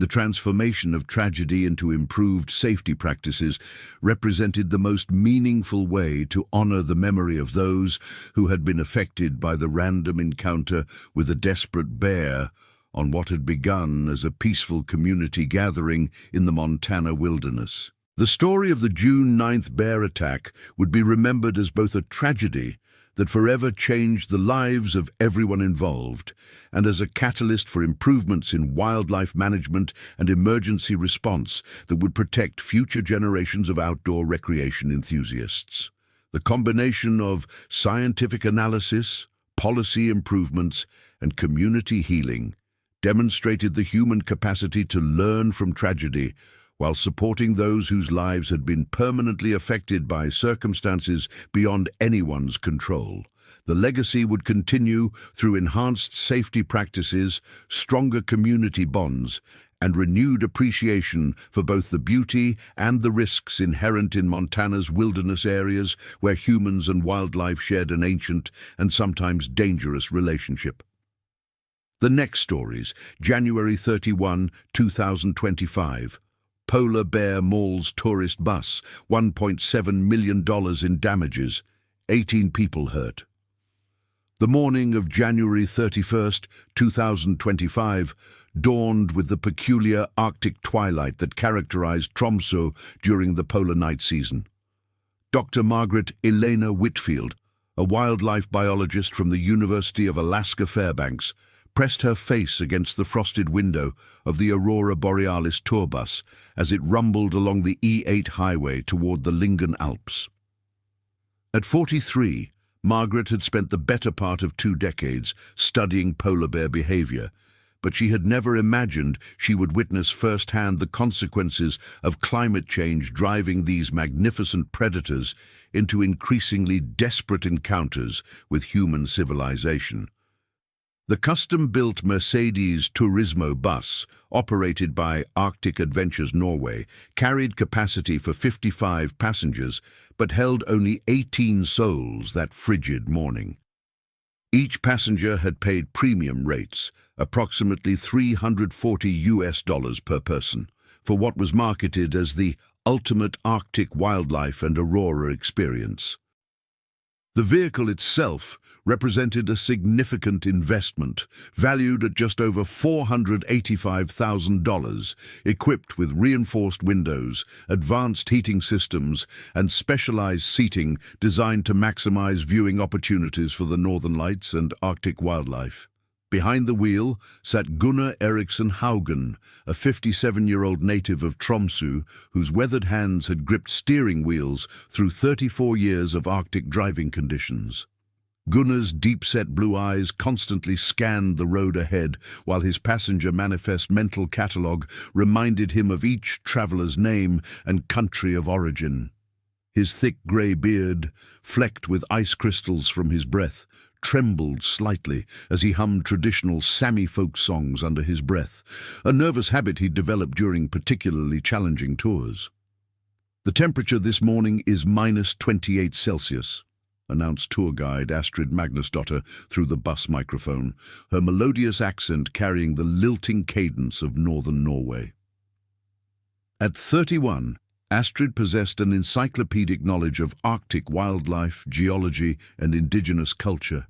The transformation of tragedy into improved safety practices represented the most meaningful way to honor the memory of those who had been affected by the random encounter with a desperate bear on what had begun as a peaceful community gathering in the Montana wilderness. The story of the June 9th bear attack would be remembered as both a tragedy that forever changed the lives of everyone involved, and as a catalyst for improvements in wildlife management and emergency response that would protect future generations of outdoor recreation enthusiasts. The combination of scientific analysis, policy improvements, and community healing, demonstrated the human capacity to learn from tragedy while supporting those whose lives had been permanently affected by circumstances beyond anyone's control. The legacy would continue through enhanced safety practices, stronger community bonds, and renewed appreciation for both the beauty and the risks inherent in Montana's wilderness areas where humans and wildlife shared an ancient and sometimes dangerous relationship. The next stories, January 31, 2025. Polar Bear Mall's tourist bus, $1.7 million in damages, 18 people hurt. The morning of January 31st, 2025, dawned with the peculiar Arctic twilight that characterized Tromsø during the polar night season. Dr. Margaret Elena Whitfield, a wildlife biologist from the University of Alaska Fairbanks, pressed her face against the frosted window of the Aurora Borealis tour bus as it rumbled along the E8 highway toward the Lingen Alps. At 43, Margaret had spent the better part of 2 decades studying polar bear behavior, but she had never imagined she would witness firsthand the consequences of climate change driving these magnificent predators into increasingly desperate encounters with human civilization. The custom-built Mercedes Turismo bus, operated by Arctic Adventures Norway, carried capacity for 55 passengers, but held only 18 souls that frigid morning. Each passenger had paid premium rates, approximately $340 per person, for what was marketed as the ultimate Arctic wildlife and aurora experience. The vehicle itself represented a significant investment, valued at just over $485,000, equipped with reinforced windows, advanced heating systems, and specialized seating designed to maximize viewing opportunities for the Northern Lights and Arctic wildlife. Behind the wheel sat Gunnar Eriksson Haugen, a 57-year-old native of Tromsø whose weathered hands had gripped steering wheels through 34 years of Arctic driving conditions. Gunnar's deep-set blue eyes constantly scanned the road ahead, while his passenger manifest mental catalogue reminded him of each traveler's name and country of origin. His thick grey beard, flecked with ice crystals from his breath, trembled slightly as he hummed traditional Sami folk songs under his breath, a nervous habit he'd developed during particularly challenging tours. "The temperature this morning is -28°C, announced tour guide Astrid Magnusdotter through the bus microphone, her melodious accent carrying the lilting cadence of northern Norway. At 31, Astrid possessed an encyclopedic knowledge of Arctic wildlife, geology, and indigenous culture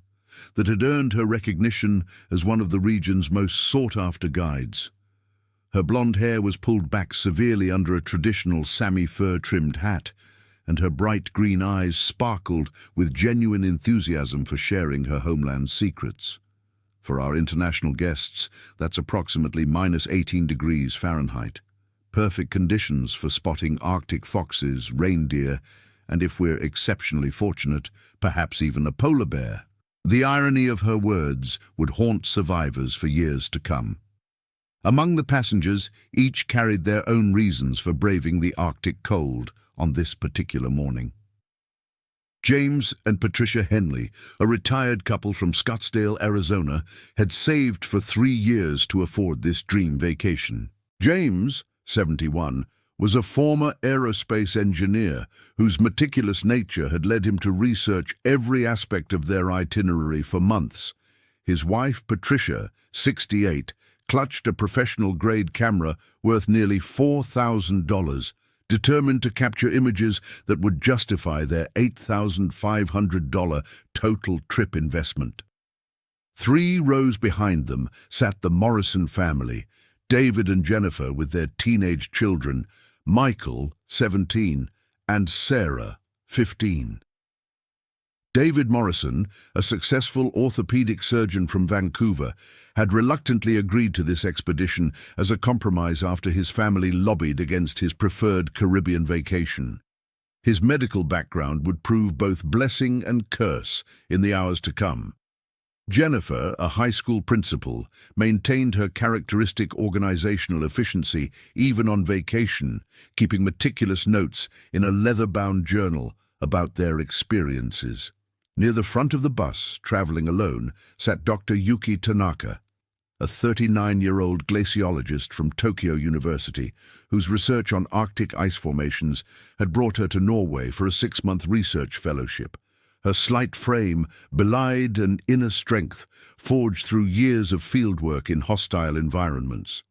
that had earned her recognition as one of the region's most sought-after guides. Her blonde hair was pulled back severely under a traditional Sami fur-trimmed hat, and her bright green eyes sparkled with genuine enthusiasm for sharing her homeland's secrets. For our international guests, that's approximately -18°F. Perfect conditions for spotting Arctic foxes, reindeer, and if we're exceptionally fortunate, perhaps even a polar bear. The irony of her words would haunt survivors for years to come. Among the passengers, each carried their own reasons for braving the Arctic cold on this particular morning. James and Patricia Henley, a retired couple from Scottsdale, Arizona, had saved for 3 years to afford this dream vacation. James, 71, was a former aerospace engineer whose meticulous nature had led him to research every aspect of their itinerary for months. His wife, Patricia, 68, clutched a professional-grade camera worth nearly $4,000, determined to capture images that would justify their $8,500 total trip investment. 3 rows behind them sat the Morrison family, David and Jennifer with their teenage children, Michael, 17, and Sarah, 15. David Morrison, a successful orthopedic surgeon from Vancouver, had reluctantly agreed to this expedition as a compromise after his family lobbied against his preferred Caribbean vacation. His medical background would prove both blessing and curse in the hours to come. Jennifer, a high school principal, maintained her characteristic organizational efficiency even on vacation, keeping meticulous notes in a leather-bound journal about their experiences. Near the front of the bus, traveling alone, sat Dr. Yuki Tanaka, a 39-year-old glaciologist from Tokyo University, whose research on Arctic ice formations had brought her to Norway for a 6-month research fellowship. Her slight frame belied an inner strength forged through years of fieldwork in hostile environments.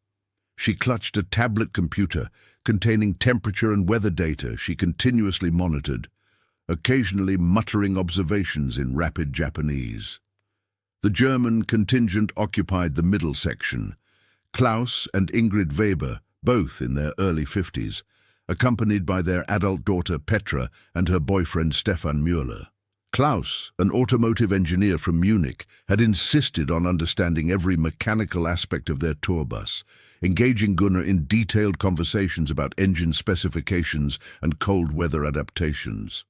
She clutched a tablet computer containing temperature and weather data she continuously monitored, occasionally muttering observations in rapid Japanese. The German contingent occupied the middle section. Klaus and Ingrid Weber, both in their early 50s, accompanied by their adult daughter Petra and her boyfriend Stefan Müller. Klaus, an automotive engineer from Munich, had insisted on understanding every mechanical aspect of their tour bus, engaging Gunnar in detailed conversations about engine specifications and cold weather adaptations.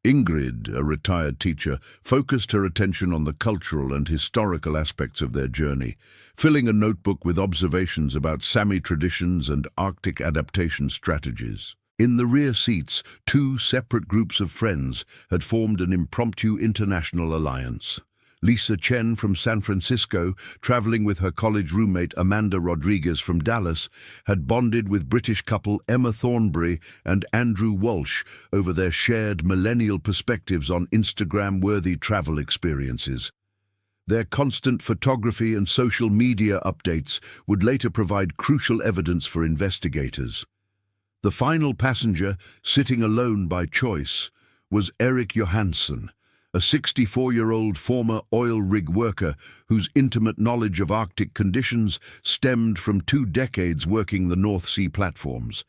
Ingrid, a retired teacher, focused her attention on the cultural and historical aspects of their journey, filling a notebook with observations about Sami traditions and Arctic adaptation strategies. In the rear seats, 2 separate groups of friends had formed an impromptu international alliance. Lisa Chen from San Francisco, traveling with her college roommate Amanda Rodriguez from Dallas, had bonded with British couple Emma Thornbury and Andrew Walsh over their shared millennial perspectives on Instagram-worthy travel experiences. Their constant photography and social media updates would later provide crucial evidence for investigators. The final passenger, sitting alone by choice, was Erik Johansson, a 64-year-old former oil rig worker whose intimate knowledge of Arctic conditions stemmed from 2 decades working the North Sea platforms.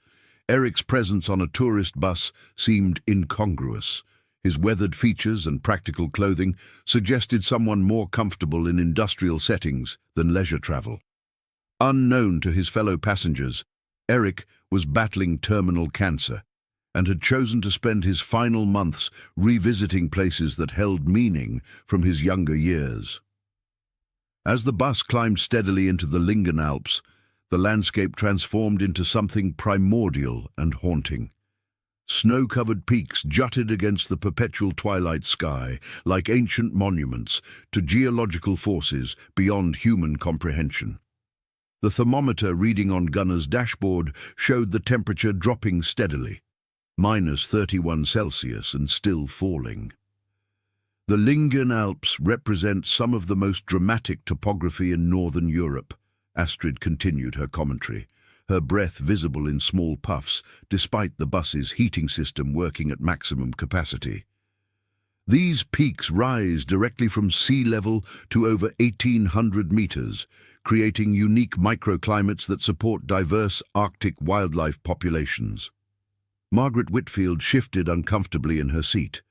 Erik's presence on a tourist bus seemed incongruous. His weathered features and practical clothing suggested someone more comfortable in industrial settings than leisure travel. Unknown to his fellow passengers, Erik was battling terminal cancer and had chosen to spend his final months revisiting places that held meaning from his younger years. As the bus climbed steadily into the Lingen Alps, the landscape transformed into something primordial and haunting. Snow-covered peaks jutted against the perpetual twilight sky like ancient monuments to geological forces beyond human comprehension. The thermometer reading on Gunnar's dashboard showed the temperature dropping steadily, -31°C and still falling. The Lingen Alps represent some of the most dramatic topography in northern Europe, Astrid continued her commentary, her breath visible in small puffs despite the bus's heating system working at maximum capacity. These peaks rise directly from sea level to over 1,800 meters, creating unique microclimates that support diverse Arctic wildlife populations. Margaret Whitfield shifted uncomfortably in her seat,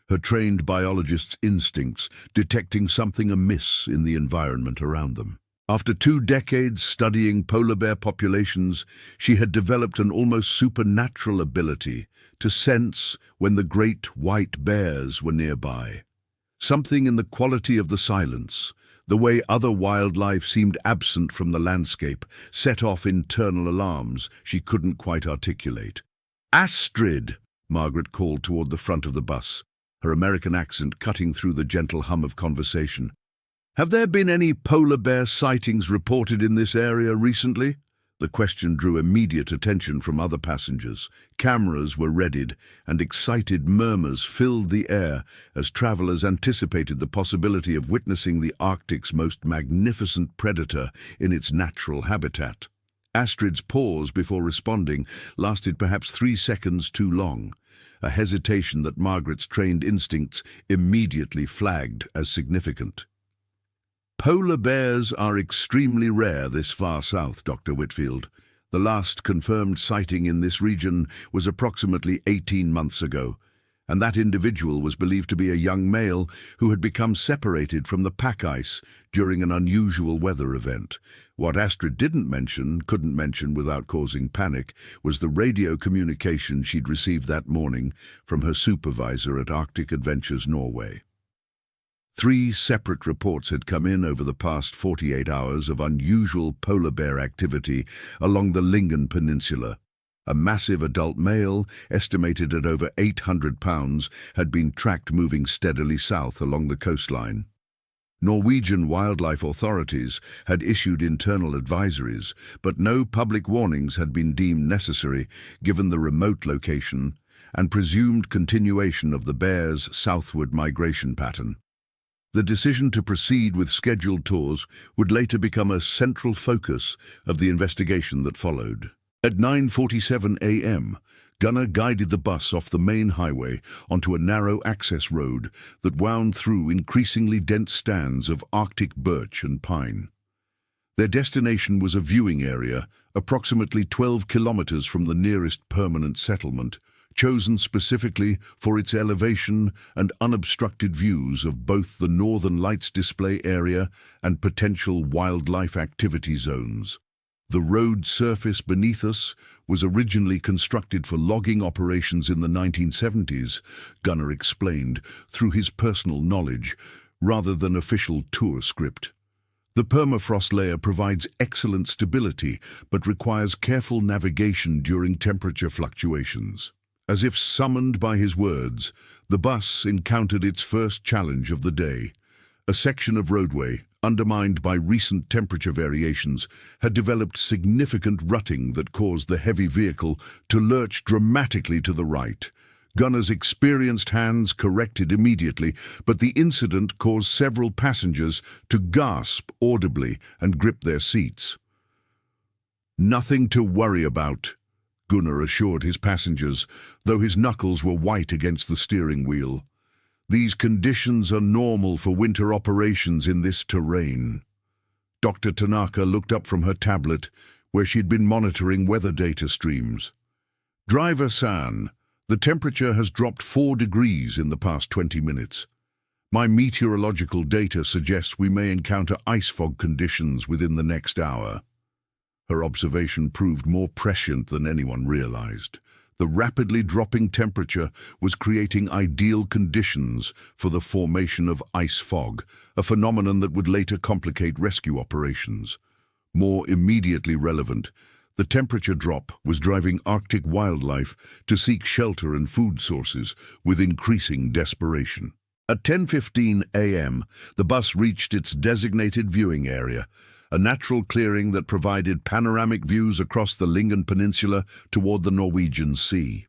her trained biologist's instincts detecting something amiss in the environment around them. After 2 decades studying polar bear populations, she had developed an almost supernatural ability to sense when the great white bears were nearby. Something in the quality of the silence, the way other wildlife seemed absent from the landscape, set off internal alarms she couldn't quite articulate. "Astrid!" Margaret called toward the front of the bus, her American accent cutting through the gentle hum of conversation. "Have there been any polar bear sightings reported in this area recently?" The question drew immediate attention from other passengers. Cameras were readied, and excited murmurs filled the air as travelers anticipated the possibility of witnessing the Arctic's most magnificent predator in its natural habitat. Astrid's pause before responding lasted perhaps 3 seconds too long, a hesitation that Margaret's trained instincts immediately flagged as significant. "Polar bears are extremely rare this far south, Dr. Whitfield. The last confirmed sighting in this region was approximately 18 months ago, and that individual was believed to be a young male who had become separated from the pack ice during an unusual weather event. What Astrid couldn't mention without causing panic, was the radio communication she'd received that morning from her supervisor at Arctic Adventures Norway. 3 separate reports had come in over the past 48 hours of unusual polar bear activity along the Lingen Peninsula. A massive adult male, estimated at over 800 pounds, had been tracked moving steadily south along the coastline. Norwegian wildlife authorities had issued internal advisories, but no public warnings had been deemed necessary given the remote location and presumed continuation of the bear's southward migration pattern. The decision to proceed with scheduled tours would later become a central focus of the investigation that followed. At 9:47 a.m., Gunnar guided the bus off the main highway onto a narrow access road that wound through increasingly dense stands of Arctic birch and pine. Their destination was a viewing area approximately 12 kilometers from the nearest permanent settlement, chosen specifically for its elevation and unobstructed views of both the Northern Lights display area and potential wildlife activity zones. The road surface beneath us was originally constructed for logging operations in the 1970s, Gunnar explained, through his personal knowledge, rather than official tour script. The permafrost layer provides excellent stability, but requires careful navigation during temperature fluctuations. As if summoned by his words, the bus encountered its first challenge of the day. A section of roadway, undermined by recent temperature variations, had developed significant rutting that caused the heavy vehicle to lurch dramatically to the right. Gunnar's experienced hands corrected immediately, but the incident caused several passengers to gasp audibly and grip their seats. "Nothing to worry about," Gunnar assured his passengers, though his knuckles were white against the steering wheel. "These conditions are normal for winter operations in this terrain." Dr. Tanaka looked up from her tablet, where she'd been monitoring weather data streams. "Driver-san, the temperature has dropped 4 degrees in the past 20 minutes. My meteorological data suggests we may encounter ice fog conditions within the next hour." Her observation proved more prescient than anyone realized. The rapidly dropping temperature was creating ideal conditions for the formation of ice fog, a phenomenon that would later complicate rescue operations. More immediately relevant, the temperature drop was driving Arctic wildlife to seek shelter and food sources with increasing desperation. At 10:15 a.m., the bus reached its designated viewing area, a natural clearing that provided panoramic views across the Lingen Peninsula toward the Norwegian Sea.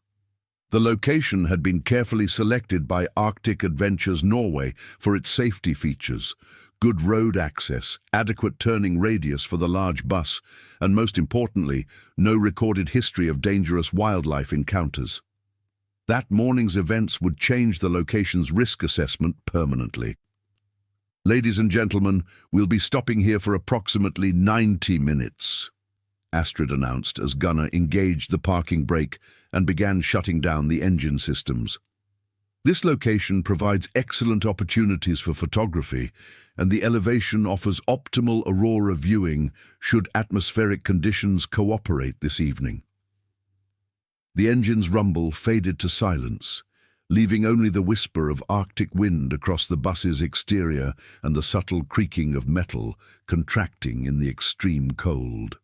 The location had been carefully selected by Arctic Adventures Norway for its safety features: good road access, adequate turning radius for the large bus, and most importantly, no recorded history of dangerous wildlife encounters. That morning's events would change the location's risk assessment permanently. "Ladies and gentlemen, we'll be stopping here for approximately 90 minutes, Astrid announced as Gunnar engaged the parking brake and began shutting down the engine systems. This location provides excellent opportunities for photography, and the elevation offers optimal aurora viewing should atmospheric conditions cooperate this evening. The engine's rumble faded to silence, leaving only the whisper of Arctic wind across the bus's exterior and the subtle creaking of metal contracting in the extreme cold.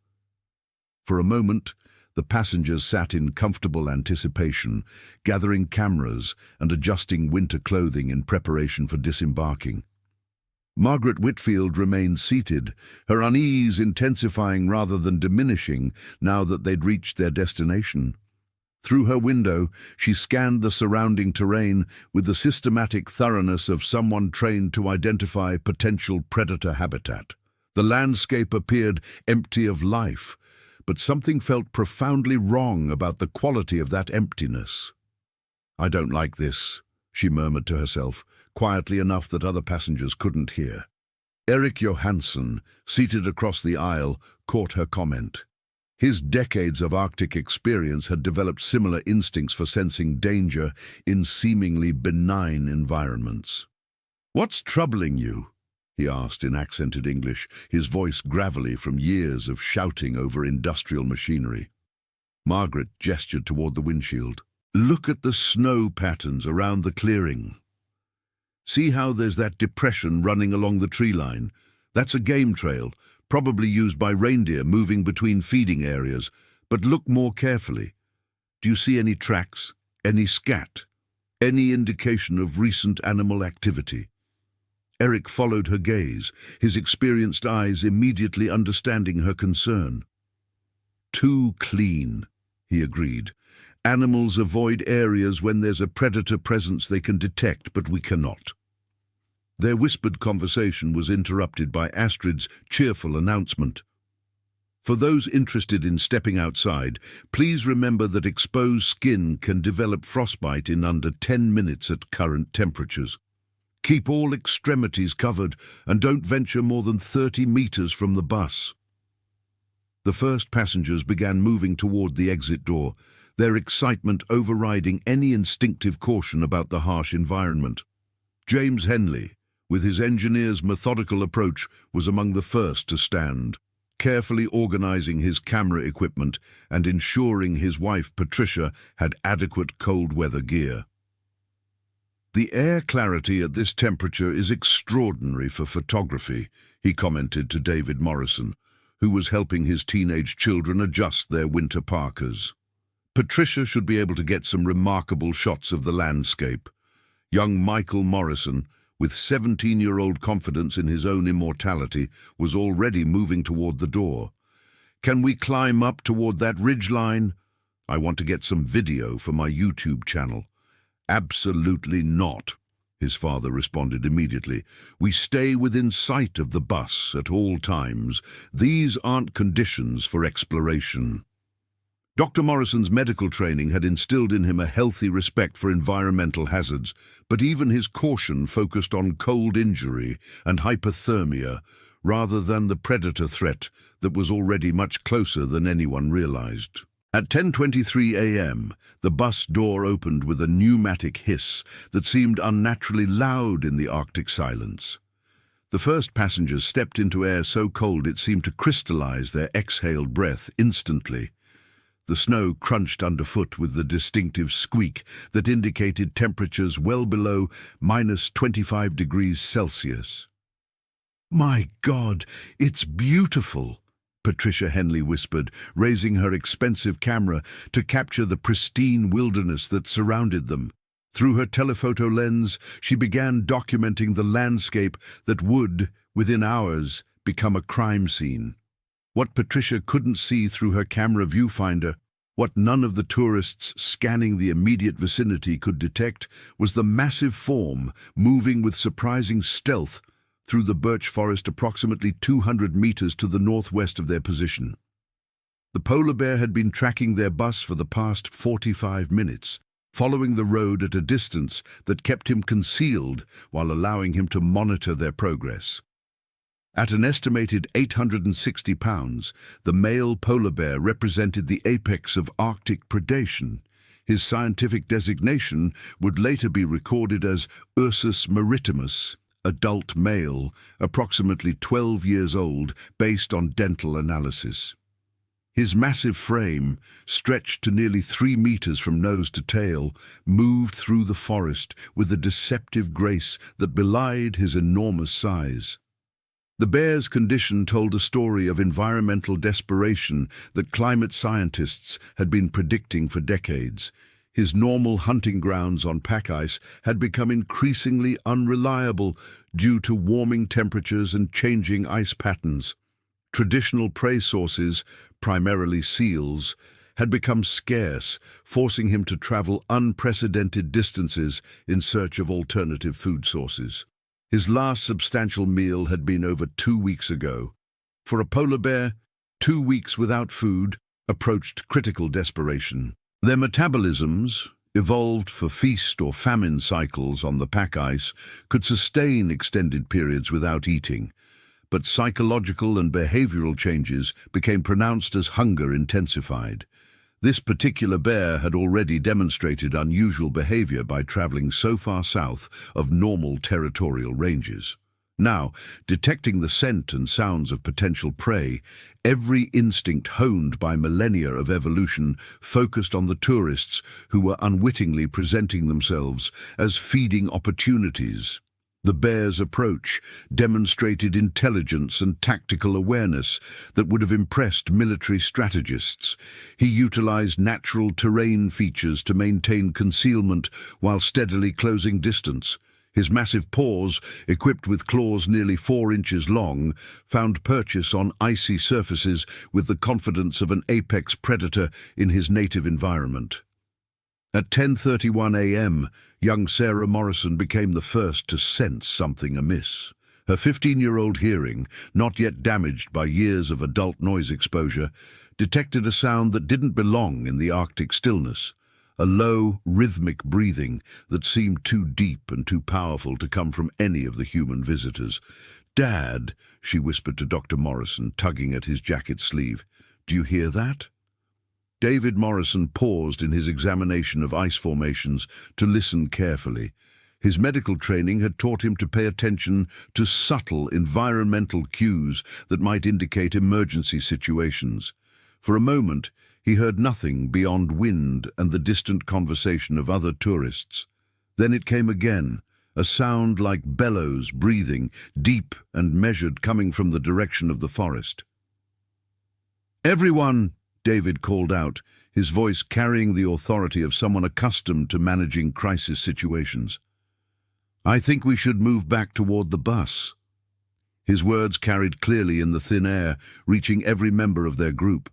For a moment, the passengers sat in comfortable anticipation, gathering cameras and adjusting winter clothing in preparation for disembarking. Margaret Whitfield remained seated, her unease intensifying rather than diminishing now that they'd reached their destination. Through her window, she scanned the surrounding terrain with the systematic thoroughness of someone trained to identify potential predator habitat. The landscape appeared empty of life, but something felt profoundly wrong about the quality of that emptiness. "I don't like this," she murmured to herself, quietly enough that other passengers couldn't hear. Erik Johansson, seated across the aisle, caught her comment. His decades of Arctic experience had developed similar instincts for sensing danger in seemingly benign environments. "What's troubling you?" he asked in accented English, his voice gravelly from years of shouting over industrial machinery. Margaret gestured toward the windshield. "Look at the snow patterns around the clearing." See how there's that depression running along the tree line? That's a game trail, probably used by reindeer moving between feeding areas. But look more carefully. Do you see any tracks? Any scat? Any indication of recent animal activity? Eric followed her gaze, his experienced eyes immediately understanding her concern. Too clean, he agreed. Animals avoid areas when there's a predator presence they can detect, but we cannot. Their whispered conversation was interrupted by Astrid's cheerful announcement. For those interested in stepping outside, please remember that exposed skin can develop frostbite in under 10 minutes at current temperatures. Keep all extremities covered and don't venture more than 30 meters from the bus. The first passengers began moving toward the exit door, their excitement overriding any instinctive caution about the harsh environment. James Henley, with his engineer's methodical approach, was among the first to stand, carefully organizing his camera equipment and ensuring his wife Patricia had adequate cold weather gear. "The air clarity at this temperature is extraordinary for photography," he commented to David Morrison, who was helping his teenage children adjust their winter parkas. Patricia should be able to get some remarkable shots of the landscape. Young Michael Morrison, with 17-year-old confidence in his own immortality, was already moving toward the door. "Can we climb up toward that ridgeline? I want to get some video for my YouTube channel." "Absolutely not," his father responded immediately. "We stay within sight of the bus at all times. These aren't conditions for exploration." Dr. Morrison's medical training had instilled in him a healthy respect for environmental hazards, but even his caution focused on cold injury and hypothermia rather than the predator threat that was already much closer than anyone realized. At 10:23 a.m., the bus door opened with a pneumatic hiss that seemed unnaturally loud in the Arctic silence. The first passengers stepped into air so cold it seemed to crystallize their exhaled breath instantly. The snow crunched underfoot with the distinctive squeak that indicated temperatures well below -25 degrees Celsius. "My God, it's beautiful," Patricia Henley whispered, raising her expensive camera to capture the pristine wilderness that surrounded them. Through her telephoto lens, she began documenting the landscape that would, within hours, become a crime scene. What Patricia couldn't see through her camera viewfinder, what none of the tourists scanning the immediate vicinity could detect, was the massive form moving with surprising stealth through the birch forest approximately 200 meters to the northwest of their position. The polar bear had been tracking their bus for the past 45 minutes, following the road at a distance that kept him concealed while allowing him to monitor their progress. At an estimated 860 pounds, the male polar bear represented the apex of Arctic predation. His scientific designation would later be recorded as Ursus maritimus, adult male, approximately 12 years old, based on dental analysis. His massive frame, stretched to nearly 3 meters from nose to tail, moved through the forest with a deceptive grace that belied his enormous size. The bear's condition told a story of environmental desperation that climate scientists had been predicting for decades. His normal hunting grounds on pack ice had become increasingly unreliable due to warming temperatures and changing ice patterns. Traditional prey sources, primarily seals, had become scarce, forcing him to travel unprecedented distances in search of alternative food sources. His last substantial meal had been over 2 weeks ago. For a polar bear, 2 weeks without food approached critical desperation. Their metabolisms, evolved for feast or famine cycles on the pack ice, could sustain extended periods without eating. But psychological and behavioral changes became pronounced as hunger intensified. This particular bear had already demonstrated unusual behavior by traveling so far south of normal territorial ranges. Now, detecting the scent and sounds of potential prey, every instinct honed by millennia of evolution focused on the tourists who were unwittingly presenting themselves as feeding opportunities. The bear's approach demonstrated intelligence and tactical awareness that would have impressed military strategists. He utilized natural terrain features to maintain concealment while steadily closing distance. His massive paws, equipped with claws nearly 4 inches long, found purchase on icy surfaces with the confidence of an apex predator in his native environment. At 10:31 a.m., young Sarah Morrison became the first to sense something amiss. Her 15-year-old hearing, not yet damaged by years of adult noise exposure, detected a sound that didn't belong in the Arctic stillness. A low, rhythmic breathing that seemed too deep and too powerful to come from any of the human visitors. "Dad," she whispered to Dr. Morrison, tugging at his jacket sleeve, "do you hear that?" David Morrison paused in his examination of ice formations to listen carefully. His medical training had taught him to pay attention to subtle environmental cues that might indicate emergency situations. For a moment, he heard nothing beyond wind and the distant conversation of other tourists. Then it came again, a sound like bellows breathing, deep and measured, coming from the direction of the forest. "Everyone!" David called out, his voice carrying the authority of someone accustomed to managing crisis situations. "I think we should move back toward the bus." His words carried clearly in the thin air, reaching every member of their group.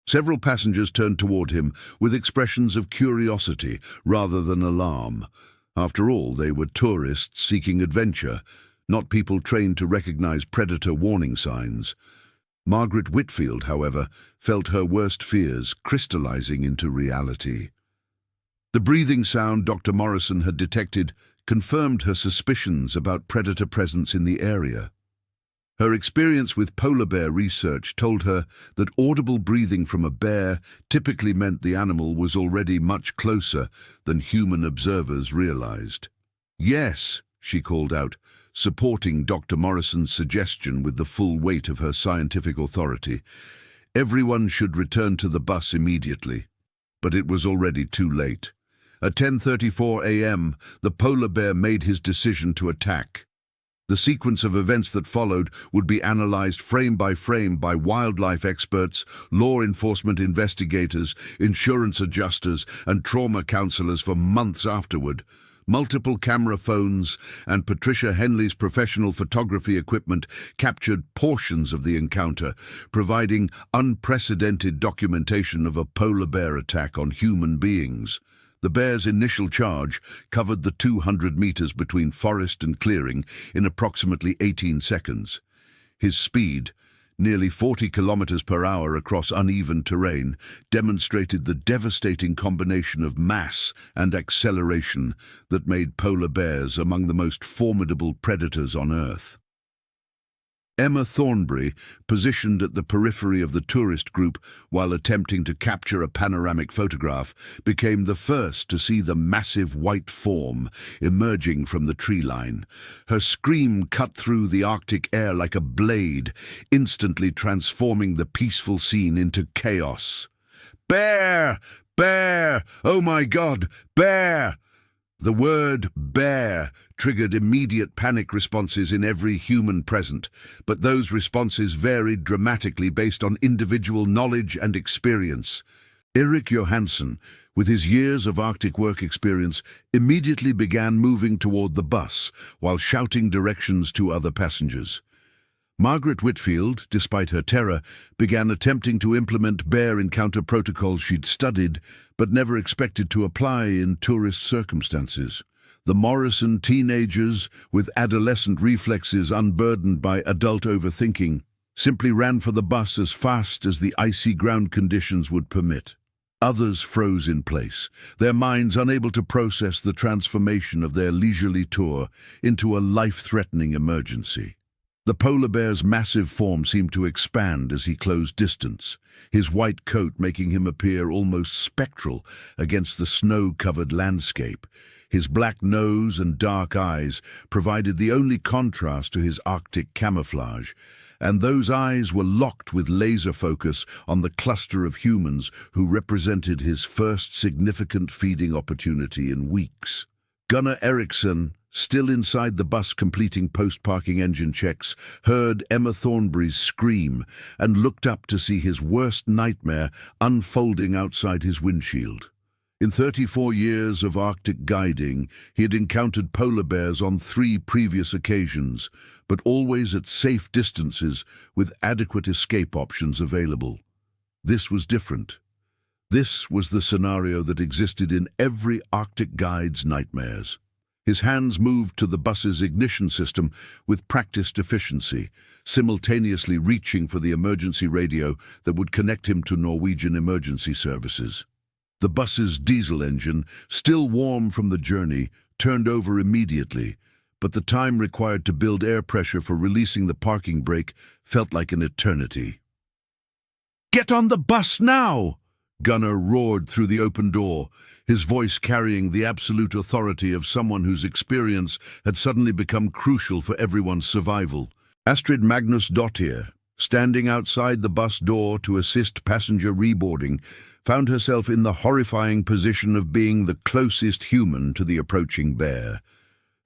Several passengers turned toward him with expressions of curiosity rather than alarm. After all, they were tourists seeking adventure, not people trained to recognize predator warning signs. Margaret Whitfield, however, felt her worst fears crystallizing into reality. The breathing sound Dr. Morrison had detected confirmed her suspicions about predator presence in the area. Her experience with polar bear research told her that audible breathing from a bear typically meant the animal was already much closer than human observers realized. "Yes," she called out, supporting Dr. Morrison's suggestion with the full weight of her scientific authority. Everyone should return to the bus immediately. But it was already too late. At 10:34 a.m., the polar bear made his decision to attack. The sequence of events that followed would be analyzed frame by frame by wildlife experts, law enforcement investigators, insurance adjusters, and trauma counselors for months afterward. Multiple camera phones and Patricia Henley's professional photography equipment captured portions of the encounter, providing unprecedented documentation of a polar bear attack on human beings. The bear's initial charge covered the 200 meters between forest and clearing in approximately 18 seconds. His speed, nearly 40 kilometers per hour across uneven terrain, demonstrated the devastating combination of mass and acceleration that made polar bears among the most formidable predators on Earth. Emma Thornbury, positioned at the periphery of the tourist group while attempting to capture a panoramic photograph, became the first to see the massive white form emerging from the tree line. Her scream cut through the Arctic air like a blade, instantly transforming the peaceful scene into chaos. "Bear! Bear! Oh my God! Bear!" The word bear triggered immediate panic responses in every human present, but those responses varied dramatically based on individual knowledge and experience. Erik Johansson, with his years of Arctic work experience, immediately began moving toward the bus while shouting directions to other passengers. Margaret Whitfield, despite her terror, began attempting to implement bear encounter protocols she'd studied but never expected to apply in tourist circumstances. The Morrison teenagers, with adolescent reflexes unburdened by adult overthinking, simply ran for the bus as fast as the icy ground conditions would permit. Others froze in place, their minds unable to process the transformation of their leisurely tour into a life-threatening emergency. The polar bear's massive form seemed to expand as he closed distance, his white coat making him appear almost spectral against the snow-covered landscape. His black nose and dark eyes provided the only contrast to his Arctic camouflage, and those eyes were locked with laser focus on the cluster of humans who represented his first significant feeding opportunity in weeks. Gunnar Eriksson, still inside the bus completing post-parking engine checks, heard Emma Thornberry's scream and looked up to see his worst nightmare unfolding outside his windshield. In 34 years of Arctic guiding, he had encountered polar bears on 3 previous occasions, but always at safe distances with adequate escape options available. This was different. This was the scenario that existed in every Arctic guide's nightmares. His hands moved to the bus's ignition system with practiced efficiency, simultaneously reaching for the emergency radio that would connect him to Norwegian emergency services. The bus's diesel engine, still warm from the journey, turned over immediately, but the time required to build air pressure for releasing the parking brake felt like an eternity. "Get on the bus now!" Gunnar roared through the open door, his voice carrying the absolute authority of someone whose experience had suddenly become crucial for everyone's survival. Astrid Magnusdottir, standing outside the bus door to assist passenger reboarding, found herself in the horrifying position of being the closest human to the approaching bear.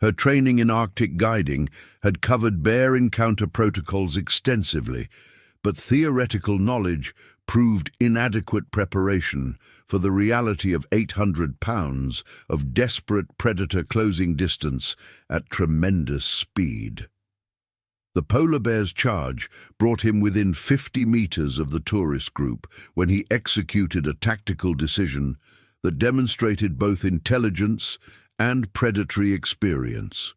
Her training in Arctic guiding had covered bear encounter protocols extensively, but theoretical knowledge proved inadequate preparation for the reality of 800 pounds of desperate predator closing distance at tremendous speed. The polar bear's charge brought him within 50 meters of the tourist group when he executed a tactical decision that demonstrated both intelligence and predatory experience.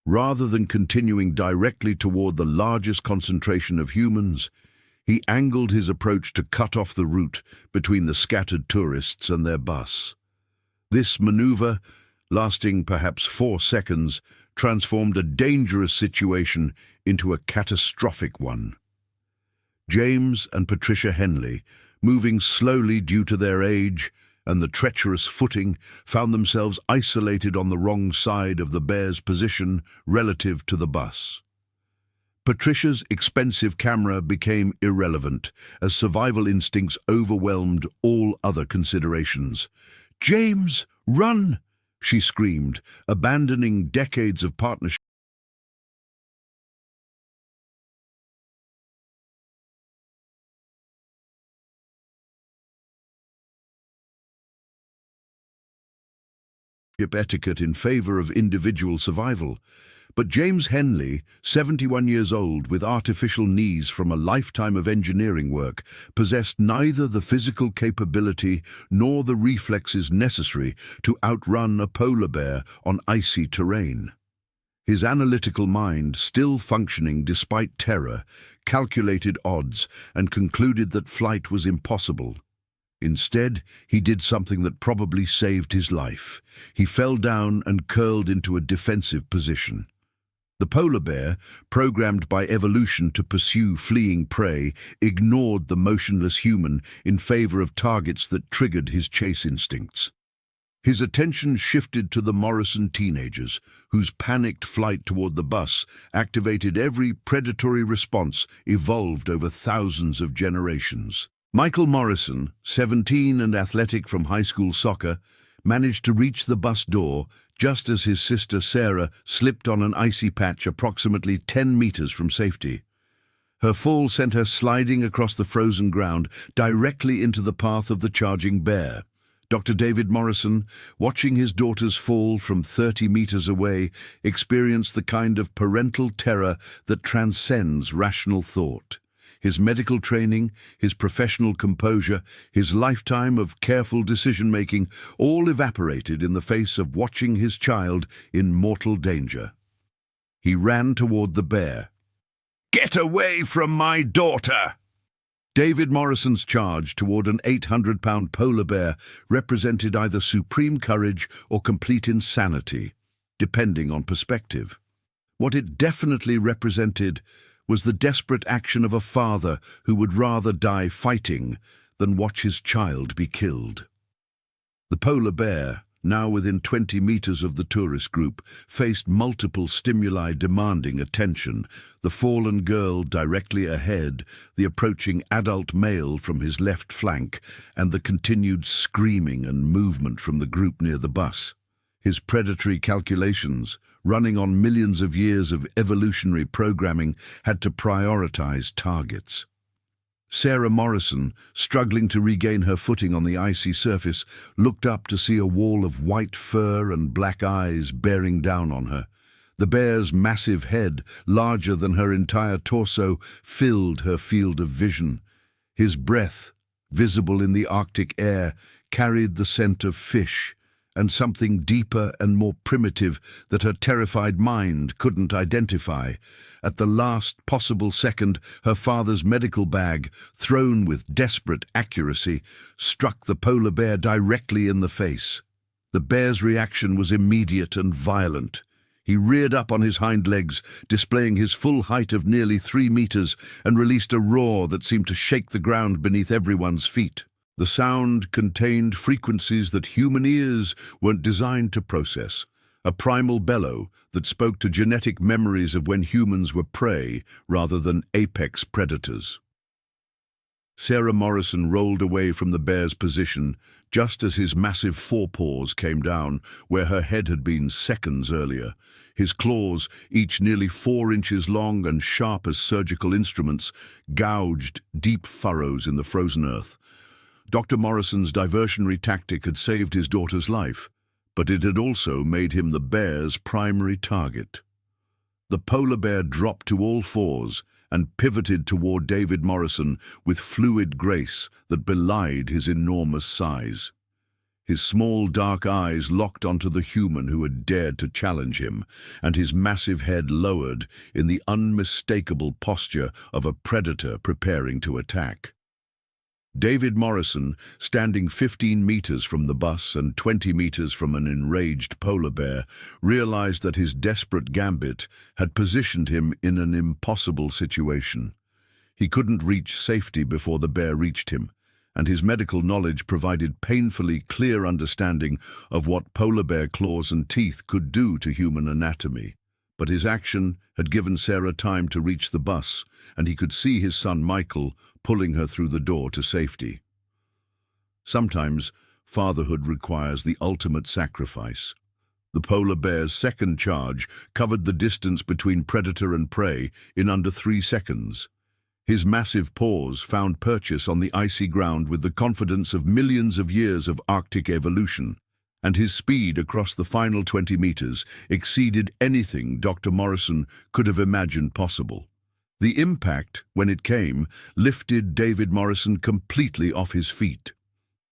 Rather than continuing directly toward the largest concentration of humans, he angled his approach to cut off the route between the scattered tourists and their bus. This maneuver, lasting perhaps 4 seconds, transformed a dangerous situation into a catastrophic one. James and Patricia Henley, moving slowly due to their age and the treacherous footing, found themselves isolated on the wrong side of the bear's position relative to the bus. Patricia's expensive camera became irrelevant as survival instincts overwhelmed all other considerations. "James, run!" she screamed, abandoning decades of partnership etiquette in favor of individual survival. But James Henley, 71 years old with artificial knees from a lifetime of engineering work, possessed neither the physical capability nor the reflexes necessary to outrun a polar bear on icy terrain. His analytical mind, still functioning despite terror, calculated odds and concluded that flight was impossible. Instead, he did something that probably saved his life. He fell down and curled into a defensive position. The polar bear, programmed by evolution to pursue fleeing prey, ignored the motionless human in favor of targets that triggered his chase instincts. His attention shifted to the Morrison teenagers, whose panicked flight toward the bus activated every predatory response evolved over thousands of generations. Michael Morrison, 17 and athletic from high school soccer, managed to reach the bus door just as his sister Sarah slipped on an icy patch approximately 10 meters from safety. Her fall sent her sliding across the frozen ground directly into the path of the charging bear. Dr. David Morrison, watching his daughters fall from 30 meters away, experienced the kind of parental terror that transcends rational thought. His medical training, his professional composure, his lifetime of careful decision-making all evaporated in the face of watching his child in mortal danger. He ran toward the bear. "Get away from my daughter!" David Morrison's charge toward an 800-pound polar bear represented either supreme courage or complete insanity, depending on perspective. What it definitely represented was the desperate action of a father who would rather die fighting than watch his child be killed. The polar bear, now within 20 meters of the tourist group, faced multiple stimuli demanding attention: the fallen girl directly ahead, the approaching adult male from his left flank, and the continued screaming and movement from the group near the bus. His predatory calculations, running on millions of years of evolutionary programming, had to prioritize targets. Sarah Morrison, struggling to regain her footing on the icy surface, looked up to see a wall of white fur and black eyes bearing down on her. The bear's massive head, larger than her entire torso, filled her field of vision. His breath, visible in the Arctic air, carried the scent of fish, and something deeper and more primitive that her terrified mind couldn't identify. At the last possible second, her father's medical bag, thrown with desperate accuracy, struck the polar bear directly in the face. The bear's reaction was immediate and violent. He reared up on his hind legs, displaying his full height of nearly 3 meters, and released a roar that seemed to shake the ground beneath everyone's feet. The sound contained frequencies that human ears weren't designed to process, a primal bellow that spoke to genetic memories of when humans were prey rather than apex predators. Sarah Morrison rolled away from the bear's position just as his massive forepaws came down where her head had been seconds earlier. His claws, each nearly 4 inches long and sharp as surgical instruments, gouged deep furrows in the frozen earth. Dr. Morrison's diversionary tactic had saved his daughter's life, but it had also made him the bear's primary target. The polar bear dropped to all fours and pivoted toward David Morrison with fluid grace that belied his enormous size. His small dark eyes locked onto the human who had dared to challenge him, and his massive head lowered in the unmistakable posture of a predator preparing to attack. David Morrison, standing 15 meters from the bus and 20 meters from an enraged polar bear, realized that his desperate gambit had positioned him in an impossible situation. He couldn't reach safety before the bear reached him, and his medical knowledge provided painfully clear understanding of what polar bear claws and teeth could do to human anatomy. But his action had given Sarah time to reach the bus, and he could see his son Michael pulling her through the door to safety. Sometimes, fatherhood requires the ultimate sacrifice. The polar bear's second charge covered the distance between predator and prey in under 3 seconds. His massive paws found purchase on the icy ground with the confidence of millions of years of Arctic evolution, and his speed across the final 20 meters exceeded anything Dr. Morrison could have imagined possible. The impact, when it came, lifted David Morrison completely off his feet.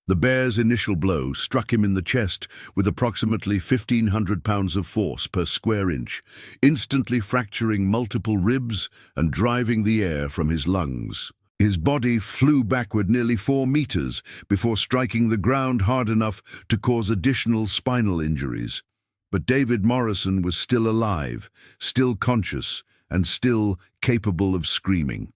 The bear's initial blow struck him in the chest with approximately 1,500 pounds of force per square inch, instantly fracturing multiple ribs and driving the air from his lungs. His body flew backward nearly 4 meters before striking the ground hard enough to cause additional spinal injuries. But David Morrison was still alive, still conscious, and still capable of screaming.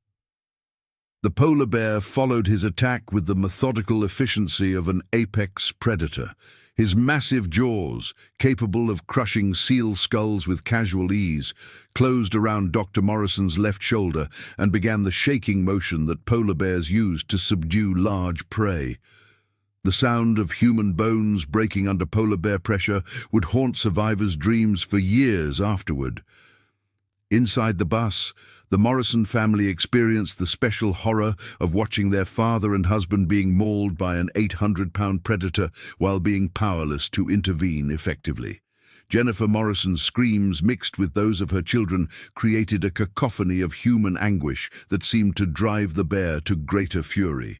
The polar bear followed his attack with the methodical efficiency of an apex predator. His massive jaws, capable of crushing seal skulls with casual ease, closed around Dr. Morrison's left shoulder and began the shaking motion that polar bears use to subdue large prey. The sound of human bones breaking under polar bear pressure would haunt survivors' dreams for years afterward. Inside the bus, the Morrison family experienced the special horror of watching their father and husband being mauled by an 800-pound predator while being powerless to intervene effectively. Jennifer Morrison's screams, mixed with those of her children, created a cacophony of human anguish that seemed to drive the bear to greater fury.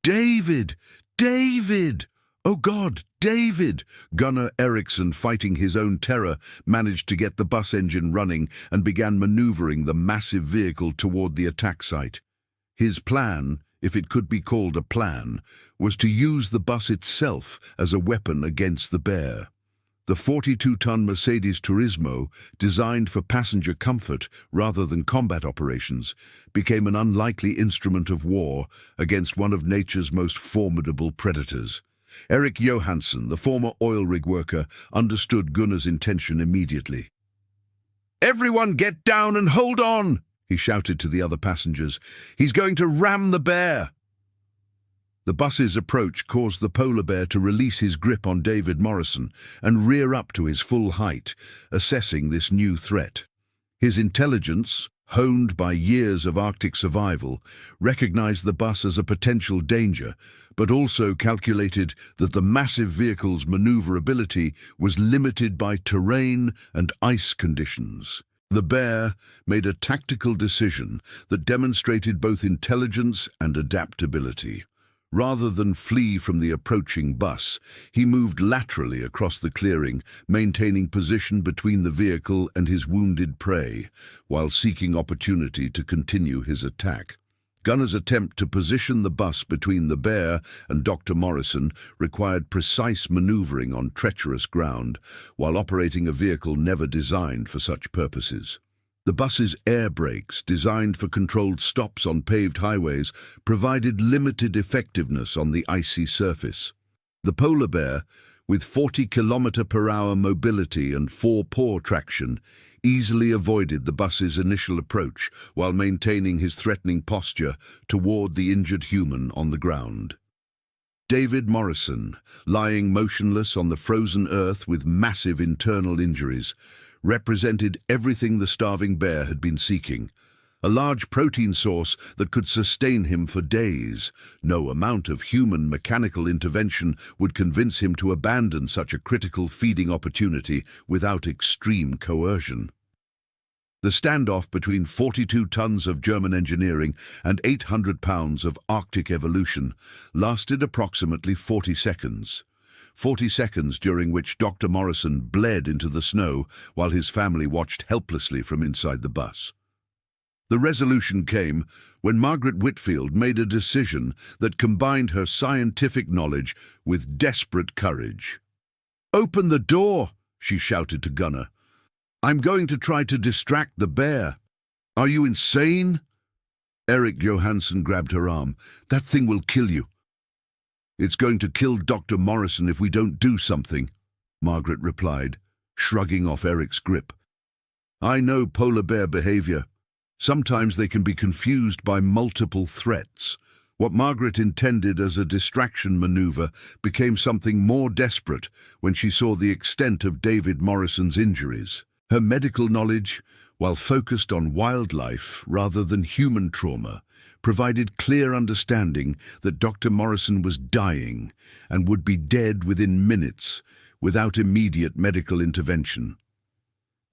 "David! David! Oh God, David!" Gunnar Eriksson, fighting his own terror, managed to get the bus engine running and began maneuvering the massive vehicle toward the attack site. His plan, if it could be called a plan, was to use the bus itself as a weapon against the bear. The 42-ton Mercedes Turismo, designed for passenger comfort rather than combat operations, became an unlikely instrument of war against one of nature's most formidable predators. Eric Johansson, the former oil rig worker, understood Gunnar's intention immediately. "Everyone get down and hold on!" he shouted to the other passengers. "He's going to ram the bear!" The bus's approach caused the polar bear to release his grip on David Morrison and rear up to his full height, assessing this new threat. His intelligence, honed by years of Arctic survival, recognized the bus as a potential danger, but also calculated that the massive vehicle's maneuverability was limited by terrain and ice conditions. The bear made a tactical decision that demonstrated both intelligence and adaptability. Rather than flee from the approaching bus, he moved laterally across the clearing, maintaining position between the vehicle and his wounded prey, while seeking opportunity to continue his attack. Gunner's attempt to position the bus between the bear and Dr. Morrison required precise maneuvering on treacherous ground, while operating a vehicle never designed for such purposes. The bus's air brakes, designed for controlled stops on paved highways, provided limited effectiveness on the icy surface. The polar bear, with 40 km/h mobility and 4-paw traction, easily avoided the bus's initial approach while maintaining his threatening posture toward the injured human on the ground. David Morrison, lying motionless on the frozen earth with massive internal injuries, represented everything the starving bear had been seeking. A large protein source that could sustain him for days. No amount of human mechanical intervention would convince him to abandon such a critical feeding opportunity without extreme coercion. The standoff between 42 tons of German engineering and 800 pounds of Arctic evolution lasted approximately 40 seconds. 40 seconds during which Dr. Morrison bled into the snow while his family watched helplessly from inside the bus. The resolution came when Margaret Whitfield made a decision that combined her scientific knowledge with desperate courage. "Open the door," she shouted to Gunner. "I'm going to try to distract the bear." "Are you insane?" Eric Johansson grabbed her arm. "That thing will kill you." "It's going to kill Dr. Morrison if we don't do something," Margaret replied, shrugging off Eric's grip. "I know polar bear behavior. Sometimes they can be confused by multiple threats." What Margaret intended as a distraction maneuver became something more desperate when she saw the extent of David Morrison's injuries. Her medical knowledge, while focused on wildlife rather than human trauma, provided clear understanding that Dr. Morrison was dying and would be dead within minutes without immediate medical intervention.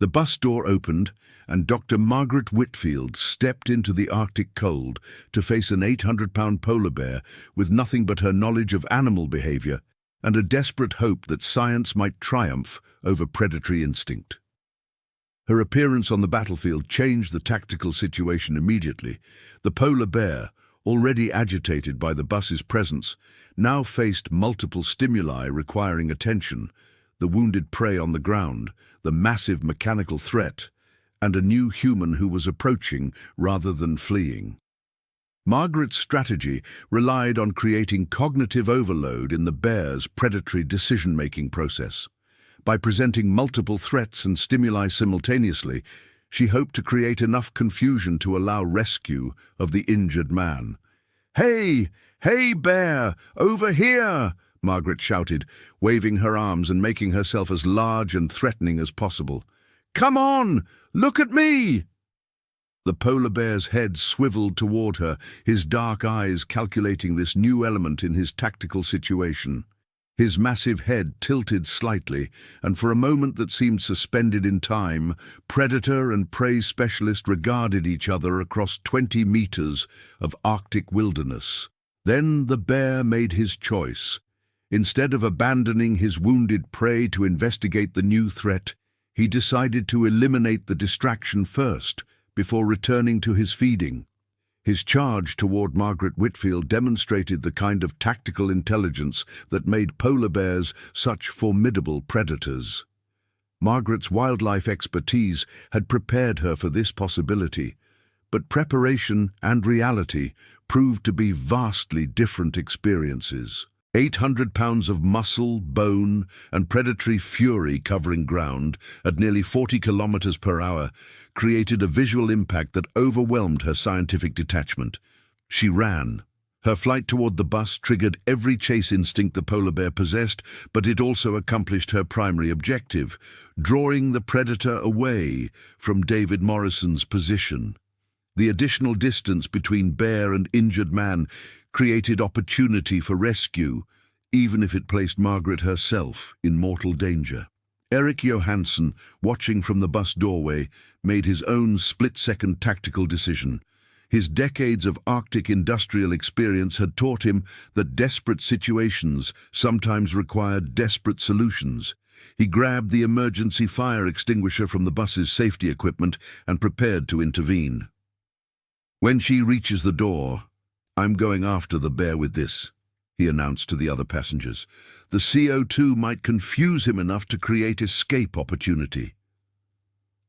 The bus door opened and Dr. Margaret Whitfield stepped into the Arctic cold to face an 800-pound polar bear with nothing but her knowledge of animal behavior and a desperate hope that science might triumph over predatory instinct. Her appearance on the battlefield changed the tactical situation immediately. The polar bear, already agitated by the bus's presence, now faced multiple stimuli requiring attention: the wounded prey on the ground, the massive mechanical threat, and a new human who was approaching rather than fleeing. Margaret's strategy relied on creating cognitive overload in the bear's predatory decision-making process. By presenting multiple threats and stimuli simultaneously, she hoped to create enough confusion to allow rescue of the injured man. "Hey! Hey, bear! Over here!" Margaret shouted, waving her arms and making herself as large and threatening as possible. "Come on! Look at me!" The polar bear's head swiveled toward her, his dark eyes calculating this new element in his tactical situation. His massive head tilted slightly, and for a moment that seemed suspended in time, predator and prey specialist regarded each other across 20 meters of Arctic wilderness. Then the bear made his choice. Instead of abandoning his wounded prey to investigate the new threat, he decided to eliminate the distraction first, before returning to his feeding. His charge toward Margaret Whitfield demonstrated the kind of tactical intelligence that made polar bears such formidable predators. Margaret's wildlife expertise had prepared her for this possibility, but preparation and reality proved to be vastly different experiences. 800 pounds of muscle, bone, and predatory fury covering ground at nearly 40 km/h created a visual impact that overwhelmed her scientific detachment. She ran, Her flight toward the bus triggered every chase instinct the polar bear possessed, but it also accomplished her primary objective, drawing the predator away from David Morrison's position. The additional distance between bear and injured man created opportunity for rescue, even if it placed Margaret herself in mortal danger. Erik Johansson, watching from the bus doorway, made his own split-second tactical decision. His decades of Arctic industrial experience had taught him that desperate situations sometimes required desperate solutions. He grabbed the emergency fire extinguisher from the bus's safety equipment and prepared to intervene. "When she reaches the door, I'm going after the bear with this," he announced to the other passengers. "The CO2 might confuse him enough to create escape opportunity."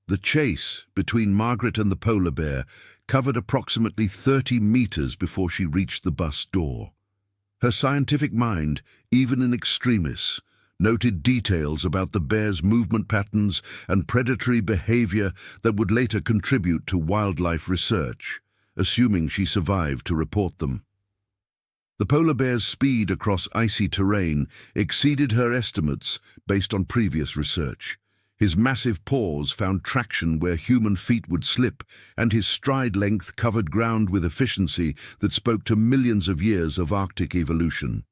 The chase between Margaret and the polar bear covered approximately 30 meters before she reached the bus door. Her scientific mind, even in extremis, noted details about the bear's movement patterns and predatory behavior that would later contribute to wildlife research, assuming she survived to report them. The polar bear's speed across icy terrain exceeded her estimates based on previous research. His massive paws found traction where human feet would slip, and his stride length covered ground with efficiency that spoke to millions of years of Arctic evolution.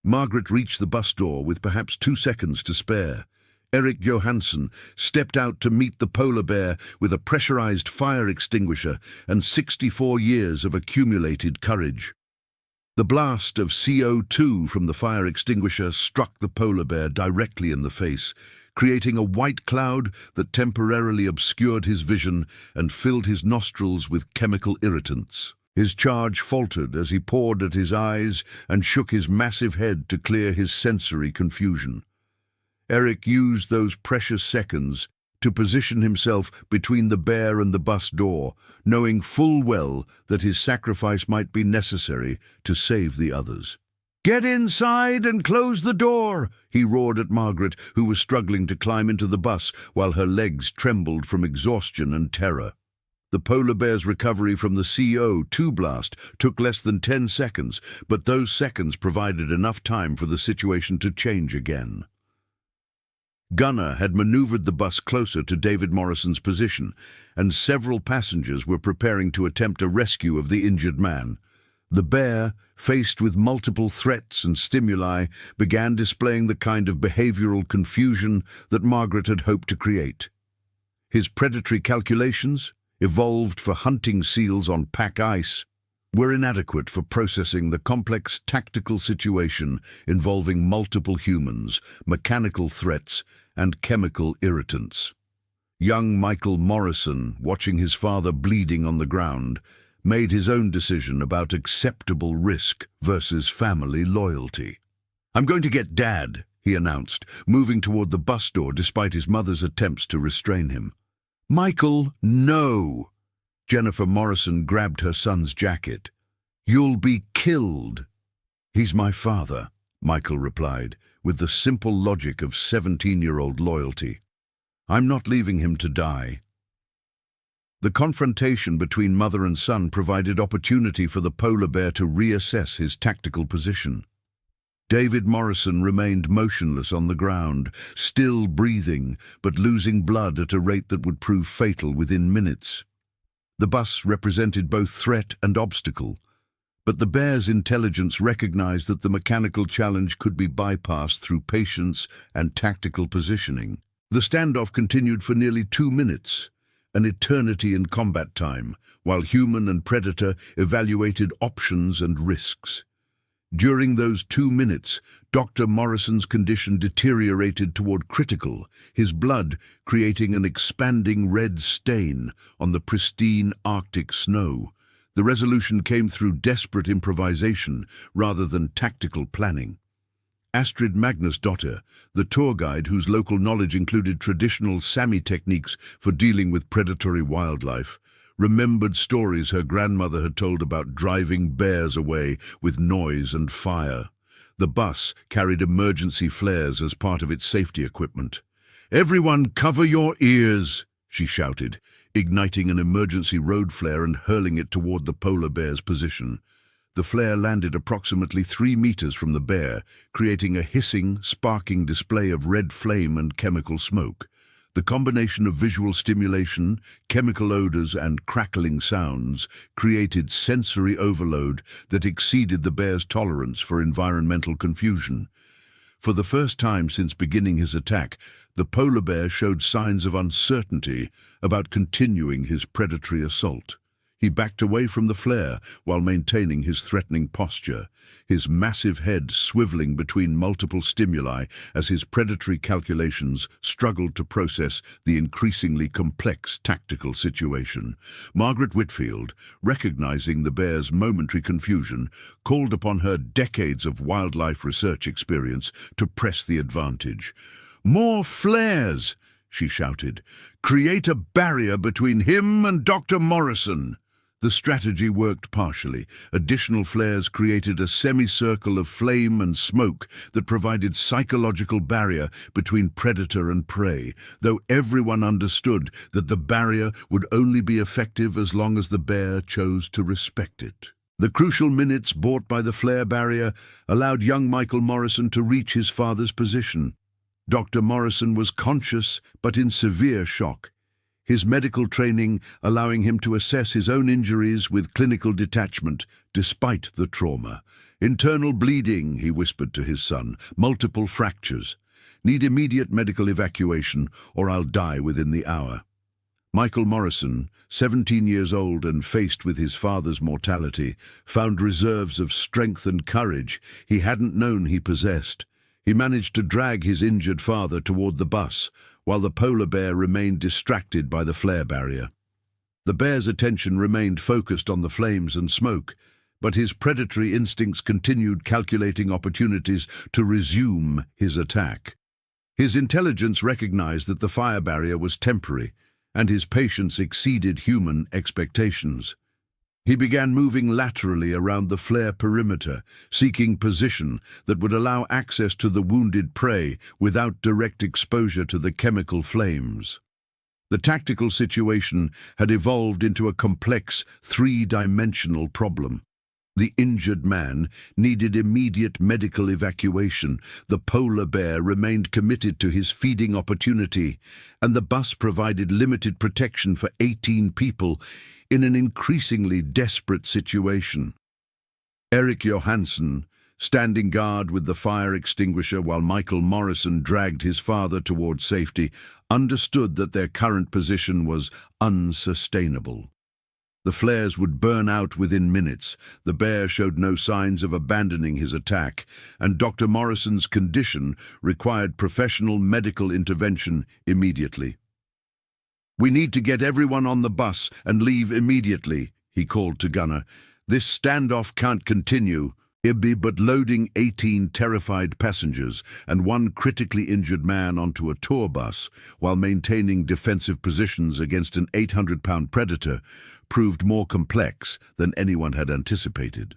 Margaret reached the bus door with perhaps 2 seconds to spare. Erik Johansson stepped out to meet the polar bear with a pressurized fire extinguisher and 64 years of accumulated courage. The blast of CO2 from the fire extinguisher struck the polar bear directly in the face, creating a white cloud that temporarily obscured his vision and filled his nostrils with chemical irritants. His charge faltered as he pawed at his eyes and shook his massive head to clear his sensory confusion. Erik used those precious seconds to position himself between the bear and the bus door, knowing full well that his sacrifice might be necessary to save the others. "Get inside and close the door," he roared at Margaret, who was struggling to climb into the bus while her legs trembled from exhaustion and terror. The polar bear's recovery from the CO2 blast took less than 10 seconds, but those seconds provided enough time for the situation to change again. Gunnar had maneuvered the bus closer to David Morrison's position, and several passengers were preparing to attempt a rescue of the injured man. The bear, faced with multiple threats and stimuli, began displaying the kind of behavioral confusion that Margaret had hoped to create. His predatory calculations, evolved for hunting seals on pack ice, were inadequate for processing the complex tactical situation involving multiple humans, mechanical threats, and chemical irritants. Young Michael Morrison, watching his father bleeding on the ground, made his own decision about acceptable risk versus family loyalty. "I'm going to get Dad," he announced, moving toward the bus door despite his mother's attempts to restrain him. "Michael, no!" Jennifer Morrison grabbed her son's jacket. "You'll be killed." "He's my father," Michael replied, with the simple logic of 17-year-old loyalty. "I'm not leaving him to die." The confrontation between mother and son provided opportunity for the polar bear to reassess his tactical position. David Morrison remained motionless on the ground, still breathing, but losing blood at a rate that would prove fatal within minutes. The bus represented both threat and obstacle, but the bear's intelligence recognized that the mechanical challenge could be bypassed through patience and tactical positioning. The standoff continued for nearly 2 minutes, an eternity in combat time, while human and predator evaluated options and risks. During those 2 minutes, Dr. Morrison's condition deteriorated toward critical, his blood creating an expanding red stain on the pristine Arctic snow. The resolution came through desperate improvisation rather than tactical planning. Astrid Magnusdottir, the tour guide whose local knowledge included traditional Sami techniques for dealing with predatory wildlife, remembered stories her grandmother had told about driving bears away with noise and fire. The bus carried emergency flares as part of its safety equipment. "Everyone cover your ears," she shouted, igniting an emergency road flare and hurling it toward the polar bear's position. The flare landed approximately 3 meters from the bear, creating a hissing, sparking display of red flame and chemical smoke. The combination of visual stimulation, chemical odors, and crackling sounds created sensory overload that exceeded the bear's tolerance for environmental confusion. For the first time since beginning his attack, the polar bear showed signs of uncertainty about continuing his predatory assault. He backed away from the flare while maintaining his threatening posture, his massive head swiveling between multiple stimuli as his predatory calculations struggled to process the increasingly complex tactical situation. Margaret Whitfield, recognizing the bear's momentary confusion, called upon her decades of wildlife research experience to press the advantage. "More flares!" she shouted. "Create a barrier between him and Dr. Morrison." The strategy worked partially. Additional flares created a semicircle of flame and smoke that provided psychological barrier between predator and prey, though everyone understood that the barrier would only be effective as long as the bear chose to respect it. The crucial minutes bought by the flare barrier allowed young Michael Morrison to reach his father's position. Dr. Morrison was conscious but in severe shock, his medical training allowing him to assess his own injuries with clinical detachment despite the trauma. "Internal bleeding," he whispered to his son, "multiple fractures. Need immediate medical evacuation or I'll die within the hour." Michael Morrison, 17 years old and faced with his father's mortality, found reserves of strength and courage he hadn't known he possessed. He managed to drag his injured father toward the bus, while the polar bear remained distracted by the flare barrier. The bear's attention remained focused on the flames and smoke, but his predatory instincts continued calculating opportunities to resume his attack. His intelligence recognized that the fire barrier was temporary, and his patience exceeded human expectations. He began moving laterally around the flare perimeter, seeking position that would allow access to the wounded prey without direct exposure to the chemical flames. The tactical situation had evolved into a complex, three-dimensional problem. The injured man needed immediate medical evacuation, the polar bear remained committed to his feeding opportunity, and the bus provided limited protection for 18 people in an increasingly desperate situation. Eric Johansson, standing guard with the fire extinguisher while Michael Morrison dragged his father towards safety, understood that their current position was unsustainable. The flares would burn out within minutes. The bear showed no signs of abandoning his attack, and Dr. Morrison's condition required professional medical intervention immediately. "We need to get everyone on the bus and leave immediately," he called to Gunnar. "This standoff can't continue." Ibby but loading 18 terrified passengers and one critically injured man onto a tour bus while maintaining defensive positions against an 800-pound predator proved more complex than anyone had anticipated.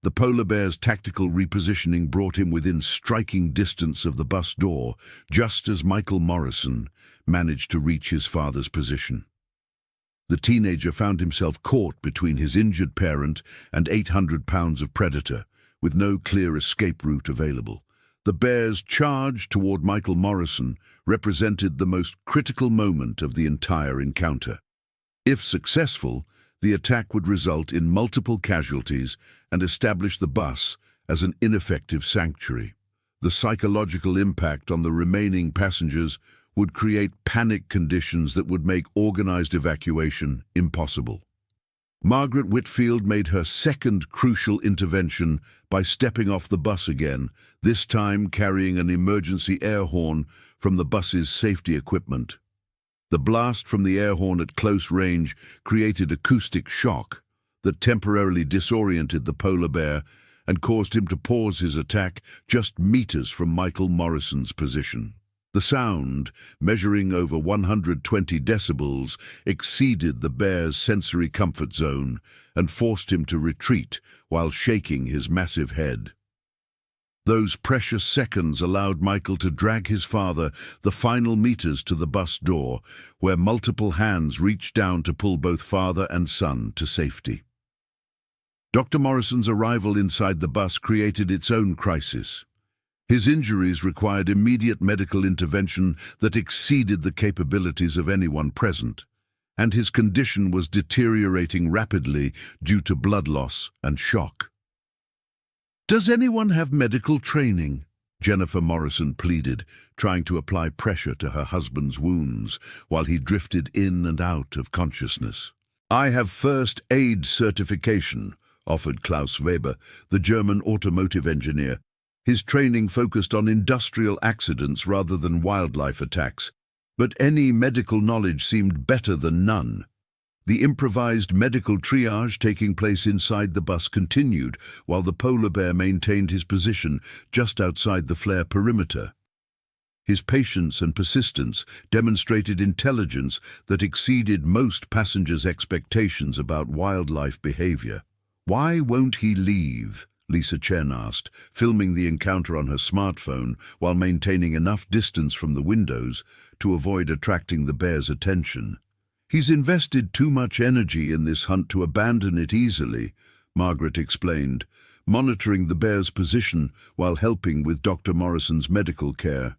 The polar bear's tactical repositioning brought him within striking distance of the bus door, just as Michael Morrison managed to reach his father's position. The teenager found himself caught between his injured parent and 800 pounds of predator, with no clear escape route available. The bear's charge toward Michael Morrison represented the most critical moment of the entire encounter. If successful, the attack would result in multiple casualties and establish the bus as an ineffective sanctuary. The psychological impact on the remaining passengers would create panic conditions that would make organized evacuation impossible. Margaret Whitfield made her second crucial intervention by stepping off the bus again, this time carrying an emergency air horn from the bus's safety equipment. The blast from the air horn at close range created acoustic shock that temporarily disoriented the polar bear and caused him to pause his attack just meters from Michael Morrison's position. The sound, measuring over 120 decibels, exceeded the bear's sensory comfort zone and forced him to retreat while shaking his massive head. Those precious seconds allowed Michael to drag his father the final meters to the bus door, where multiple hands reached down to pull both father and son to safety. Dr. Morrison's arrival inside the bus created its own crisis. His injuries required immediate medical intervention that exceeded the capabilities of anyone present, and his condition was deteriorating rapidly due to blood loss and shock. "Does anyone have medical training?" Jennifer Morrison pleaded, trying to apply pressure to her husband's wounds while he drifted in and out of consciousness. "I have first aid certification," offered Klaus Weber, the German automotive engineer. His training focused on industrial accidents rather than wildlife attacks, but any medical knowledge seemed better than none. The improvised medical triage taking place inside the bus continued, while the polar bear maintained his position just outside the flare perimeter. His patience and persistence demonstrated intelligence that exceeded most passengers' expectations about wildlife behavior. "Why won't he leave?" Lisa Chen asked, filming the encounter on her smartphone while maintaining enough distance from the windows to avoid attracting the bear's attention. "He's invested too much energy in this hunt to abandon it easily," Margaret explained, monitoring the bear's position while helping with Dr. Morrison's medical care.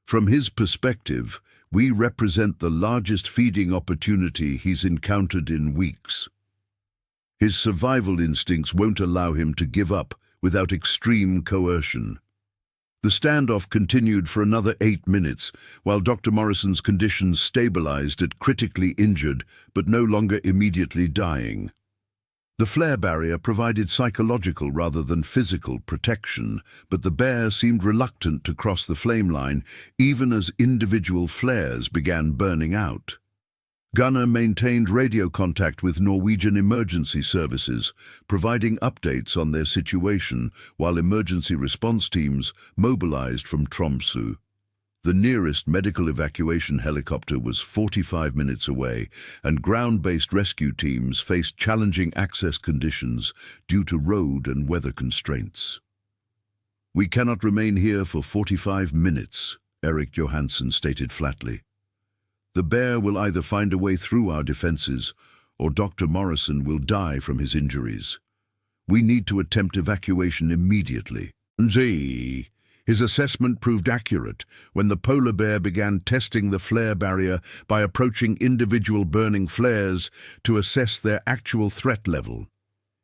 "From his perspective, we represent the largest feeding opportunity he's encountered in weeks. His survival instincts won't allow him to give up without extreme coercion." The standoff continued for another 8 minutes, while Dr. Morrison's condition stabilized at critically injured but no longer immediately dying. The flare barrier provided psychological rather than physical protection, but the bear seemed reluctant to cross the flame line even as individual flares began burning out. Gunnar maintained radio contact with Norwegian emergency services, providing updates on their situation while emergency response teams mobilized from Tromsø. The nearest medical evacuation helicopter was 45 minutes away, and ground-based rescue teams faced challenging access conditions due to road and weather constraints. "We cannot remain here for 45 minutes, Eric Johansson stated flatly. "The bear will either find a way through our defenses, or Dr. Morrison will die from his injuries. We need to attempt evacuation immediately." His assessment proved accurate when the polar bear began testing the flare barrier by approaching individual burning flares to assess their actual threat level.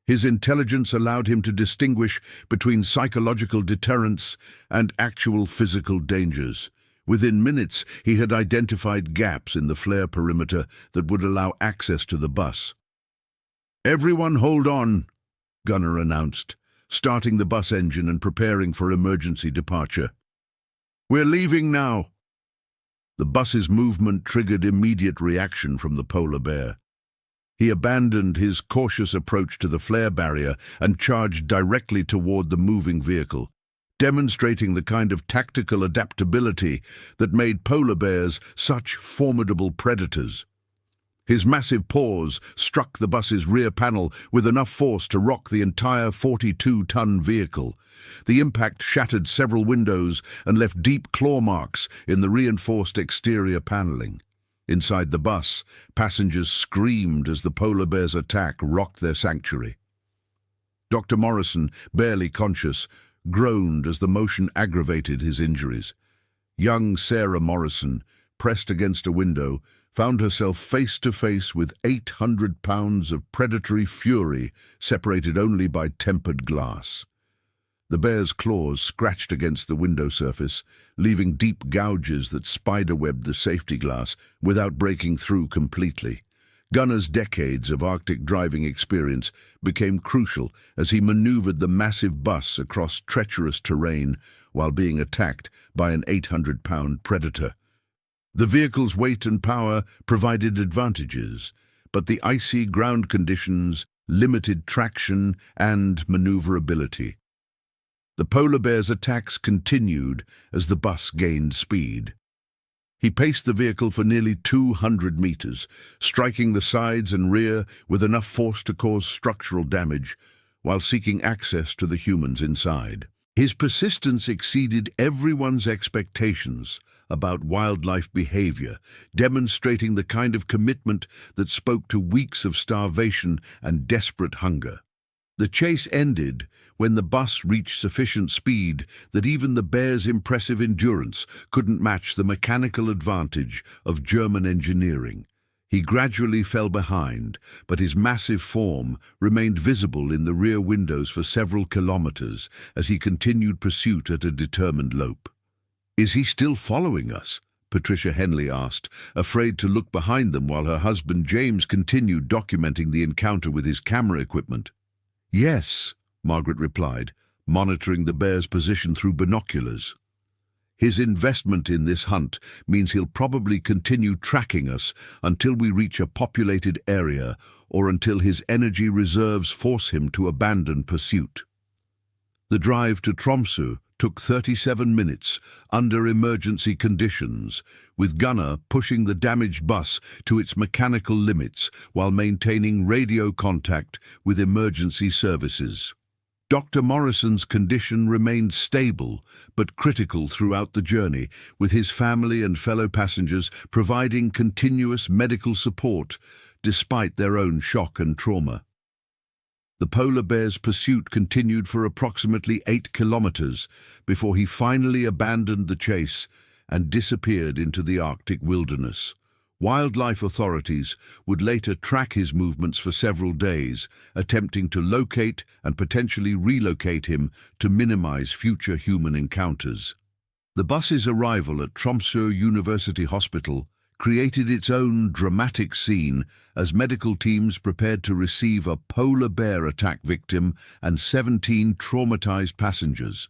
His intelligence allowed him to distinguish between psychological deterrence and actual physical dangers. Within minutes, he had identified gaps in the flare perimeter that would allow access to the bus. "Everyone hold on," Gunnar announced, starting the bus engine and preparing for emergency departure. "We're leaving now." The bus's movement triggered immediate reaction from the polar bear. He abandoned his cautious approach to the flare barrier and charged directly toward the moving vehicle, demonstrating the kind of tactical adaptability that made polar bears such formidable predators. His massive paws struck the bus's rear panel with enough force to rock the entire 42-ton vehicle. The impact shattered several windows and left deep claw marks in the reinforced exterior paneling. Inside the bus, passengers screamed as the polar bear's attack rocked their sanctuary. Dr. Morrison, barely conscious, groaned as the motion aggravated his injuries. Young Sarah Morrison, pressed against a window, found herself face to face with 800 pounds of predatory fury separated only by tempered glass. The bear's claws scratched against the window surface, leaving deep gouges that spiderwebbed the safety glass without breaking through completely. Gunnar's decades of Arctic driving experience became crucial as he maneuvered the massive bus across treacherous terrain while being attacked by an 800-pound predator. The vehicle's weight and power provided advantages, but the icy ground conditions limited traction and maneuverability. The polar bear's attacks continued as the bus gained speed. He paced the vehicle for nearly 200 meters, striking the sides and rear with enough force to cause structural damage, while seeking access to the humans inside. His persistence exceeded everyone's expectations about wildlife behavior, demonstrating the kind of commitment that spoke to weeks of starvation and desperate hunger. The chase ended when the bus reached sufficient speed that even the bear's impressive endurance couldn't match the mechanical advantage of German engineering. He gradually fell behind, but his massive form remained visible in the rear windows for several kilometers as he continued pursuit at a determined lope. "Is he still following us?" Patricia Henley asked, afraid to look behind them while her husband James continued documenting the encounter with his camera equipment. "Yes," Margaret replied, monitoring the bear's position through binoculars. "His investment in this hunt means he'll probably continue tracking us until we reach a populated area or until his energy reserves force him to abandon pursuit." The drive to Tromsø took 37 minutes under emergency conditions, with Gunnar pushing the damaged bus to its mechanical limits while maintaining radio contact with emergency services. Dr. Morrison's condition remained stable but critical throughout the journey, with his family and fellow passengers providing continuous medical support despite their own shock and trauma. The polar bear's pursuit continued for approximately 8 kilometers before he finally abandoned the chase and disappeared into the Arctic wilderness. Wildlife authorities would later track his movements for several days, attempting to locate and potentially relocate him to minimize future human encounters. The bus's arrival at Tromsø University Hospital created its own dramatic scene as medical teams prepared to receive a polar bear attack victim and 17 traumatized passengers.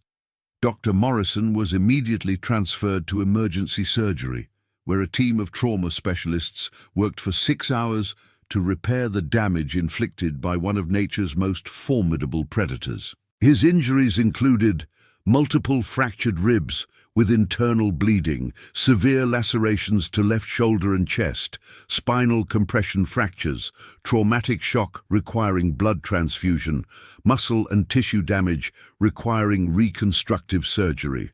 Dr. Morrison was immediately transferred to emergency surgery, where a team of trauma specialists worked for 6 hours to repair the damage inflicted by one of nature's most formidable predators. His injuries included multiple fractured ribs with internal bleeding, severe lacerations to left shoulder and chest, spinal compression fractures, traumatic shock requiring blood transfusion, muscle and tissue damage requiring reconstructive surgery.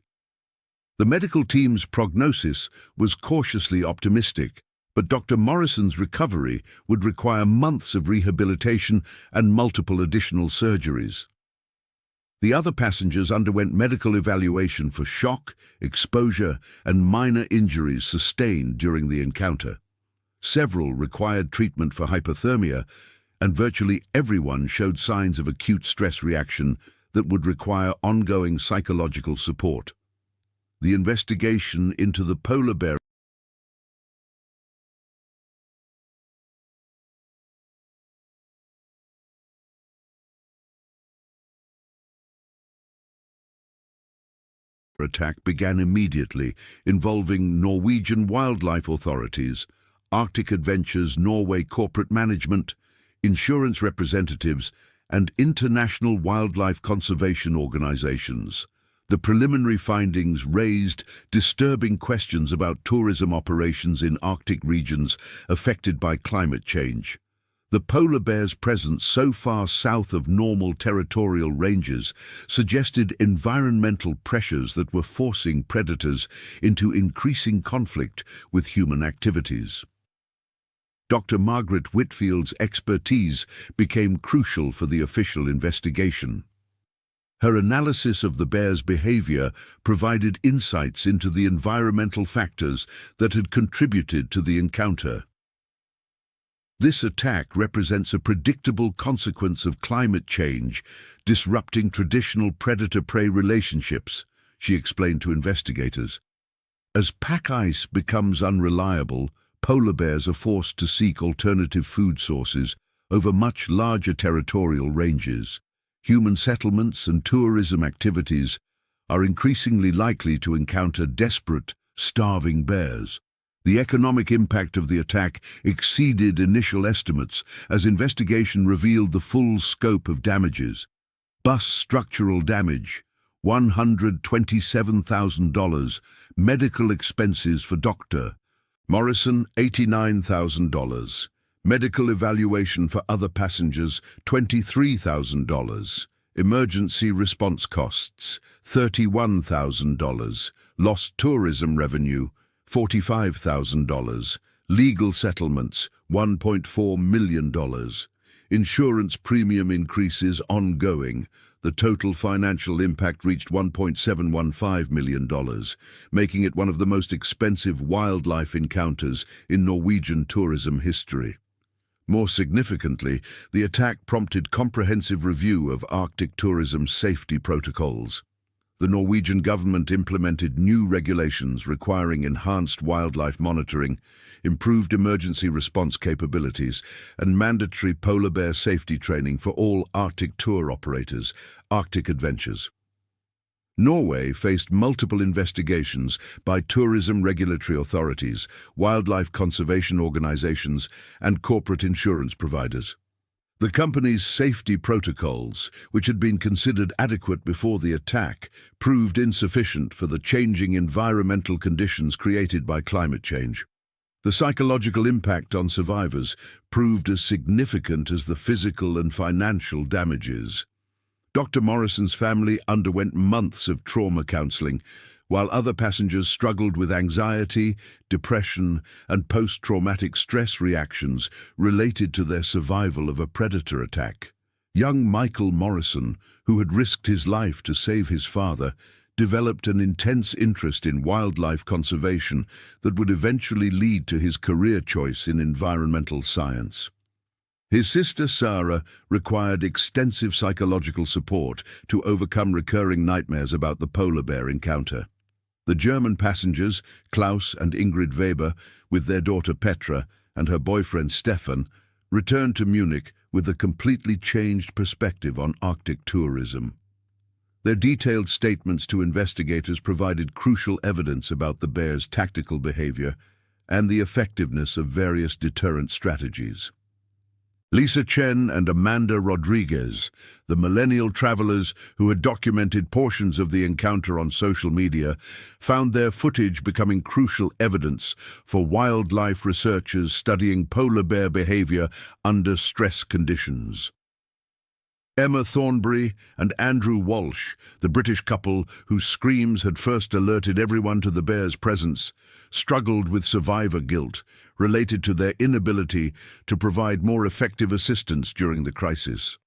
The medical team's prognosis was cautiously optimistic, but Dr. Morrison's recovery would require months of rehabilitation and multiple additional surgeries. The other passengers underwent medical evaluation for shock, exposure, and minor injuries sustained during the encounter. Several required treatment for hypothermia, and virtually everyone showed signs of acute stress reaction that would require ongoing psychological support. The investigation into the polar bear attack began immediately, involving Norwegian wildlife authorities, Arctic Adventures Norway corporate management, insurance representatives, and international wildlife conservation organizations. The preliminary findings raised disturbing questions about tourism operations in Arctic regions affected by climate change. The polar bear's presence so far south of normal territorial ranges suggested environmental pressures that were forcing predators into increasing conflict with human activities. Dr. Margaret Whitfield's expertise became crucial for the official investigation. Her analysis of the bear's behavior provided insights into the environmental factors that had contributed to the encounter. This attack represents a predictable consequence of climate change, disrupting traditional predator-prey relationships, she explained to investigators. As pack ice becomes unreliable, polar bears are forced to seek alternative food sources over much larger territorial ranges. Human settlements and tourism activities are increasingly likely to encounter desperate, starving bears. The economic impact of the attack exceeded initial estimates as investigation revealed the full scope of damages. Bus structural damage, $127,000. Medical expenses for Dr. Morrison, $89,000. Medical evaluation for other passengers, $23,000. Emergency response costs, $31,000. Lost tourism revenue, $45,000. Legal settlements, $1.4 million. Insurance premium increases ongoing. The total financial impact reached $1.715 million, making it one of the most expensive wildlife encounters in Norwegian tourism history. More significantly, the attack prompted comprehensive review of Arctic tourism safety protocols. The Norwegian government implemented new regulations requiring enhanced wildlife monitoring, improved emergency response capabilities, and mandatory polar bear safety training for all Arctic tour operators, Arctic Adventures. Norway faced multiple investigations by tourism regulatory authorities, wildlife conservation organizations, and corporate insurance providers. The company's safety protocols, which had been considered adequate before the attack, proved insufficient for the changing environmental conditions created by climate change. The psychological impact on survivors proved as significant as the physical and financial damages. Dr. Morrison's family underwent months of trauma counseling, while other passengers struggled with anxiety, depression, and post-traumatic stress reactions related to their survival of a predator attack. Young Michael Morrison, who had risked his life to save his father, developed an intense interest in wildlife conservation that would eventually lead to his career choice in environmental science. His sister Sarah required extensive psychological support to overcome recurring nightmares about the polar bear encounter. The German passengers, Klaus and Ingrid Weber, with their daughter Petra and her boyfriend Stefan, returned to Munich with a completely changed perspective on Arctic tourism. Their detailed statements to investigators provided crucial evidence about the bear's tactical behavior and the effectiveness of various deterrent strategies. Lisa Chen and Amanda Rodriguez, the millennial travelers who had documented portions of the encounter on social media, found their footage becoming crucial evidence for wildlife researchers studying polar bear behavior under stress conditions. Emma Thornbury and Andrew Walsh, the British couple whose screams had first alerted everyone to the bear's presence, struggled with survivor guilt related to their inability to provide more effective assistance during the crisis.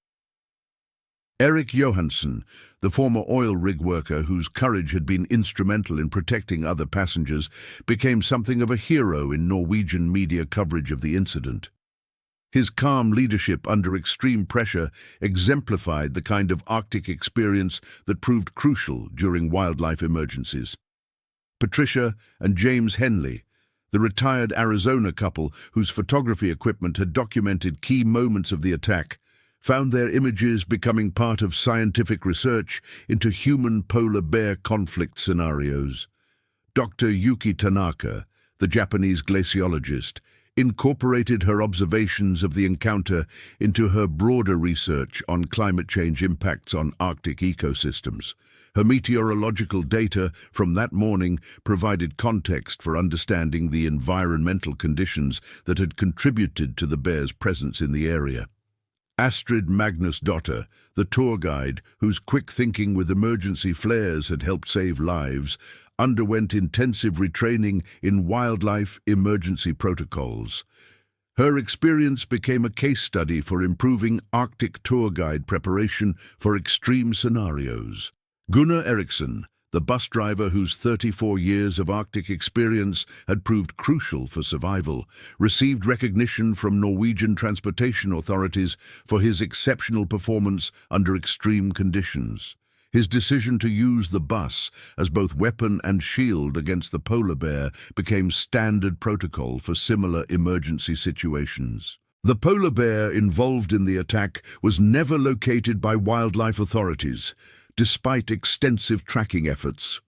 Eric Johansson, the former oil rig worker whose courage had been instrumental in protecting other passengers, became something of a hero in Norwegian media coverage of the incident. His calm leadership under extreme pressure exemplified the kind of Arctic experience that proved crucial during wildlife emergencies. Patricia and James Henley, the retired Arizona couple whose photography equipment had documented key moments of the attack, found their images becoming part of scientific research into human polar bear conflict scenarios. Dr. Yuki Tanaka, the Japanese glaciologist, incorporated her observations of the encounter into her broader research on climate change impacts on Arctic ecosystems. Her meteorological data from that morning provided context for understanding the environmental conditions that had contributed to the bear's presence in the area. Astrid Magnusdotter, the tour guide whose quick thinking with emergency flares had helped save lives, underwent intensive retraining in wildlife emergency protocols. Her experience became a case study for improving Arctic tour guide preparation for extreme scenarios. Gunnar Eriksson, the bus driver whose 34 years of Arctic experience had proved crucial for survival, received recognition from Norwegian transportation authorities for his exceptional performance under extreme conditions. His decision to use the bus as both weapon and shield against the polar bear became standard protocol for similar emergency situations. The polar bear involved in the attack was never located by wildlife authorities, despite extensive tracking efforts.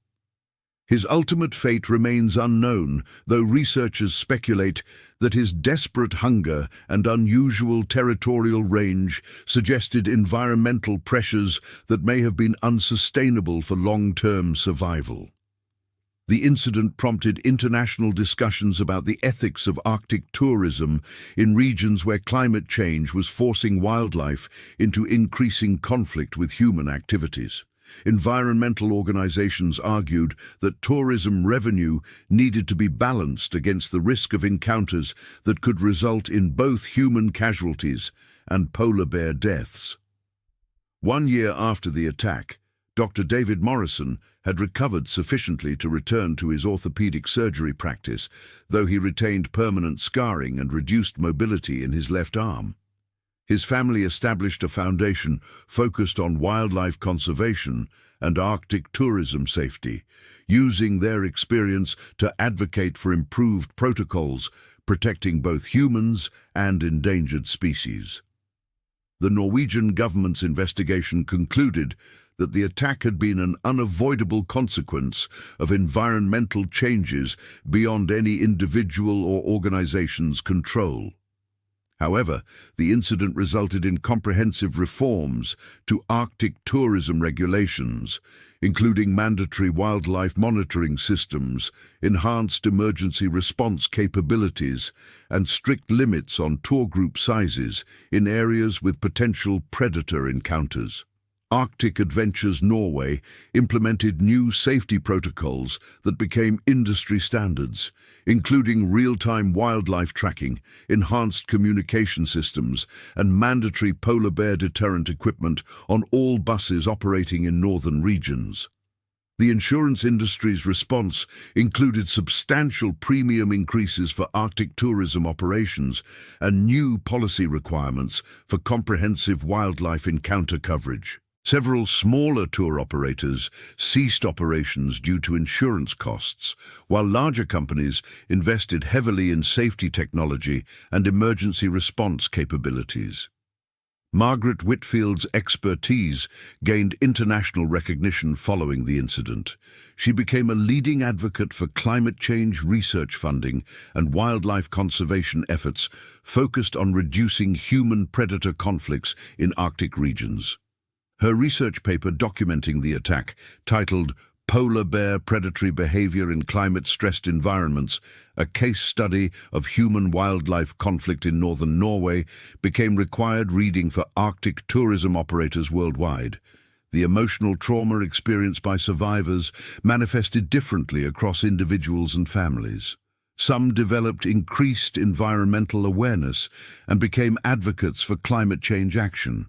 His ultimate fate remains unknown, though researchers speculate that his desperate hunger and unusual territorial range suggested environmental pressures that may have been unsustainable for long-term survival. The incident prompted international discussions about the ethics of Arctic tourism in regions where climate change was forcing wildlife into increasing conflict with human activities. Environmental organizations argued that tourism revenue needed to be balanced against the risk of encounters that could result in both human casualties and polar bear deaths. 1 year after the attack, Dr. David Morrison had recovered sufficiently to return to his orthopedic surgery practice, though he retained permanent scarring and reduced mobility in his left arm. His family established a foundation focused on wildlife conservation and Arctic tourism safety, using their experience to advocate for improved protocols protecting both humans and endangered species. The Norwegian government's investigation concluded that the attack had been an unavoidable consequence of environmental changes beyond any individual or organization's control. However, the incident resulted in comprehensive reforms to Arctic tourism regulations, including mandatory wildlife monitoring systems, enhanced emergency response capabilities, and strict limits on tour group sizes in areas with potential predator encounters. Arctic Adventures Norway implemented new safety protocols that became industry standards, including real-time wildlife tracking, enhanced communication systems, and mandatory polar bear deterrent equipment on all buses operating in northern regions. The insurance industry's response included substantial premium increases for Arctic tourism operations and new policy requirements for comprehensive wildlife encounter coverage. Several smaller tour operators ceased operations due to insurance costs, while larger companies invested heavily in safety technology and emergency response capabilities. Margaret Whitfield's expertise gained international recognition following the incident. She became a leading advocate for climate change research funding and wildlife conservation efforts focused on reducing human-predator conflicts in Arctic regions. Her research paper documenting the attack, titled Polar Bear Predatory Behavior in Climate-Stressed Environments, a case study of human-wildlife conflict in northern Norway, became required reading for Arctic tourism operators worldwide. The emotional trauma experienced by survivors manifested differently across individuals and families. Some developed increased environmental awareness and became advocates for climate change action.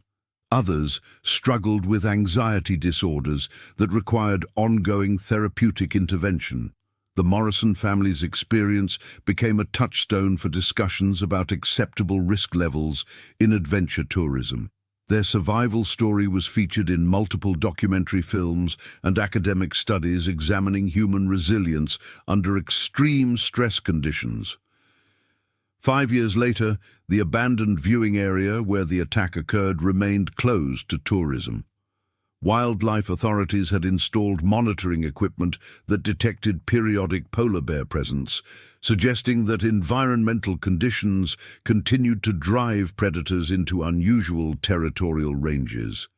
Others struggled with anxiety disorders that required ongoing therapeutic intervention. The Morrison family's experience became a touchstone for discussions about acceptable risk levels in adventure tourism. Their survival story was featured in multiple documentary films and academic studies examining human resilience under extreme stress conditions. 5 years later, the abandoned viewing area where the attack occurred remained closed to tourism. Wildlife authorities had installed monitoring equipment that detected periodic polar bear presence, suggesting that environmental conditions continued to drive predators into unusual territorial ranges.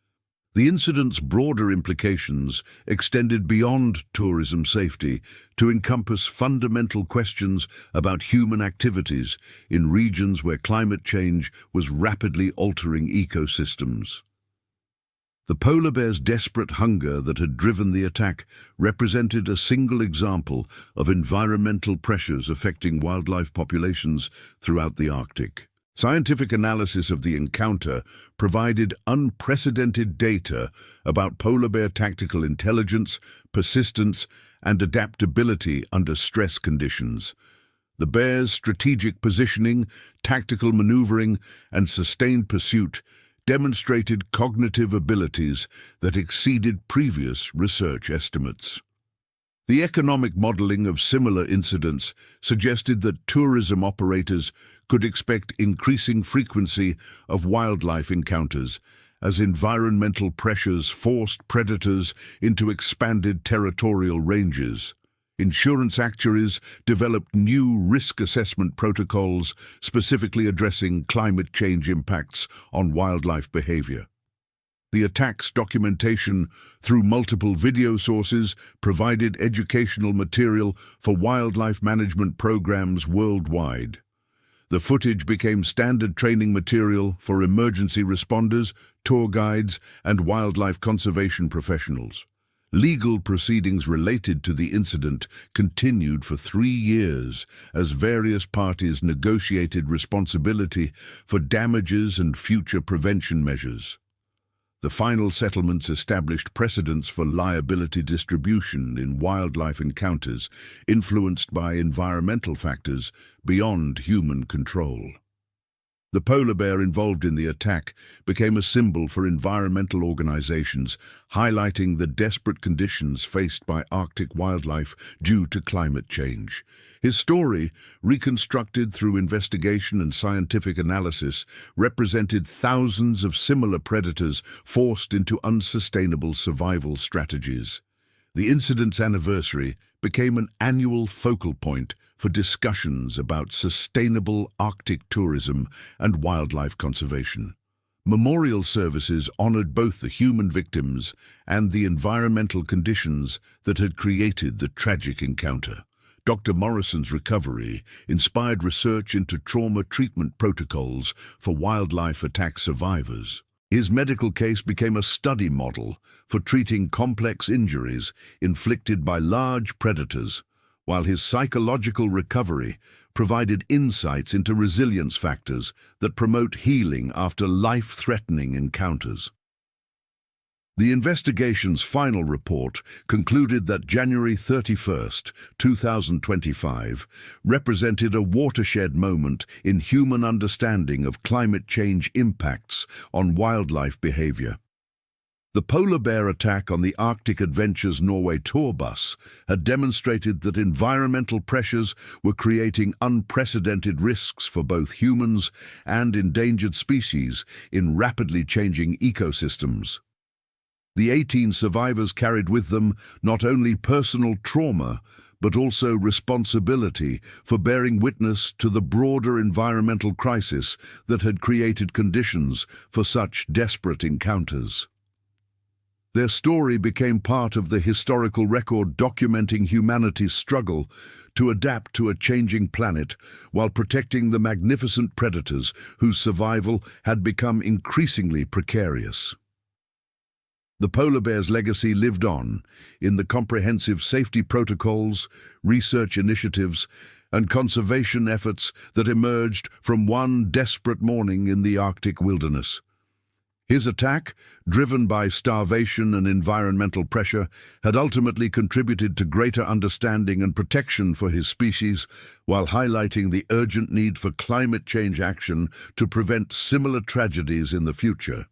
The incident's broader implications extended beyond tourism safety to encompass fundamental questions about human activities in regions where climate change was rapidly altering ecosystems. The polar bear's desperate hunger that had driven the attack represented a single example of environmental pressures affecting wildlife populations throughout the Arctic. Scientific analysis of the encounter provided unprecedented data about polar bear tactical intelligence, persistence, and adaptability under stress conditions. The bear's strategic positioning, tactical maneuvering, and sustained pursuit demonstrated cognitive abilities that exceeded previous research estimates. The economic modeling of similar incidents suggested that tourism operators could expect increasing frequency of wildlife encounters as environmental pressures forced predators into expanded territorial ranges. Insurance actuaries developed new risk assessment protocols specifically addressing climate change impacts on wildlife behavior. The attack's documentation through multiple video sources provided educational material for wildlife management programs worldwide. The footage became standard training material for emergency responders, tour guides, and wildlife conservation professionals. Legal proceedings related to the incident continued for 3 years as various parties negotiated responsibility for damages and future prevention measures. The final settlements established precedents for liability distribution in wildlife encounters influenced by environmental factors beyond human control. The polar bear involved in the attack became a symbol for environmental organizations, highlighting the desperate conditions faced by Arctic wildlife due to climate change. His story, reconstructed through investigation and scientific analysis, represented thousands of similar predators forced into unsustainable survival strategies. The incident's anniversary became an annual focal point for discussions about sustainable Arctic tourism and wildlife conservation. Memorial services honored both the human victims and the environmental conditions that had created the tragic encounter. Dr. Morrison's recovery inspired research into trauma treatment protocols for wildlife attack survivors. His medical case became a study model for treating complex injuries inflicted by large predators, while his psychological recovery provided insights into resilience factors that promote healing after life-threatening encounters. The investigation's final report concluded that January 31, 2025, represented a watershed moment in human understanding of climate change impacts on wildlife behavior. The polar bear attack on the Arctic Adventures Norway tour bus had demonstrated that environmental pressures were creating unprecedented risks for both humans and endangered species in rapidly changing ecosystems. The 18 survivors carried with them not only personal trauma, but also responsibility for bearing witness to the broader environmental crisis that had created conditions for such desperate encounters. Their story became part of the historical record documenting humanity's struggle to adapt to a changing planet while protecting the magnificent predators whose survival had become increasingly precarious. The polar bear's legacy lived on in the comprehensive safety protocols, research initiatives, and conservation efforts that emerged from one desperate morning in the Arctic wilderness. His attack, driven by starvation and environmental pressure, had ultimately contributed to greater understanding and protection for his species, while highlighting the urgent need for climate change action to prevent similar tragedies in the future.